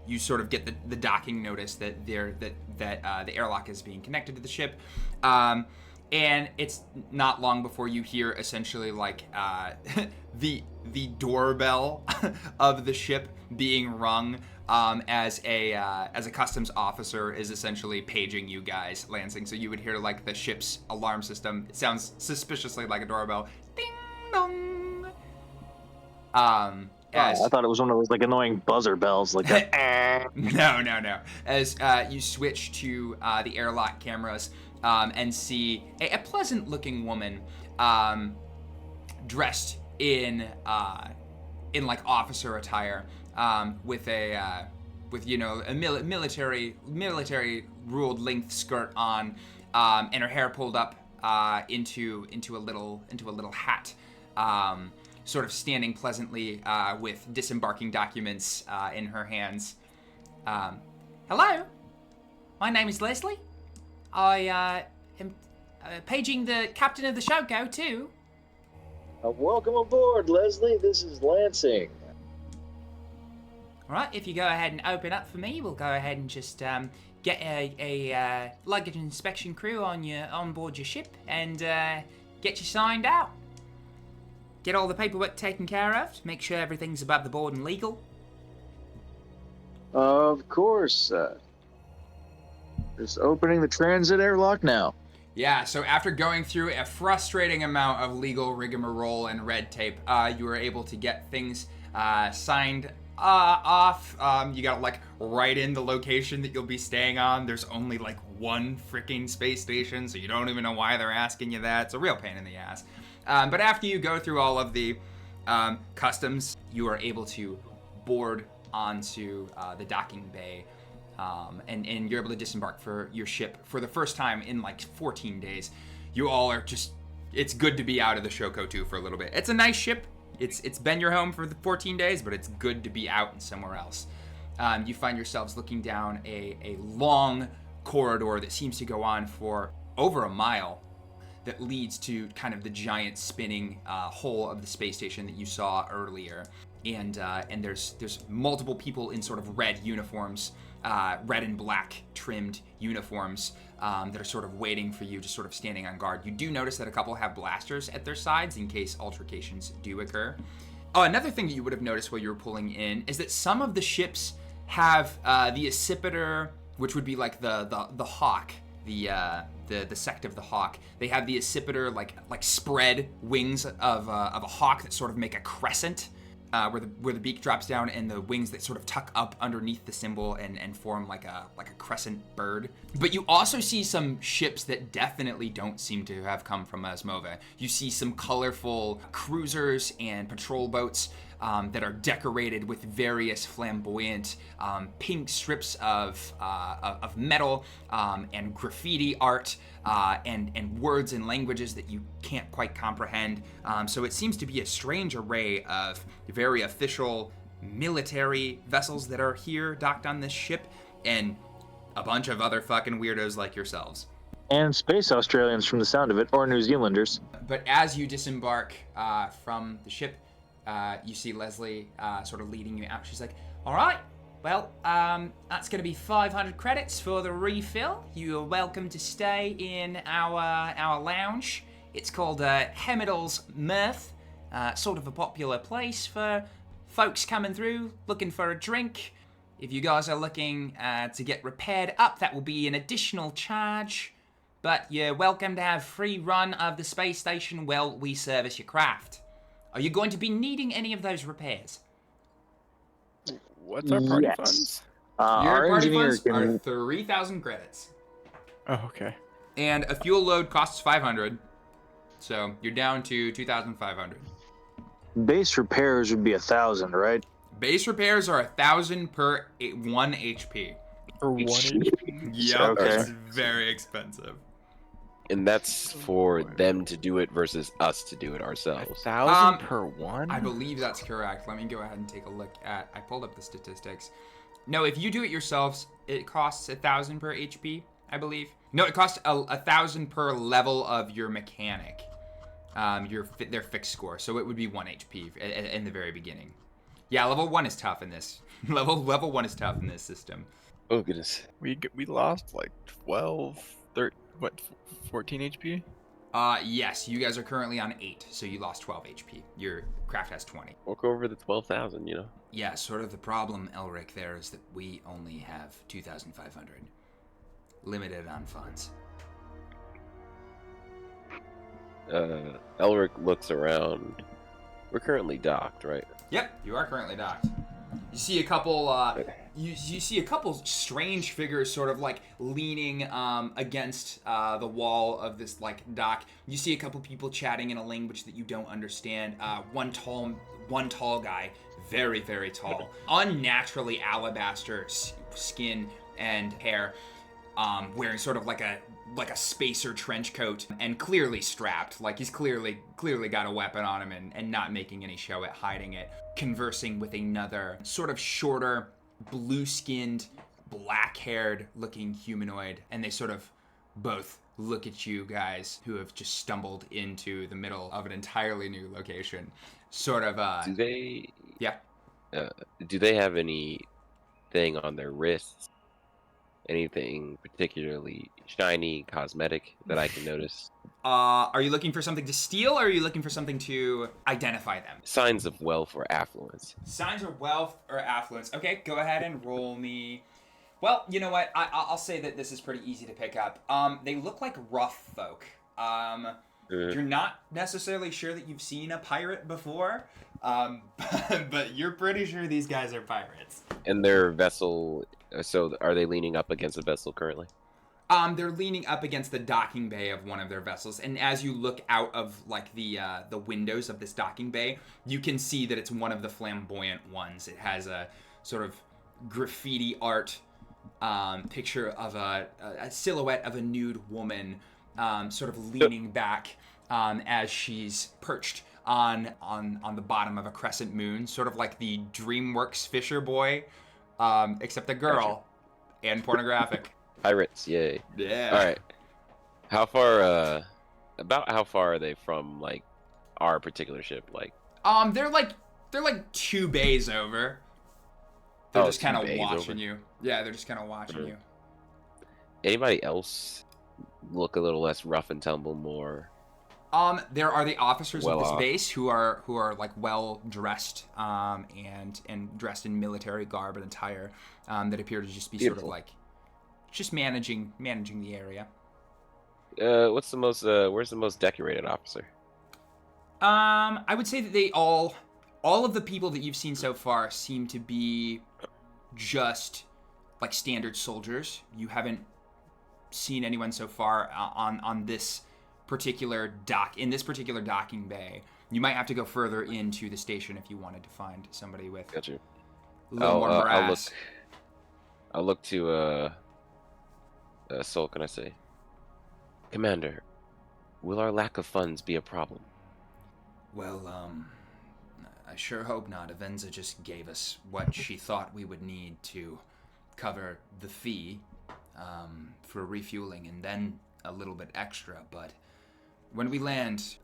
you sort of get the docking notice that the airlock is being connected to the ship, and it's not long before you hear essentially like the doorbell of the ship being rung as a customs officer is essentially paging you guys, Lansing. So you would hear like the ship's alarm system. It sounds suspiciously like a doorbell. Ding dong. I thought it was one of those like annoying buzzer bells, like that. No. As you switch to the airlock cameras and see a pleasant-looking woman dressed in like officer attire with a military ruled length skirt on and her hair pulled up into a little hat. Sort of standing pleasantly with disembarking documents in her hands. Hello, my name is Leslie. I am paging the captain of the Shoco II. Welcome aboard, Leslie. This is Lansing. All right, if you go ahead and open up for me, we'll go ahead and just get a luggage inspection crew on board your ship and get you signed out. Get all the paperwork taken care of, make sure everything's above the board and legal. Of course. Just opening the transit airlock now. Yeah, so after going through a frustrating amount of legal rigmarole and red tape, you were able to get things signed off. You got like right in the location that you'll be staying on. There's only like one freaking space station, so you don't even know why they're asking you that. It's a real pain in the ass. But after you go through all of the customs, you are able to board onto the docking bay, and you're able to disembark for your ship for the first time in like 14 days. You all are just, it's good to be out of the Shoco II for a little bit. It's a nice ship. It's been your home for the 14 days, but it's good to be out and somewhere else. You find yourselves looking down a long corridor that seems to go on for over a mile, that leads to kind of the giant spinning hole of the space station that you saw earlier. And there's multiple people in sort of red uniforms, red and black trimmed uniforms that are sort of waiting for you, just sort of standing on guard. You do notice that a couple have blasters at their sides in case altercations do occur. Oh, another thing that you would have noticed while you were pulling in is that some of the ships have the accipiter, which would be like the hawk, the sect of the hawk. They have the accipiter like spread wings of a hawk that sort of make a crescent, where the beak drops down and the wings that sort of tuck up underneath the symbol and form like a crescent bird. But you also see some ships that definitely don't seem to have come from Asmova. You see some colorful cruisers and patrol boats that are decorated with various flamboyant pink strips of metal and graffiti art and words and languages that you can't quite comprehend. So it seems to be a strange array of very official military vessels that are here docked on this ship, and a bunch of other fucking weirdos like yourselves. And space Australians from the sound of it, or New Zealanders. But as you disembark from the ship, you see Leslie sort of leading you out. She's like, all right, well, that's going to be 500 credits for the refill. You are welcome to stay in our lounge. It's called Hemidal's Mirth, sort of a popular place for folks coming through looking for a drink. If you guys are looking to get repaired up, that will be an additional charge. but you're welcome to have free run of the space station while we service your craft. Are you going to be needing any of those repairs? What's our party Yes. funds? Your Our party engineer funds are can. 3,000 credits. Oh, okay. And a fuel load costs 500. So you're down to 2,500. Base repairs would be 1,000, right? Base repairs are 1,000 per 1 HP. For 1 HP? Yep, Okay. it's very expensive. And that's for them to do it versus us to do it ourselves. 1,000 per one? I believe that's correct. Let me go ahead and take a look at. I pulled up the statistics. No, if you do it yourselves, it costs 1,000 per HP, I believe. No, it costs 1,000 per level of your mechanic. Their fixed score, so it would be 1 HP in the very beginning. Yeah, level 1 is tough in this. level 1 is tough in this system. Oh goodness. We lost like 12, 13, 14 HP? Yes, you guys are currently on 8, so you lost 12 HP. Your craft has 20. Walk over the 12,000, you know. Yeah, sort of the problem, Elric, there is that we only have 2,500. Limited on funds. Elric looks around. We're currently docked, right? Yep, you are currently docked. You see a couple. You see a couple strange figures, sort of like leaning against the wall of this like dock. You see a couple people chatting in a language that you don't understand. One tall guy, very very tall, unnaturally alabaster skin and hair, wearing sort of like a spacer trench coat and clearly strapped, like he's clearly got a weapon on him and not making any show at hiding it, conversing with another sort of shorter, blue-skinned, black-haired looking humanoid, and they sort of both look at you guys who have just stumbled into the middle of an entirely new location. Sort of Do they yeah. Do they have anything on their wrists? Anything particularly shiny, cosmetic that I can notice? Are you looking for something to steal, or are you looking for something to identify them? Signs of wealth or affluence. Signs of wealth or affluence. Okay, go ahead and roll me. Well, you know what? I'll say that this is pretty easy to pick up. They look like rough folk. You're not necessarily sure that you've seen a pirate before, but you're pretty sure these guys are pirates. And their vessel, so are they leaning up against a vessel currently? They're leaning up against the docking bay of one of their vessels, and as you look out of like the windows of this docking bay, you can see that it's one of the flamboyant ones. It has a sort of graffiti art picture of a silhouette of a nude woman, sort of leaning back as she's perched on the bottom of a crescent moon, sort of like the DreamWorks Fisher Boy, except a girl and pornographic. Pirates, yay. Yeah. All right. How far, about how far are they from, like, our particular ship? Like, They're like 2 bays over. They're just kind of 2 bays watching over. you. Yeah, they're just kind of watching you. Anybody else look a little less rough and tumble, more? There are the officers of Well this off. base who are like well dressed, and dressed in military garb and attire, that appear to just be Beautiful. sort of like just managing the area. What's the most, where's the most decorated officer? I would say that they all of the people that you've seen so far seem to be just like standard soldiers. You haven't seen anyone so far on this particular in this particular docking bay. You might have to go further into the station if you wanted to find somebody with Got you. a little more brass. I'll look to, Soul, can I say? Commander, will our lack of funds be a problem? Well, I sure hope not. Avenza just gave us what she thought we would need to cover the fee for refueling, and then a little bit extra. But when we land,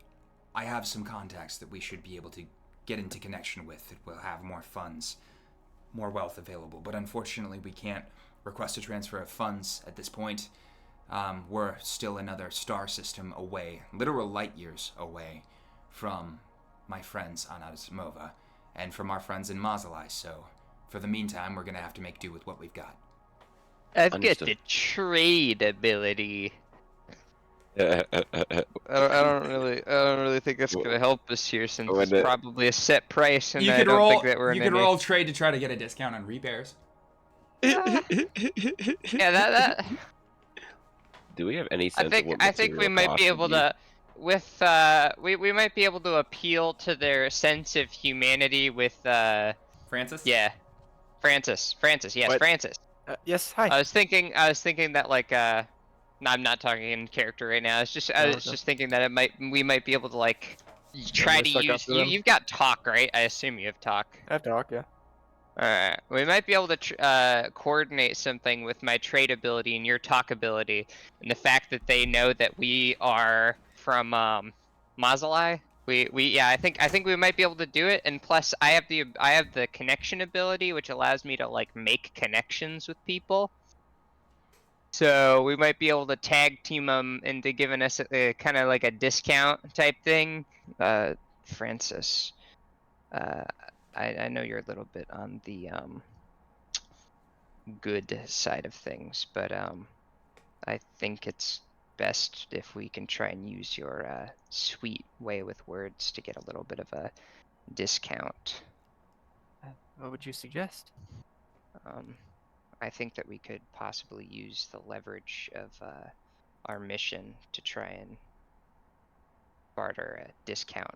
I have some contacts that we should be able to get into connection with that will have more funds, more wealth available. But unfortunately, we can't request a transfer of funds at this point. We're still another star system away, literal light years away from my friends on Asimova and from our friends in Mazaalain. So for the meantime, we're going to have to make do with what we've got. I've got Understood. the trade ability. I don't really think that's gonna help us here, since it's probably a set price, and You I could don't roll. think that we're in You could any. roll trade to try to get a discount on repairs. Yeah, that. Do we have any sense of what I think we might be able to, with we might be able to appeal to their sense of humanity with Francis. Yeah, Francis, yes, What? Francis. Yes, hi. I was thinking that like no, I'm not talking in character right now. I was just thinking that we might be able to like try to use you've got talk, right? I assume you have talk. I have talk, yeah. Alright, we might be able to coordinate something with my trade ability and your talk ability, and the fact that they know that we are from Mazaalain. Yeah, I think we might be able to do it, and plus I have the connection ability, which allows me to like make connections with people. So we might be able to tag team them into giving us a kind of like a discount type thing. Francis, I know you're a little bit on the good side of things, but I think it's best if we can try and use your sweet way with words to get a little bit of a discount. What would you suggest? I think that we could possibly use the leverage of our mission to try and barter a discount.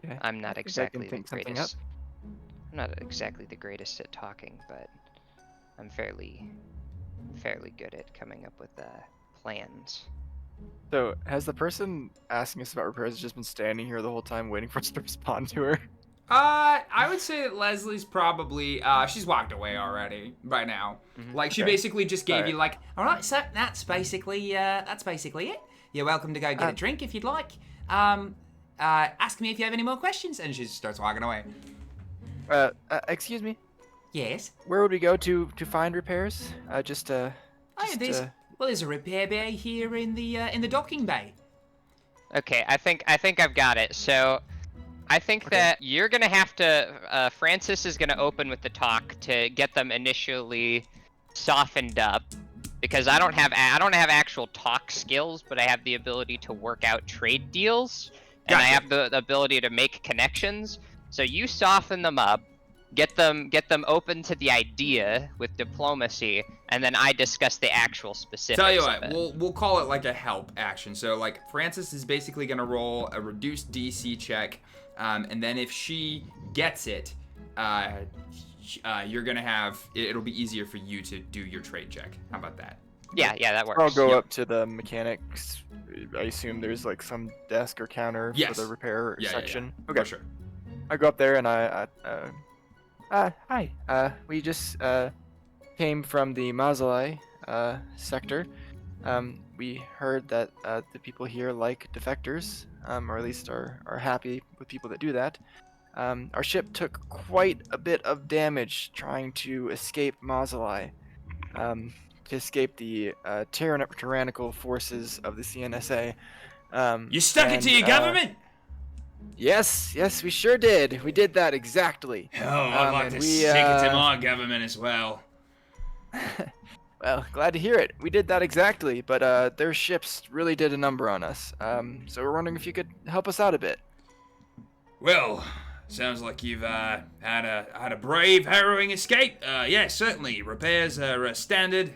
Okay. I'm not I exactly can think the something greatest. up. I'm not exactly the greatest at talking, but I'm fairly good at coming up with plans. So, has the person asking us about repairs just been standing here the whole time waiting for us to respond to her? I would say that Leslie's probably she's walked away already by now. Like she basically just gave you like, all right, so that's basically it. You're welcome to go get a drink if you'd like. Ask me if you have any more questions, and she just starts walking away. Excuse me. Yes. Where would we go to find repairs? There's a repair bay here in the docking bay. Okay, I think I've got it. So I think that you're gonna have to Francis is gonna open with the talk to get them initially softened up, because I don't have actual talk skills, but I have the ability to work out trade deals, and I have the ability to make connections. So you soften them up, get them open to the idea with diplomacy, and then I discuss the actual specifics. Tell you what, we'll call it like a help action. So like Francis is basically gonna roll a reduced DC check, and then if she gets it, you're gonna have it'll be easier for you to do your trade check. How about that? Yeah, that works. I'll go up to the mechanics. I assume there's like some desk or counter for the repair section. Yeah. Okay, for sure. I go up there and hi. We just came from the Mazaalain sector. We heard that the people here like defectors, or at least are happy with people that do that. Our ship took quite a bit of damage trying to escape Mazaalain, to escape the tyrannical forces of the CNSA. You stuck it to your government? Yes, we sure did. We did that exactly. Oh, I'd like to stick it to my government as well. Well, glad to hear it. We did that exactly, but their ships really did a number on us. So we're wondering if you could help us out a bit. Well, sounds like you've had a brave, harrowing escape. Yeah, certainly. Repairs are standard,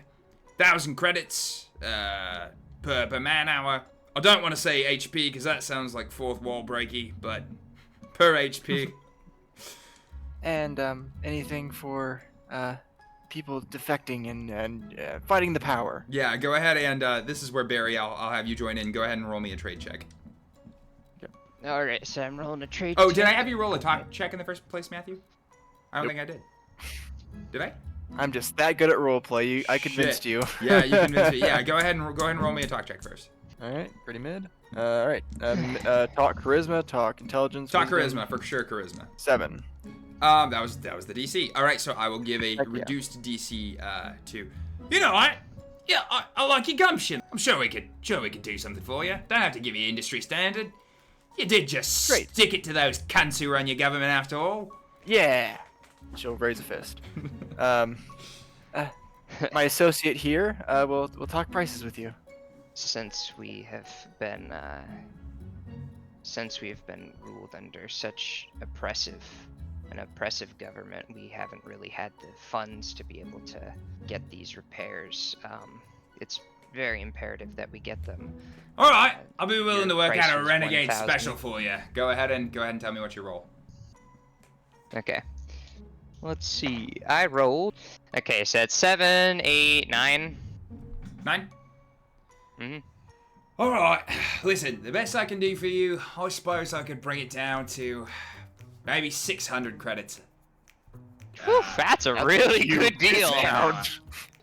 1,000 credits per man hour. I don't want to say HP because that sounds like fourth wall breaky, but per HP. And anything for people defecting and fighting the power. Yeah, go ahead and this is where Barry, I'll have you join in. Go ahead and roll me a trade check. All right, so I'm rolling a trade. Oh, did I have you roll a talk check in the first place, Matthew? I don't think I did. Did I? I'm just that good at roleplay. I convinced you. Yeah, you convinced me. Yeah, go ahead and roll me a talk check first. All right, pretty mid. All right, talk charisma, talk intelligence. Talk wisdom. charisma, for sure charisma. 7. That was the DC. All right, so I will give a reduced DC to. You know, I like your gumption. I'm sure we could do something for you. Don't have to give you industry standard. You did just stick it to those cunts who run your government after all. Yeah. She'll raise a fist. My associate here will talk prices with you. since we have been ruled under such an oppressive government, we haven't really had the funds to be able to get these repairs. It's very imperative that we get them. All right, I'll be willing to work price out a was renegade 1,000. special for you. Go ahead and tell me what you roll. Okay. Let's see. I rolled. Okay, so it's 7, 8, 9. 9. Mm-hmm. All right. Listen, the best I can do for you, I suppose I could bring it down to maybe 600 credits. Whew, that's a really good deal.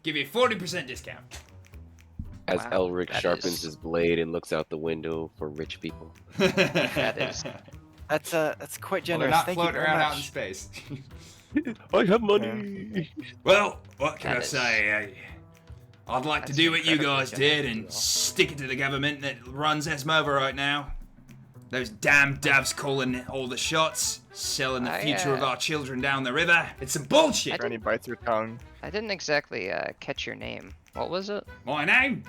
Give you a 40% discount. As Wow, Elric that sharpens is- his blade and looks out the window for rich people. That is. That's quite Well, they're generous. not Thank you floating very around much. out in space. I have money. Well, what can That I is- say? I'd like to That's do what you incredibly guys did generous and deal. stick it to the government that runs Esmova right now. Those damn dubs calling all the shots, selling the future of our children down the river. It's some bullshit. Granny bites her tongue. I didn't exactly catch your name. What was it? My name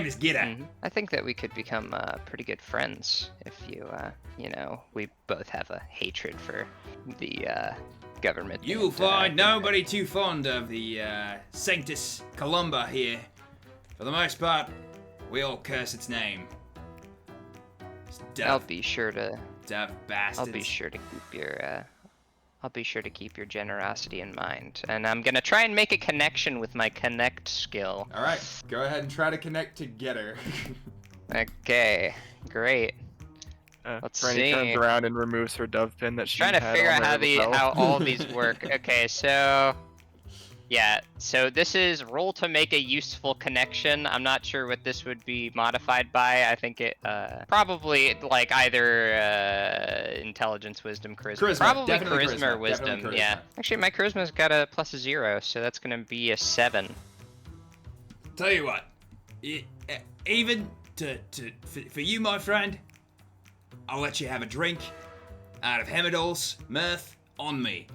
is Gidda. I think that we could become pretty good friends if we both have a hatred for the government. You will and, find I think nobody too fond of the Sanctus Columba here. For the most part, we all curse its name. It's that I'll dove, be sure to. dove bastards. I'll be sure to keep your. I'll be sure to keep your generosity in mind, and I'm gonna try and make a connection with my connect skill. All right, go ahead and try to connect together. Okay, great. Let's Granny see. turns around and removes her dove pin that she Trying to had figure on out her how lapel. all these work. Okay, so yeah, so this is roll to make a useful connection. I'm not sure what this would be modified by. I think it probably like either intelligence, wisdom, charisma. Charisma, Probably definitely charisma or charisma, wisdom. definitely Yeah. charisma. Actually, my charisma's got a +0, so that's gonna be a 7. Tell you what, even for you, my friend, I'll let you have a drink out of Hemidol's mirth on me.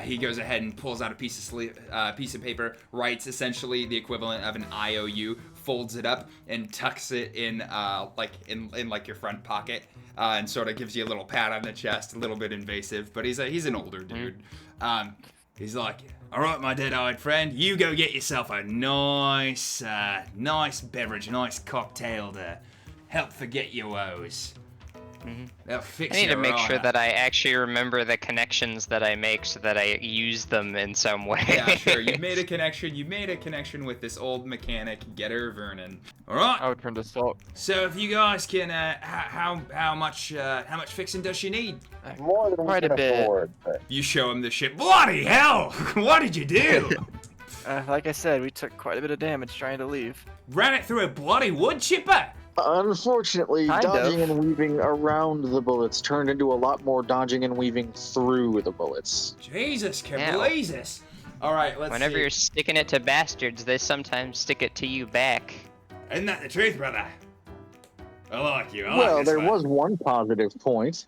He goes ahead and pulls out a piece of paper, writes essentially the equivalent of an IOU, folds it up, and tucks it in like your front pocket, and sort of gives you a little pat on the chest, a little bit invasive, but he's an older dude. He's like, all right, my dead-eyed friend, you go get yourself a nice beverage, nice cocktail to help forget your woes. They'll fix I need to you make sure right that I actually remember the connections that I make so that I use them in some way. Yeah, sure. You made a connection with this old mechanic, Getter Vernon. All right. I would turn to Salt. So if you guys can, how much fixing does she need? More than we Quite a can bit. afford. But You show him the shit. Bloody hell! What did you do? Like I said, we took quite a bit of damage trying to leave. Ran it through a bloody wood chipper. unfortunately, Kind dodging of. and weaving around the bullets turned into a lot more dodging and weaving through the bullets. Jesus, Ow. Cablazus. All right, let's Whenever see. you're sticking it to bastards, they sometimes stick it to you back. Isn't that the truth, brother? I like you. I like Well, this there one. was one positive point.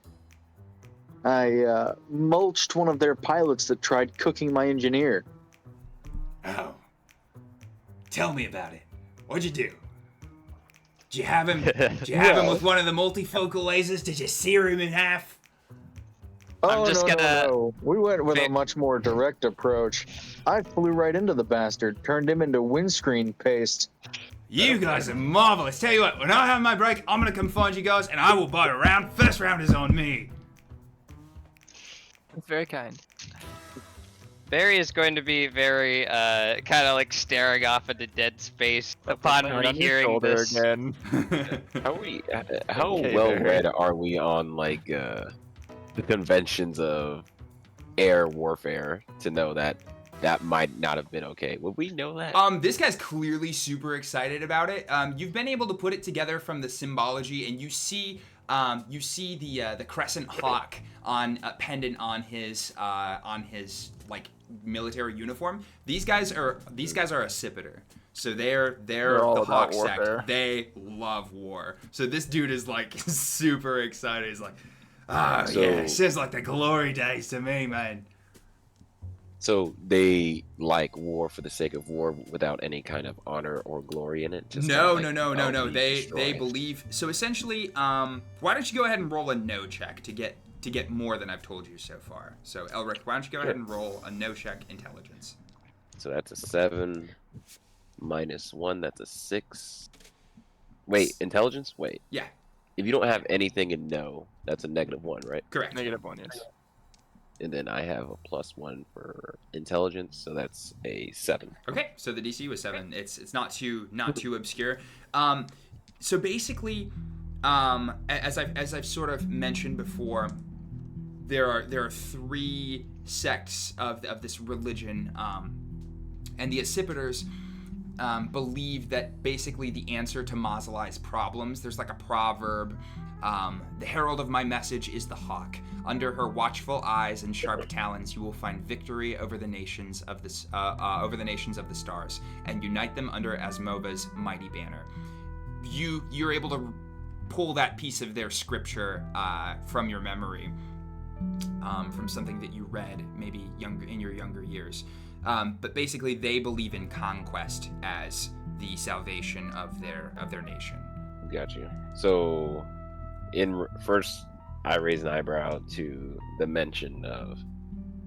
I mulched one of their pilots that tried cooking my engineer. Oh. Tell me about it. What'd you do? Did you have him? Did you have him Well- with one of the multifocal lasers? Did you sear him in half? Oh, just no, gonna- no. We went with a Vic- much more direct approach. I flew right into the bastard, turned him into windscreen paste. You guys are marvelous. Tell you what, when I have my break, I'm gonna come find you guys, and I will buy a round. First round is on me. That's very kind. Barry is going to be very, kind of like staring off into dead space upon Put my hand on your rehearing shoulder this. again. How Okay, well Barry. read are we on like the conventions of air warfare to know that that might not have been okay? Would we know that? This guy's clearly super excited about it. You've been able to put it together from the symbology, and you see the crescent hawk on a pendant on his like military uniform. These guys are a Scipiter. So they're all the about hawk warfare. sect. They love war. So this dude is like super excited. He's like, oh So- yeah, it seems like the glory days to me, man. So they like war for the sake of war without any kind of honor or glory in it? Just No. They They believe. So essentially, why don't you go ahead and roll a no check to get more than I've told you so far. So Elric, why don't you go ahead and roll a no check intelligence? So that's a 7 minus 1. That's a 6. Wait, intelligence? Wait. Yeah. If you don't have anything in no, that's a -1, right? Correct. -1, yes. And then I have a +1 for intelligence, so that's a 7. Okay, so the DC was 7. It's not too obscure. So basically, as I've sort of mentioned before, there are 3 sects of this religion, and the Accipiters believe that basically the answer to Mazaalain's problems. There's like a proverb. The herald of my message is the hawk. Under her watchful eyes and sharp talons, you will find victory over the nations of the stars, and unite them under Asmova's mighty banner. You're able to pull that piece of their scripture from your memory, from something that you read maybe in your younger years. But basically, they believe in conquest as the salvation of their nation. Got you. So, first, I raise an eyebrow to the mention of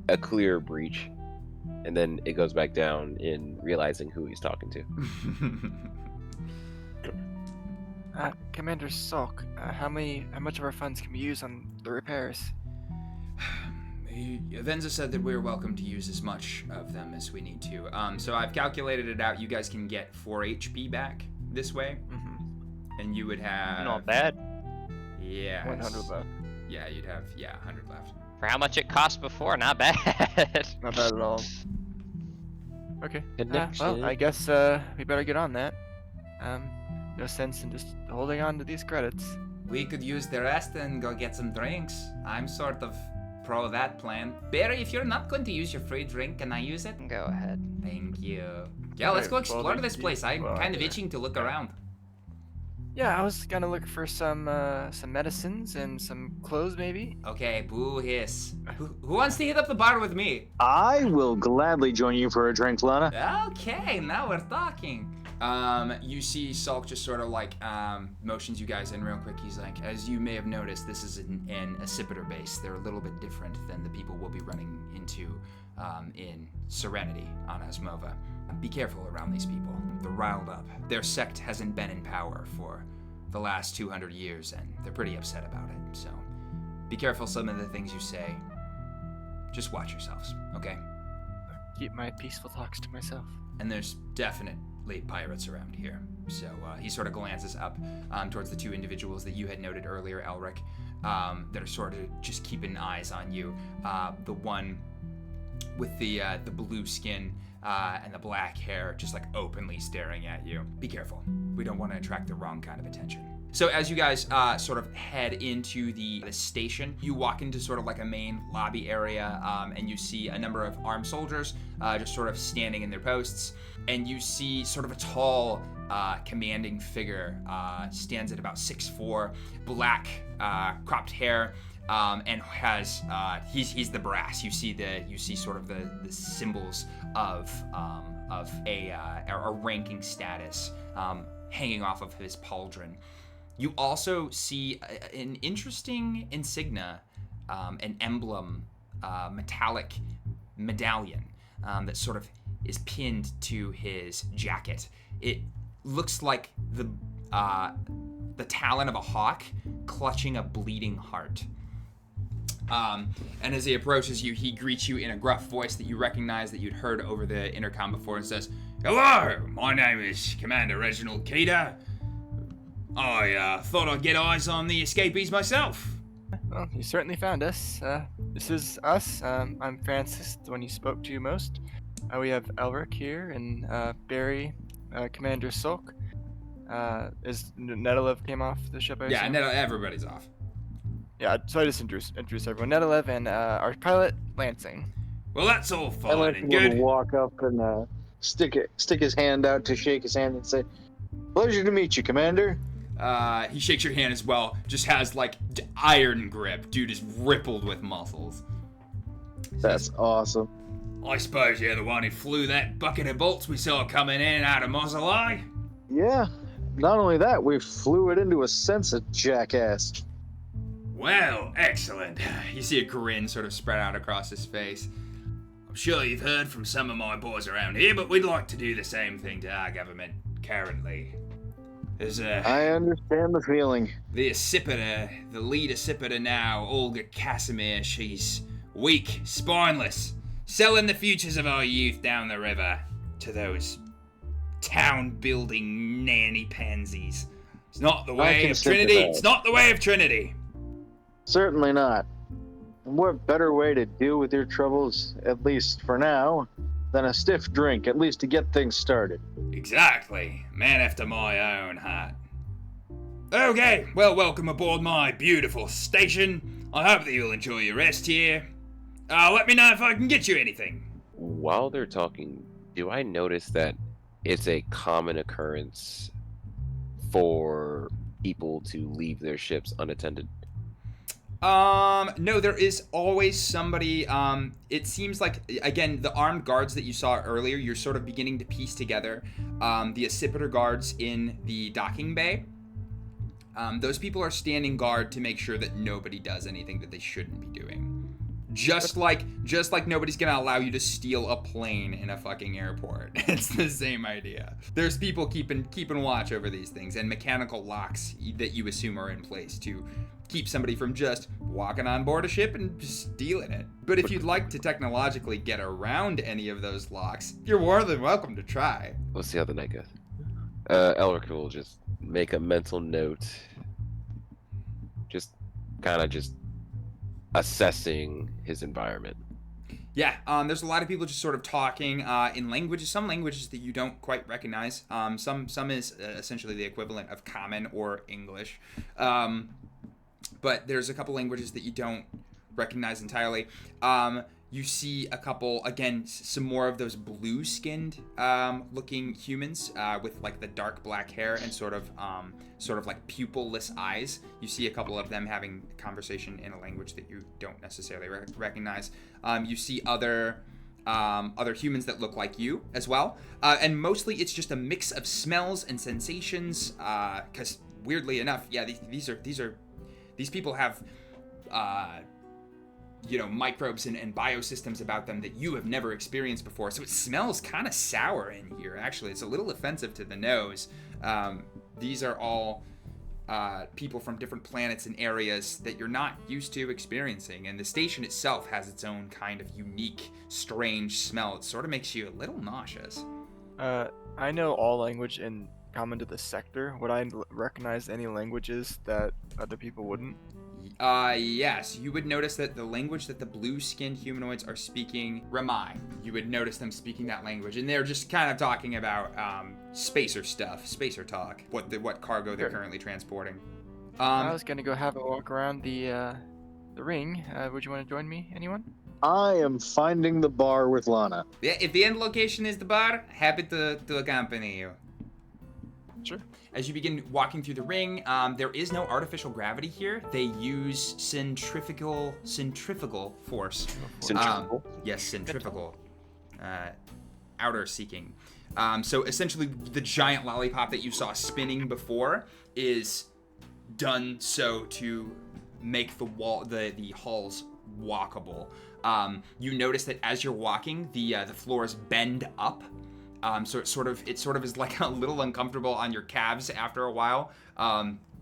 a clear breach, and then it goes back down in realizing who he's talking to. Commander Salk, how much of our funds can we use on the repairs? Venza said that we're welcome to use as much of them as we need to. So I've calculated it out. You guys can get 4 HP back this way, and you would have Not bad. Yeah. 100 left. Yeah, you'd have 100 left. For how much it cost before, not bad. Not bad at all. Okay. Connection. Well, I guess we better get on that. No sense in just holding on to these credits. We could use the rest and go get some drinks. I'm sort of pro that plan. Barry, if you're not going to use your free drink, can I use it? Go ahead. Thank you. Yeah, let's go explore this place. I'm kind of itching to look around. Yeah, I was gonna look for some medicines and some clothes, maybe. Okay, boo hiss. Who wants to hit up the bar with me? I will gladly join you for a drink, Lana. Okay, now we're talking. You see Salk just sort of like motions you guys in real quick. He's like, as you may have noticed, this is an Accipiter base. They're a little bit different than the people we'll be running into in Serenity on Asmova. Be careful around these people. They're riled up. Their sect hasn't been in power for the last 200 years, and they're pretty upset about it. So be careful some of the things you say. Just watch yourselves, okay? Keep my peaceful talks to myself. And there's definitely pirates around here. So he sort of glances up towards the 2 individuals that you had noted earlier, Elric, that are sort of just keeping eyes on you. The one with the blue skin and the black hair just like openly staring at you. Be careful. We don't want to attract the wrong kind of attention. So as you guys sort of head into the station, you walk into sort of like a main lobby area, and you see a number of armed soldiers just sort of standing in their posts, and you see sort of a tall, commanding figure stands at about 6'4", black cropped hair, and has he's the brass. You see sort of the symbols of a ranking status hanging off of his pauldron. You also see an interesting insignia, an emblem, metallic medallion that sort of is pinned to his jacket. It looks like the talon of a hawk clutching a bleeding heart. And as he approaches you, he greets you in a gruff voice that you recognize that you'd heard over the intercom before and says, "Hello, my name is Commander Reginald Keita. I thought I'd get eyes on the escapees myself." Well, you certainly found us. This is us. I'm Francis, the one you spoke to most. We have Elric here, and Barry, Commander Sulk. Is Netalev came off the ship? Yeah, everybody's off. Yeah, so I just introduce everyone. Netalev and our pilot, Lansing. Well, that's all fine Elric and good. will walk up and stick his hand out to shake his hand and say, "Pleasure to meet you, Commander." He shakes your hand as well. Just has like iron grip. Dude is rippled with muscles. That's awesome. I suppose you're the one who flew that bucket of bolts we saw coming in out of Mazaalain? Yeah. Not only that, we flew it into a sensor, jackass. Well, excellent. You see a grin sort of spread out across his face. I'm sure you've heard from some of my boys around here, but we'd like to do the same thing to our government currently. There's I understand the feeling. the Accipiter, the lead Accipiter now, Olga Casimir, she's weak, spineless, selling the futures of our youth down the river to those town-building nanny pansies. It's not the way of Trinity. It's not the way of Trinity. Certainly not. And what better way to deal with your troubles, at least for now, than a stiff drink, at least to get things started? Exactly. Man after my own heart. Okay, well, welcome aboard my beautiful station. I hope that you'll enjoy your rest here. Let me know if I can get you anything. While they're talking, do I notice that it's a common occurrence for people to leave their ships unattended? No, there is always somebody. It seems like, again, the armed guards that you saw earlier, you're sort of beginning to piece together. The Accipiter guards in the docking bay. Those people are standing guard to make sure that nobody does anything that they shouldn't be doing. Just like nobody's gonna allow you to steal a plane in a fucking airport. It's the same idea. There's people keeping watch over these things, and mechanical locks that you assume are in place to keep somebody from just walking on board a ship and just stealing it. But if you'd like to technologically get around any of those locks, you're more than welcome to try. We'll see how the night goes. Elric will just make a mental note, just kind of just assessing his environment. Yeah, there's a lot of people just sort of talking in languages, some languages that you don't quite recognize. Some is essentially the equivalent of Common or English. But there's a couple languages that you don't recognize entirely. You see a couple, again, some more of those blue-skinned looking humans with like the dark black hair and sort of like pupil-less eyes. You see a couple of them having conversation in a language that you don't necessarily recognize. You see other humans that look like you as well. And mostly it's just a mix of smells and sensations, because weirdly enough, yeah, these people have microbes and biosystems about them that you have never experienced before. So it smells kind of sour in here, actually. It's a little offensive to the nose. These are all people from different planets and areas that you're not used to experiencing. And the station itself has its own kind of unique, strange smell. It sort of makes you a little nauseous. I know all language in common to the sector. Would I recognize any languages that other people wouldn't? Yes, you would notice that the language that the blue-skinned humanoids are speaking, Ramai, you would notice them speaking that language, and they're just kind of talking about spacer stuff, spacer talk, what cargo they're currently transporting. I was gonna go have a walk around the ring. Would you want to join me, anyone? I am finding the bar with Lana. Yeah, if the end location is the bar, happy to accompany you. Sure. As you begin walking through the ring, there is no artificial gravity here. They use centrifugal force. Centrifugal? Yes, centrifugal. Outer seeking. So essentially, the giant lollipop that you saw spinning before is done so to make the halls walkable. You notice that as you're walking, the floors bend up. So it sort of is like a little uncomfortable on your calves after a while.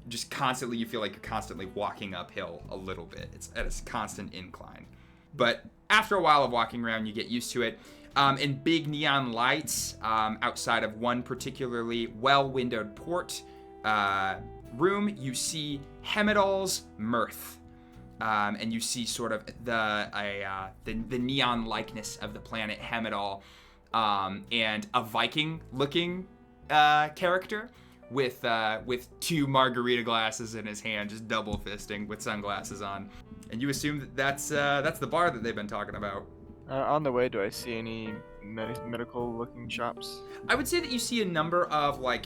Just constantly, you feel like you're constantly walking uphill a little bit. It's at a constant incline. But after a while of walking around, you get used to it. And big neon lights outside of one particularly well-windowed port room, you see Hemidal's Mirth. And you see sort of the neon likeness of the planet Hemidal. And a Viking-looking character with two margarita glasses in his hand, just double fisting with sunglasses on. And you assume that that's the bar that they've been talking about. On the way, do I see any medical-looking shops? I would say that you see a number of like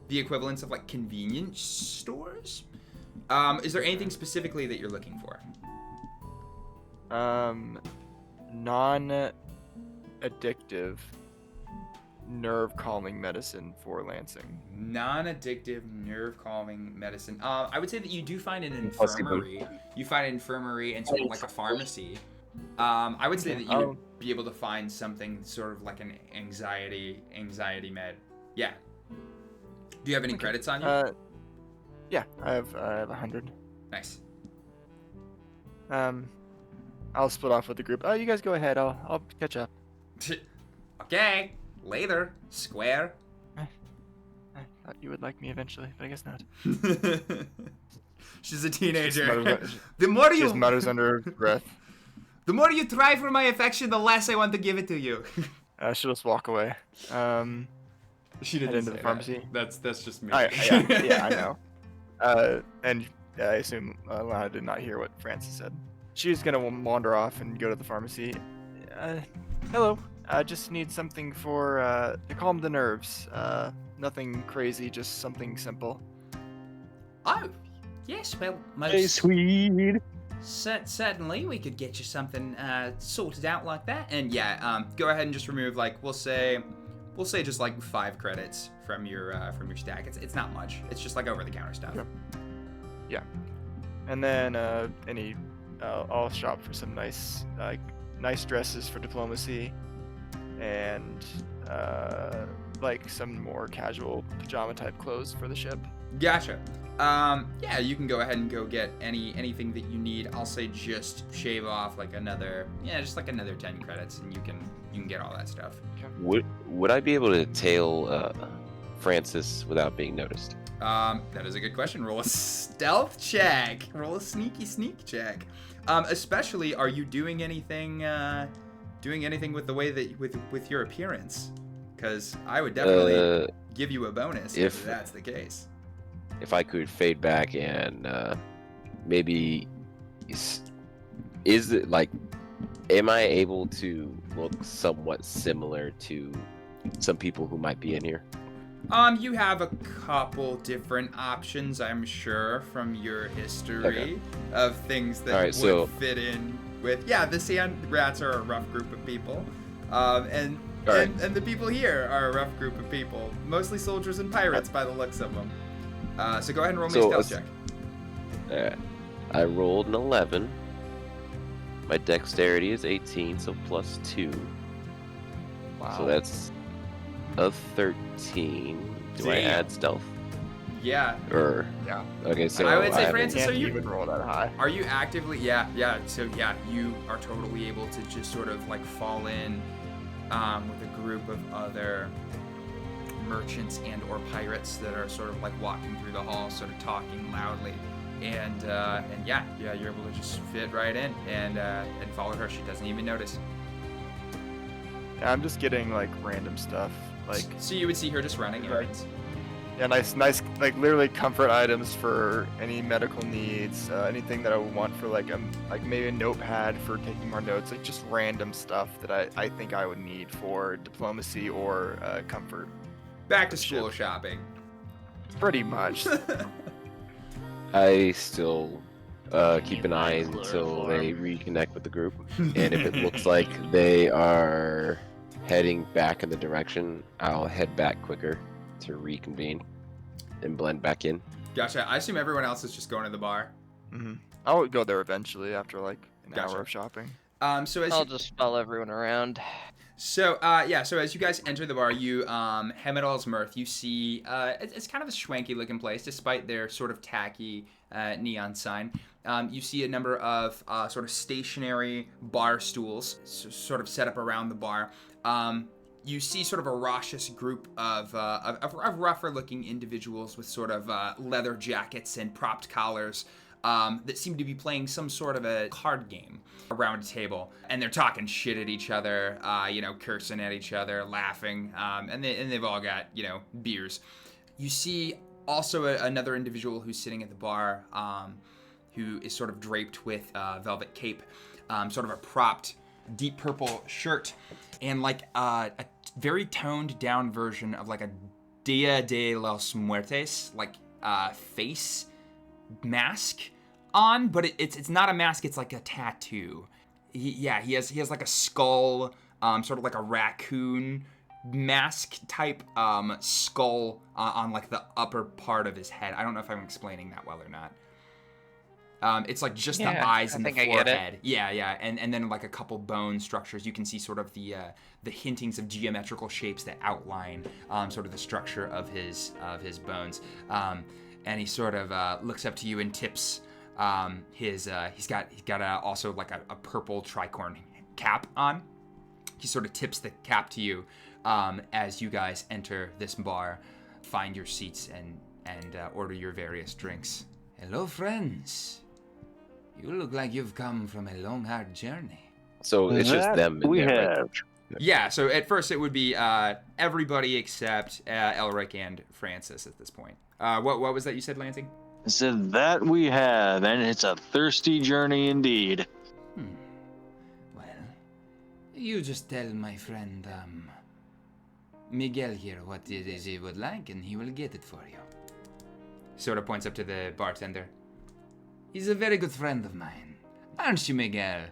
the equivalents of like convenience stores. Is there anything specifically that you're looking for? non-addictive nerve calming medicine for Lansing. Non-addictive nerve calming medicine. I would say that you do find an Impossible. infirmary. You find an infirmary and sort of like a pharmacy. I would say that you would be able to find something sort of like an anxiety med. Yeah. Do you have any credits on you? Yeah, I have 100. Nice. I'll split off with the group. Oh, you guys go ahead. I'll catch up. Okay. Later. Square. I thought you would like me eventually, but I guess not. She's a teenager. She just mutters under her breath. The more you try for my affection, the less I want to give it to you. She'll just walk away. She head into the pharmacy. That's just me. Yeah, I know. And I assume Lana did not hear what Francis said. She's gonna wander off and go to the pharmacy. Hello. I just need something to calm the nerves. Nothing crazy, just something simple. Oh, yes. Well, Hey, sweet. certainly we could get you something sorted out like that. And yeah, go ahead and just remove we'll say just 5 credits from your stack. It's not much. It's just over the counter stuff. Yeah. And then I'll shop for some nice dresses for diplomacy, and some more casual pajama type clothes for the ship. Gotcha. Yeah, you can go ahead and go get anything that you need. I'll say just shave off another 10 credits, and you can get all that stuff. Would I be able to tail Francis without being noticed? That is a good question. Roll a stealth check. Roll a sneak check. Especially, are you doing anything with the way that with your appearance? Because I would definitely give you a bonus if that's the case. If I could fade back and maybe is it am I able to look somewhat similar to some people who might be in here? You have a couple different options, I'm sure, from your history of things that would fit in with. Yeah, the Sand Rats are a rough group of people, and the people here are a rough group of people, mostly soldiers and pirates by the looks of them. So go ahead and roll me a stealth check. I rolled an 11. My dexterity is 18, so +2. Wow. So that's a 13. Do I add stealth? Yeah. Yeah. Okay, so I would say, Francis, can't even roll that high. Are you actively? Yeah. So yeah, you are totally able to just sort of fall in with a group of other merchants and or pirates that are sort of walking through the hall, sort of talking loudly, and yeah, you're able to just fit right in and follow her. She doesn't even notice. Yeah, I'm just getting random stuff. So you would see her just running errands. Yeah, nice, literally comfort items for any medical needs, anything that I would want for maybe a notepad for taking more notes, just random stuff that I think I would need for diplomacy or comfort. Back to school shopping. Pretty much. I still keep an eye until they reconnect with the group, and if it looks like they are heading back in the direction, I'll head back quicker to reconvene and blend back in. Gotcha. I assume everyone else is just going to the bar. Mm-hmm. I'll go there eventually after an Gotcha. hour of shopping. So as I'll just follow everyone around. So so as you guys enter the bar, you Hemedal's Mirth, you see it's kind of a swanky looking place despite their sort of tacky neon sign. You see a number of sort of stationary bar stools sort of set up around the bar. You see sort of a raucous group of rougher looking individuals with sort of leather jackets and propped collars that seem to be playing some sort of a card game around a table, and they're talking shit at each other, cursing at each other, laughing, and they've all got beers. You see also another individual who's sitting at the bar, who is sort of draped with a velvet cape, sort of a propped deep purple shirt, and a very toned down version of a Dia de los Muertes face mask on, but it's not a mask, it's a tattoo. He has a skull sort of like a raccoon mask type skull on like the upper part of his head. I don't know if I'm explaining that well or not. It's like just the eyes and the forehead. Yeah, and then like a couple bone structures. You can see sort of the hintings of geometrical shapes that outline sort of the structure of his bones. And he sort of looks up to you and tips he's got also like a purple tricorn cap on. He sort of tips the cap to you as you guys enter this bar, find your seats, and order your various drinks. Hello, friends. You look like you've come from a long, hard journey. So it's just them. We there, have. right? Yeah, so at first it would be everybody except Elric and Francis at this point. What was that you said, Lansing? I said that we have, and it's a thirsty journey indeed. Well, you just tell my friend Miguel here what it is he would like, and he will get it for you. Sort of points up to the bartender. He's a very good friend of mine. Aren't you, Miguel?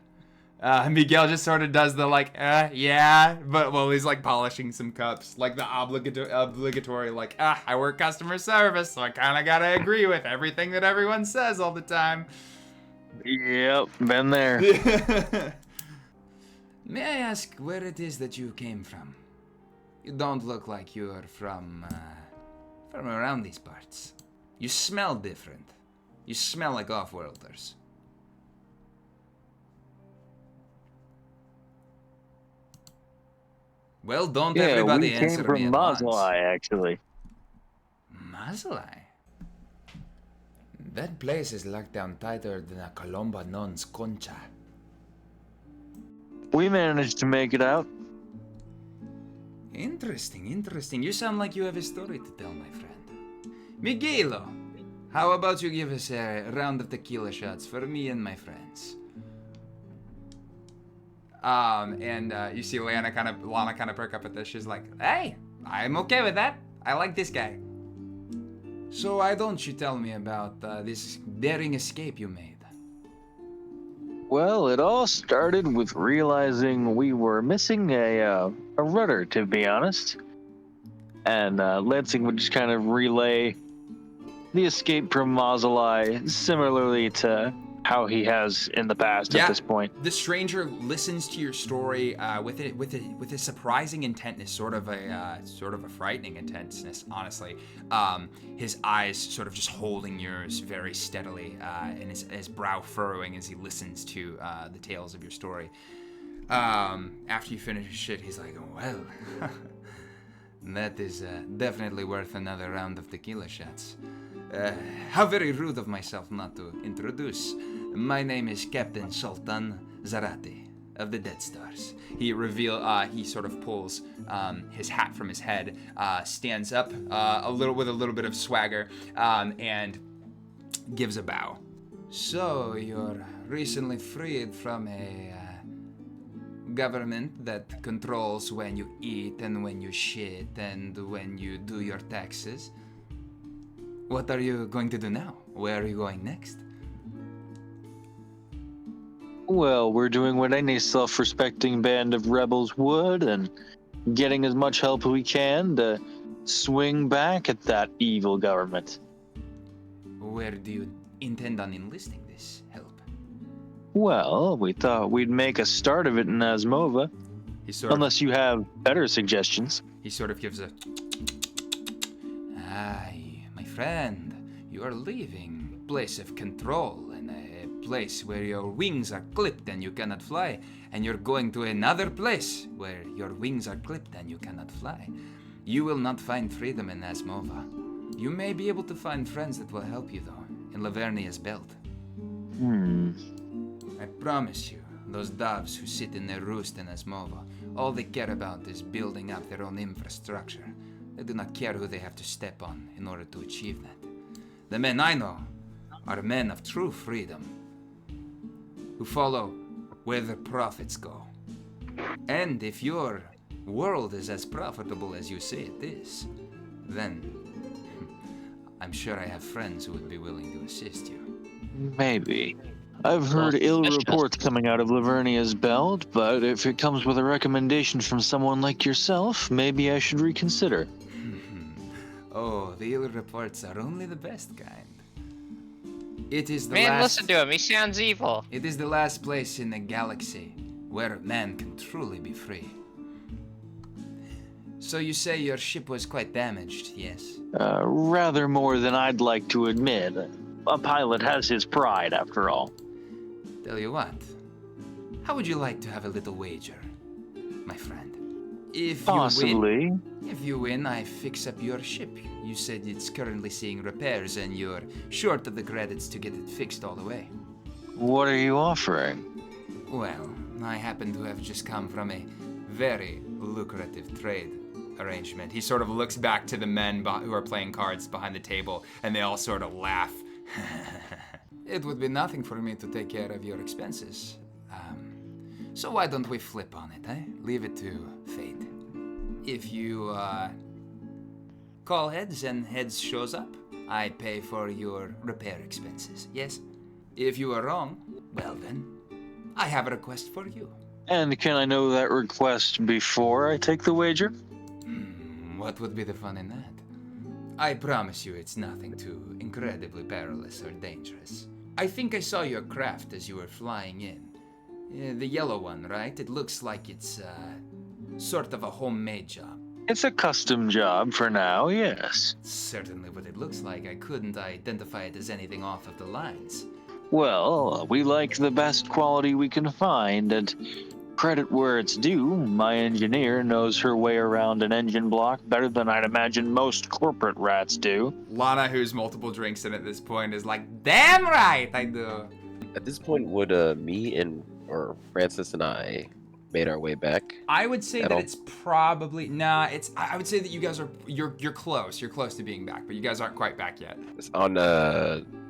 Miguel just sort of does the like, yeah, but while he's like polishing some cups, like the obligatory like, I work customer service, so I kind of gotta agree with everything that everyone says all the time. Yep, been there. May I ask where it is that you came from? You don't look like you're from around these parts. You smell different. You smell like off-worlders. Well, don't everybody answer me at once. We came from Mazaalain, actually. Mazaalain? That place is locked down tighter than a Colomba nun's concha. We managed to make it out. Interesting. You sound like you have a story to tell, my friend. Miguelo, how about you give us a round of tequila shots for me and my friends? You see Lana kind of perk up at this. She's like, hey, I'm okay with that. I like this guy. So why don't you tell me about this daring escape you made? Well, it all started with realizing we were missing a rudder, to be honest. And Lansing would just kind of relay the escape from Mazaalain, similarly to how he has in the past at this point. The stranger listens to your story with a surprising intentness, sort of a frightening intentness, honestly. His eyes sort of just holding yours very steadily, and his brow furrowing as he listens to the tales of your story. After you finish it, he's like, well, that is definitely worth another round of tequila shots. How very rude of myself not to introduce. My name is Captain Sultan Zarate of the Dead Stars. He sort of pulls his hat from his head, stands up with a little bit of swagger, and gives a bow. So you're recently freed from a government that controls when you eat and when you shit and when you do your taxes. What are you going to do now? Where are you going next? Well, we're doing what any self-respecting band of rebels would and getting as much help as we can to swing back at that evil government. Where do you intend on enlisting this help? Well, we thought we'd make a start of it in Asmova, unless you have better suggestions. He sort of gives a... My friend, you are leaving a place of control and a place where your wings are clipped and you cannot fly, and you're going to another place where your wings are clipped and you cannot fly. You will not find freedom in Asmova. You may be able to find friends that will help you, though, in Lavernia's belt. I promise you, those doves who sit in their roost in Asmova, all they care about is building up their own infrastructure. They do not care who they have to step on in order to achieve that. The men I know are men of true freedom, who follow where the profits go. And if your world is as profitable as you say it is, then I'm sure I have friends who would be willing to assist you. Maybe. I've heard ill suspicious. reports coming out of Lavernia's belt, but if it comes with a recommendation from someone like yourself, maybe I should reconsider. Oh, the ill reports are only the best kind. It is the Man, last... listen to him. He sounds evil. It is the last place in the galaxy where man can truly be free. So you say your ship was quite damaged, yes? Rather more than I'd like to admit. A pilot has his pride, after all. Tell you what, how would you like to have a little wager, my friend? Possibly. If you win, I fix up your ship. You said it's currently seeing repairs and you're short of the credits to get it fixed all the way. What are you offering? Well, I happen to have just come from a very lucrative trade arrangement. He sort of looks back to the men who are playing cards behind the table, and they all sort of laugh. It would be nothing for me to take care of your expenses. So why don't we flip on it, eh? Leave it to fate. If you call heads and heads shows up, I pay for your repair expenses, yes? If you are wrong, well then, I have a request for you. And can I know that request before I take the wager? What would be the fun in that? I promise you it's nothing too incredibly perilous or dangerous. I think I saw your craft as you were flying in. The yellow one, right? It looks like it's sort of a homemade job. It's a custom job for now, yes. Certainly what it looks like. I couldn't identify it as anything off of the lines. Well, we like the best quality we can find, and credit where it's due, my engineer knows her way around an engine block better than I'd imagine most corporate rats do. Lana, who's multiple drinks in at this point, is like, damn right I do. At this point, would me or Francis and I made our way back? I would say At that all? it's probably I would say that you guys are you're close. You're close to being back, but you guys aren't quite back yet. It's on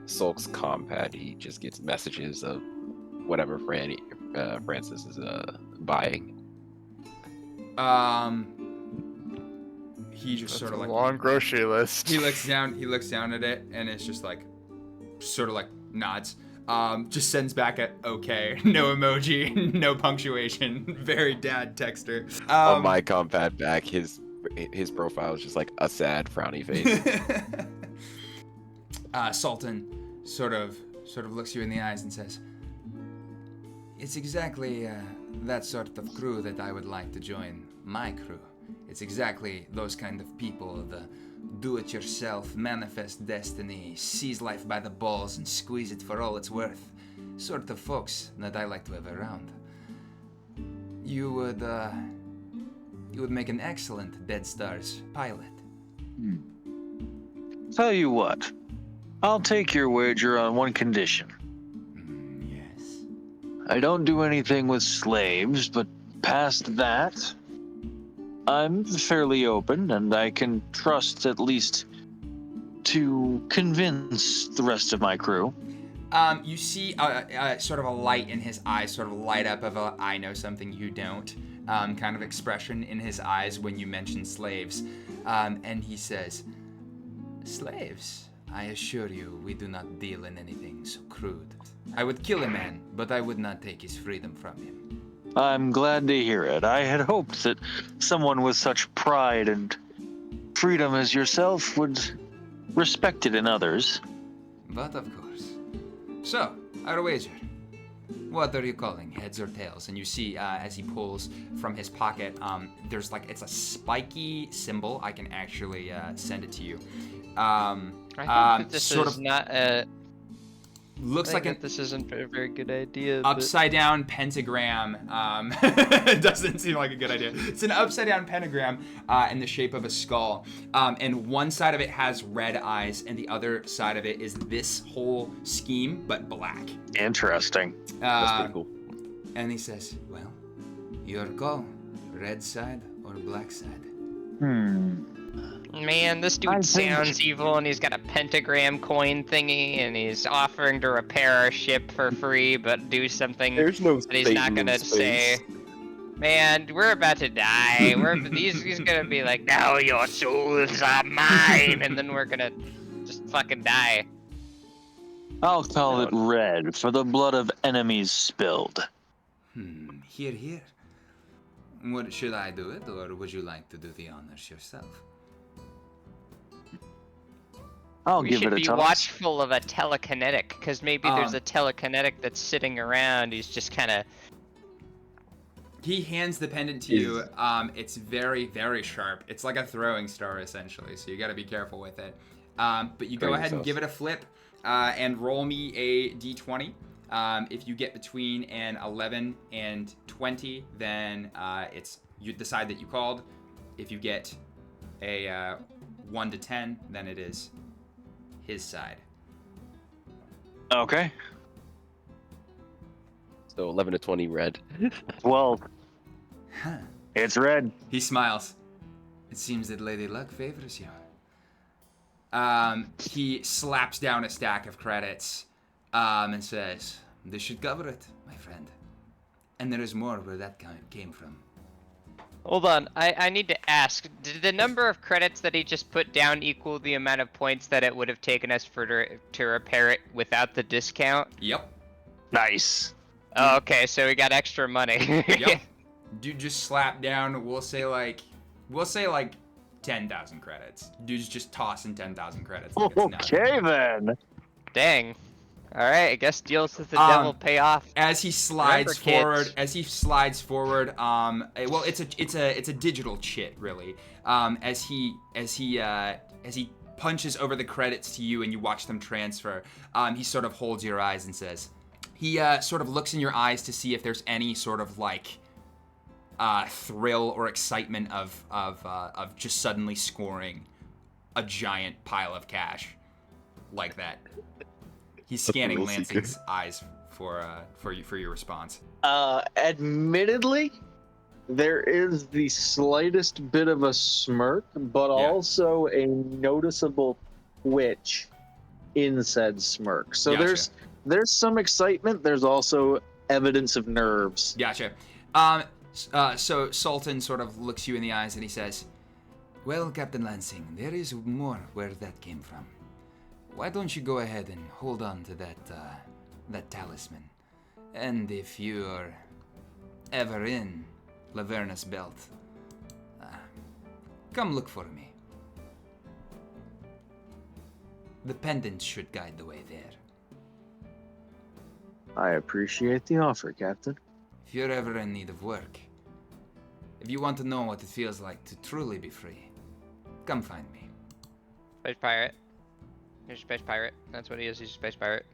Sulk's compad, he just gets messages of whatever Francis is buying. He just That's sort of a like long grocery list. he looks down at it, and it's just like sort of like nods. Just sends back a okay, no emoji, no punctuation, very dad texter. On my compad back, his profile is just like a sad frowny face. Sultan sort of looks you in the eyes and says, "It's exactly that sort of crew that I would like to join my crew. It's exactly those kind of people, the do-it-yourself, manifest destiny, seize life by the balls and squeeze it for all it's worth. Sort of folks that I like to have around. You would make an excellent Dead Stars pilot." Tell you what, I'll take your wager on one condition. Yes. I don't do anything with slaves, but past that, I'm fairly open, and I can trust at least to convince the rest of my crew. You see sort of a light in his eyes, sort of light up of a I know something you don't kind of expression in his eyes when you mention slaves. And he says, "Slaves? I assure you, we do not deal in anything so crude. I would kill a man, but I would not take his freedom from him." I'm glad to hear it. I had hoped that someone with such pride and freedom as yourself would respect it in others. But of course. So, our wager. What are you calling, heads or tails? And you see as he pulls from his pocket, there's like, it's a spiky symbol. I can actually send it to you. I think that this sort is of not a... looks like this isn't a very good idea. upside down pentagram. It doesn't seem like a good idea. It's an upside down pentagram in the shape of a skull. And one side of it has red eyes, and the other side of it is this whole scheme, but black. Interesting. That's pretty cool. And he says, "Well, your call. Red side or black side?" Man, this I dude think- sounds evil, and he's got a pentagram coin thingy, and he's offering to repair our ship for free, but do something There's no that he's not Satan in gonna say. space. Man, we're about to die. He's gonna be like, "Now your souls are mine," and then we're gonna just fucking die. I'll call it red for the blood of enemies spilled. Here. What, should I do it, or would you like to do the honors yourself? I'll We give should it a be toss. watchful of a telekinetic, because maybe there's a telekinetic that's sitting around. He's just kind of. He hands the pendant to you. It's very, very sharp. It's like a throwing star, essentially, so you got to be careful with it. But you go ahead and give it a flip, and roll me a d20. If you get between an 11 and 20, then you decide that you called. If you get a 1 to 10, then it is his side. Okay. So 11 to 20 red. 12. It's red. He smiles. It seems that Lady Luck favors you. He slaps down a stack of credits and says, "This should cover it, my friend. And there is more where that came from." Hold on, I need to ask, did the number of credits that he just put down equal the amount of points that it would have taken us to repair it without the discount? Yep. Nice. Oh, okay, so we got extra money. Yep. Dude just slapped down, we'll say like 10,000 credits. Dude's just tossing 10,000 credits. Like it's nothing. Okay then. Dang. Alright, I guess deals with the devil pay off. As he slides Remember, forward, well, it's a digital chit, really. As he punches over the credits to you and you watch them transfer, he sort of holds your eyes and says, he sort of looks in your eyes to see if there's any sort of like thrill or excitement of just suddenly scoring a giant pile of cash like that. He's scanning Lansing's eyes for your response. Admittedly, there is the slightest bit of a smirk, but also a noticeable twitch in said smirk. So Gotcha. there's some excitement. There's also evidence of nerves. Gotcha. So Sultan sort of looks you in the eyes and he says, "Well, Captain Lansing, there is more where that came from. Why don't you go ahead and hold on to that talisman? And if you're ever in Laverna's Belt, come look for me. The pendant should guide the way there. I appreciate the offer, Captain. If you're ever in need of work, if you want to know what it feels like to truly be free, come find me." Space pirate. He's a space pirate. That's what he is. He's a space pirate.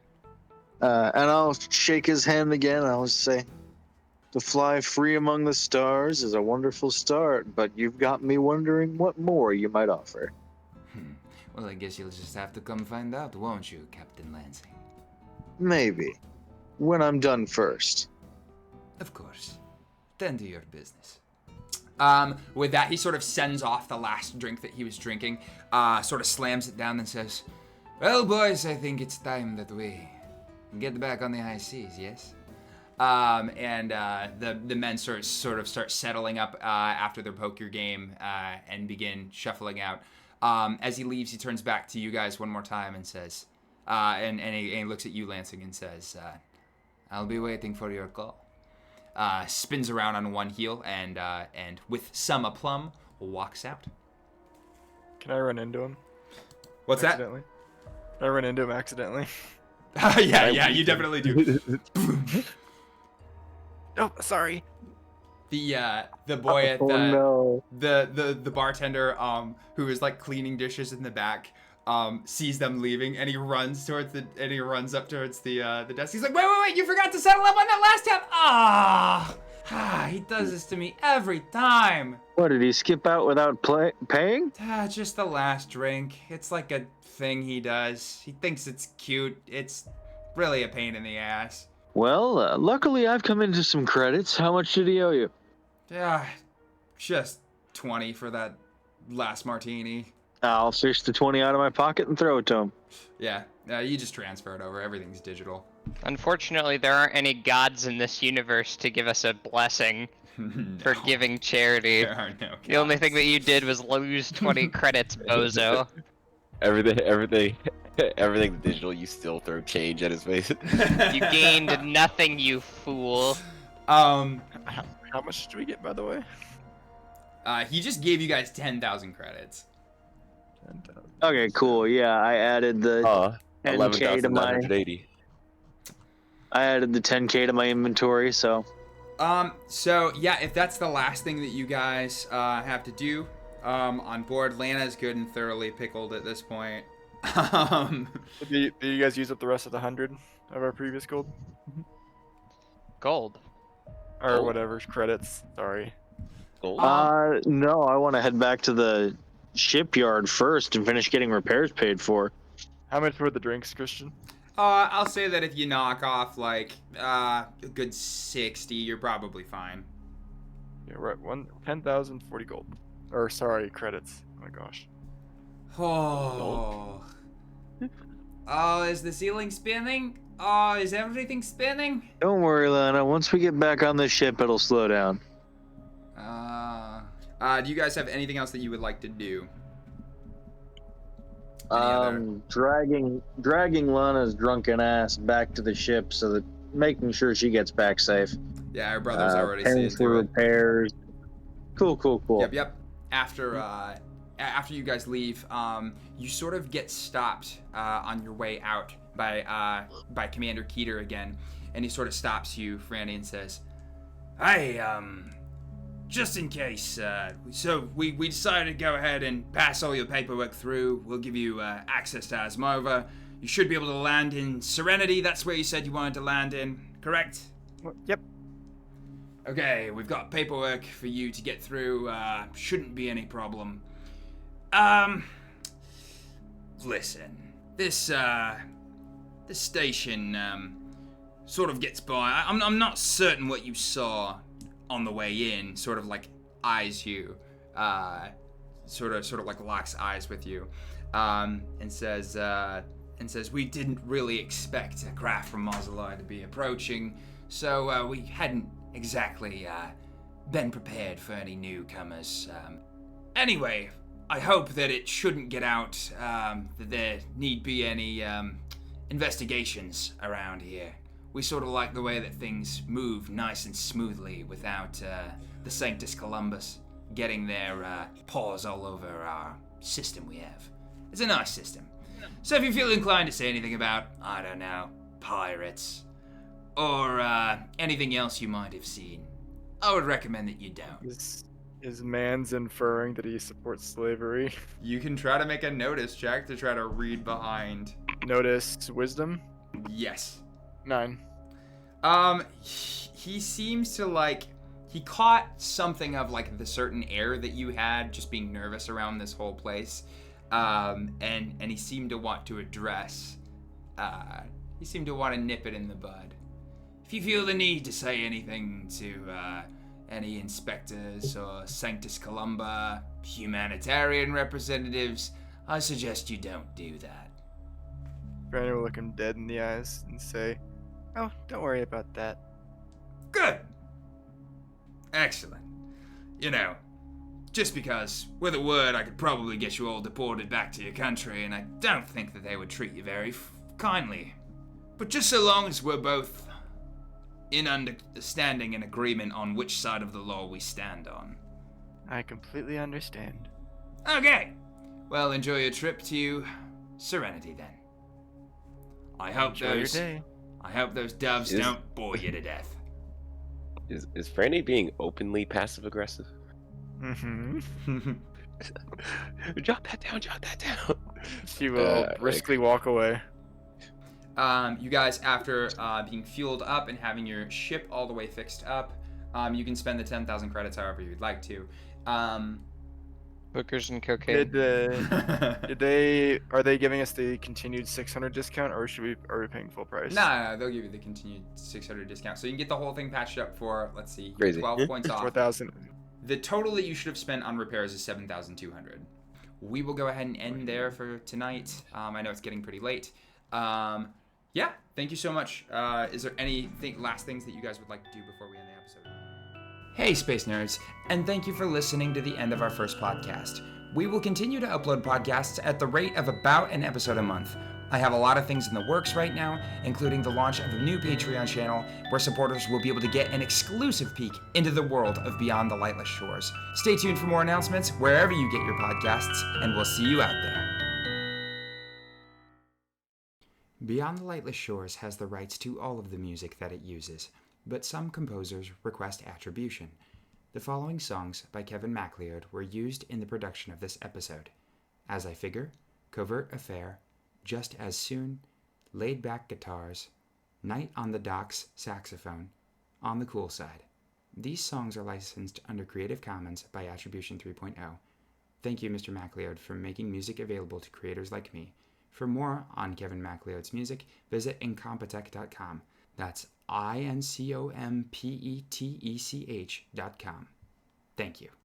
And I'll shake his hand again. I'll say, "To fly free among the stars is a wonderful start, but you've got me wondering what more you might offer." Well, I guess you'll just have to come find out, won't you, Captain Lansing? Maybe. When I'm done first. Of course. Tend to your business. With that, he sort of sends off the last drink that he was drinking, sort of slams it down and says, "Well, boys, I think it's time that we get back on the high seas, yes?" The men sort of start settling up after their poker game and begin shuffling out. As he leaves, he turns back to you guys one more time and says, and he looks at you, Lansing, and says, "I'll be waiting for your call." Spins around on one heel and with some aplomb walks out. Can I run into him? What's that? Accidentally? Can I run into him accidentally? Yeah, you definitely do. Oh, sorry. The boy at the bartender who is like cleaning dishes in the back sees them leaving and he runs up towards the desk. He's like, wait, you forgot to settle up on that last tab. He does this to me every time. What, did he skip out without paying? Just the last drink. It's like a thing he does. He thinks it's cute. It's really a pain in the ass. Well, luckily I've come into some credits. How much did he owe you? Just 20 for that last martini. I'll fish the 20 out of my pocket and throw it to him. Yeah, you just transfer it over. Everything's digital. Unfortunately, there aren't any gods in this universe to give us a blessing for giving charity. There are no The only thing that you did was lose 20 credits, bozo. Everything Everything's digital. You still throw change at his face. You gained nothing, you fool. How much did we get, by the way? He just gave you guys 10,000 credits. 10,000. Okay, cool. Yeah, I added the 10K to my 11,980. I added the 10K to my inventory, so So yeah, if that's the last thing that you guys have to do on board, Lana's good and thoroughly pickled at this point. Did you guys use up the rest of the 100 of our previous gold? Gold. Or Gold. whatever, credits. Sorry. Gold. no, I want to head back to the shipyard first and finish getting repairs paid for. How much were the drinks, Christian? I'll say that if you knock off like a good 60, you're probably fine. Yeah, we're at 10,040 gold. Or sorry, credits. Oh my gosh. Oh. Oh, is the ceiling spinning? Oh, is everything spinning? Don't worry, Lana. Once we get back on the ship, it'll slow down. Do you guys have anything else that you would like to do? Any other- Dragging Lana's drunken ass back to the ship so that making sure she gets back safe. Yeah, our brother's already paying seeing for through it. repairs. Cool. Yep. After you guys leave, you sort of get stopped on your way out by Commander Keeter again, and he sort of stops you, Franny, and says, "Hey, just in case, so we decided to go ahead and pass all your paperwork through. We'll give you access to Asmova. You should be able to land in Serenity. That's where you said you wanted to land in, correct?" Yep. Okay, we've got paperwork for you to get through. Shouldn't be any problem. Listen, this station sort of gets by. I'm not certain what you saw on the way in. Sort of like eyes you, sort of like locks eyes with you, and says we didn't really expect a craft from Mazaalain to be approaching, so we hadn't exactly been prepared for any newcomers. Anyway, I hope that it shouldn't get out that there need be any investigations around here. We sort of like the way that things move nice and smoothly without the Sanctus Columbus getting their paws all over our system we have. It's a nice system. So if you feel inclined to say anything about, I don't know, pirates, or anything else you might have seen, I would recommend that you don't. Is Mans inferring that he supports slavery? You can try to make a notice check to try to read behind. Notice wisdom? Yes. 9. He seems to like, he caught something of like the certain air that you had, just being nervous around this whole place. And he seemed to want to address, he seemed to want to nip it in the bud. If you feel the need to say anything to any inspectors or Sanctus Columba humanitarian representatives, I suggest you don't do that. Brandon will look him dead in the eyes and say, "Oh, don't worry about that." Good. Excellent. You know, just because, with a word, I could probably get you all deported back to your country, and I don't think that they would treat you very kindly. But just so long as we're both in understanding and agreement on which side of the law we stand on. I completely understand. Okay. Well, enjoy your trip to Serenity then. I hope Enjoy your day. I hope those doves don't bore you to death. Is Franny being openly passive aggressive? Mm-hmm. Jot that down. She will briskly walk away. You guys, after being fueled up and having your ship all the way fixed up, you can spend the 10,000 credits however you'd like to. Hookers and cocaine. Are they giving us the continued 600 discount, or are we paying full price? No, they'll give you the continued 600 discount. So you can get the whole thing patched up for, let's see, Crazy. 12 points off. 4,000. The total that you should have spent on repairs is 7,200. We will go ahead and end there for tonight. I know it's getting pretty late. Yeah, thank you so much. Is there any last things that you guys would like to do before we end the episode? Hey, Space Nerds, and thank you for listening to the end of our first podcast. We will continue to upload podcasts at the rate of about an episode a month. I have a lot of things in the works right now, including the launch of a new Patreon channel where supporters will be able to get an exclusive peek into the world of Beyond the Lightless Shores. Stay tuned for more announcements wherever you get your podcasts, and we'll see you out there. Beyond the Lightless Shores has the rights to all of the music that it uses, but some composers request attribution. The following songs by Kevin MacLeod were used in the production of this episode: As I Figure, Covert Affair, Just As Soon, Laid Back Guitars, Night on the Docks Saxophone, On the Cool Side. These songs are licensed under Creative Commons by Attribution 3.0. Thank you, Mr. MacLeod, for making music available to creators like me. For more on Kevin MacLeod's music, visit incompetech.com. That's INCOMPETECH.com. Thank you.